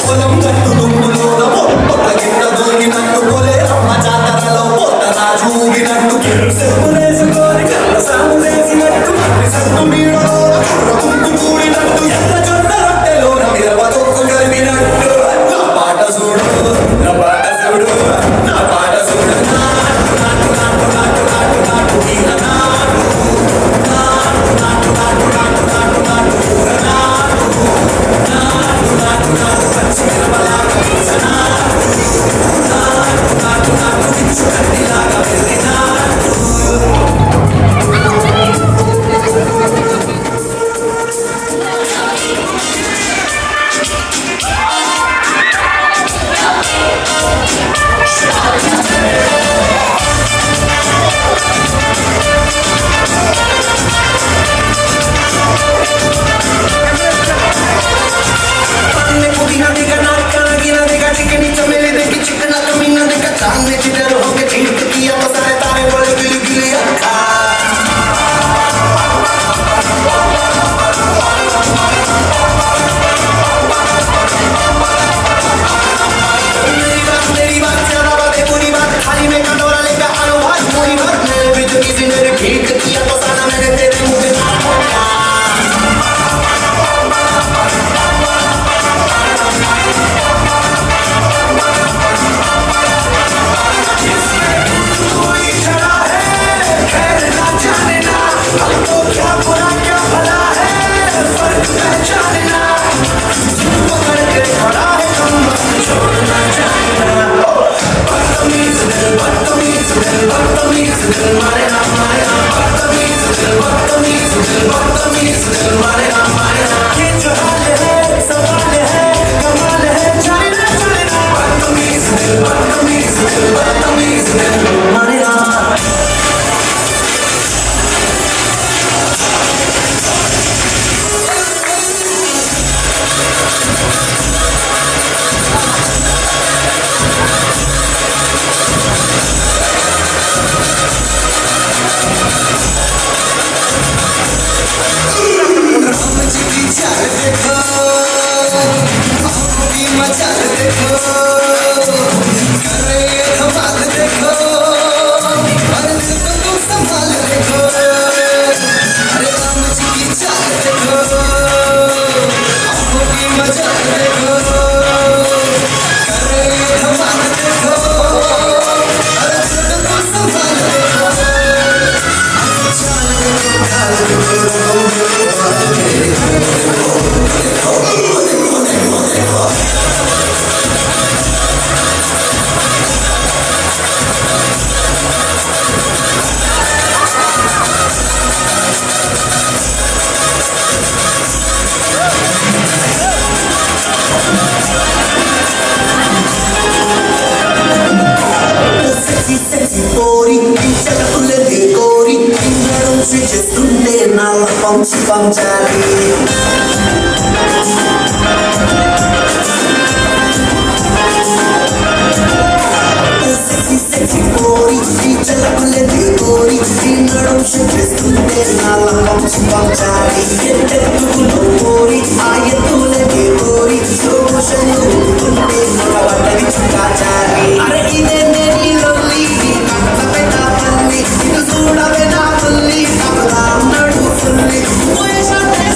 పొలం గట్టు దుమ్ములోన పొట్ట కింద దొరికినట్టు కొలే రమ్మ జాతరలో పొట్ట రాజు ఊగినట్టు చెప్పులేసుకొని కళ్ళ సాము చేసినట్టు సత్తు నీడలోన కుర్ర కుంకు కూడినట్టు ఎర్ర జొన్న రొట్టెలోన మిరప తొక్కు కలిపినట్టు నా పాట చూడు నా పాట చూడు నా పాట చూడు నాటు నాటు నాటు నాటు నాటు నాటు నీల నాటు నాటు నాటు నాటు నాటు నాటు నాటు కూర నాటు నాటు నాటు నాటు పచ్చి మిరపలాగా పిచ్చ నాటు నాటు నాటు నాటు పిచ్చు కత్తిలాగా వెళ్ళి నాటు Voy a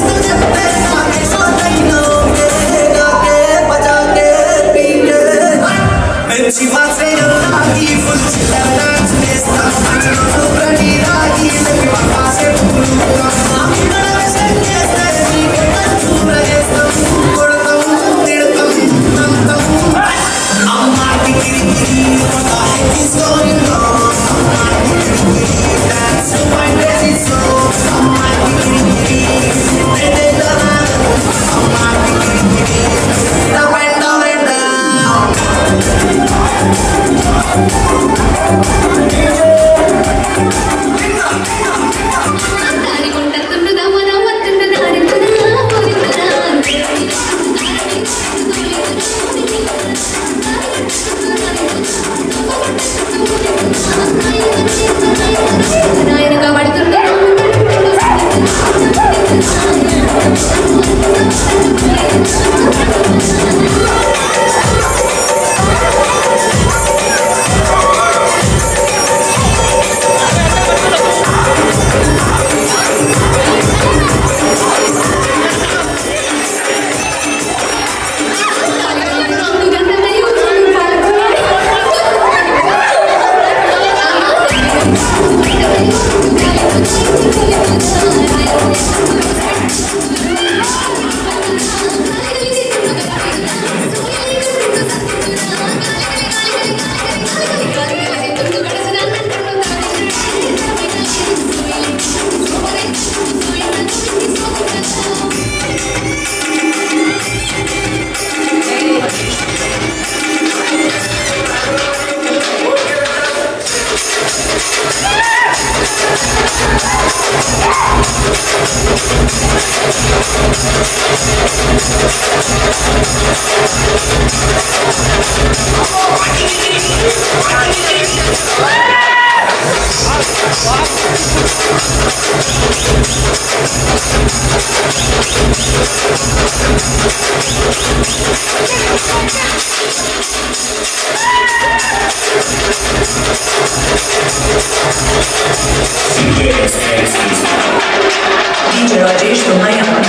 DJ Rajesh तुम्हारे यहाँ पर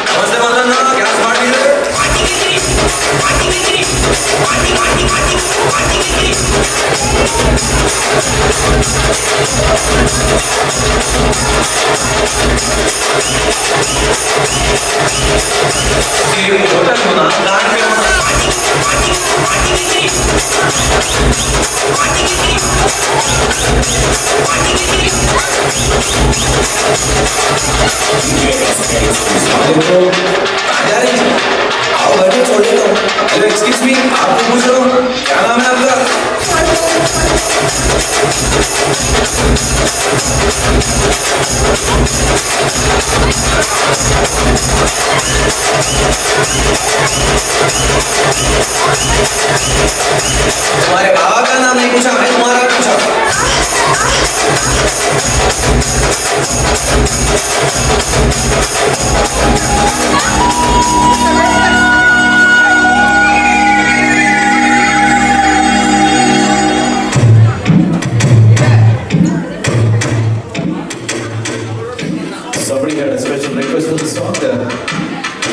नमस्ते माता क्या स्मार्ट लीडर होटल होना गार्ड पे आओ घर में छोड़ देता हूँ हेलो एक्सक्यूज मी आपको पूछ रहा हूँ क्या नाम है आपका तुम्हारे बाबा का नाम नहीं पूछा मैं तुम्हारा पूछा Somebody had a special request for the song there.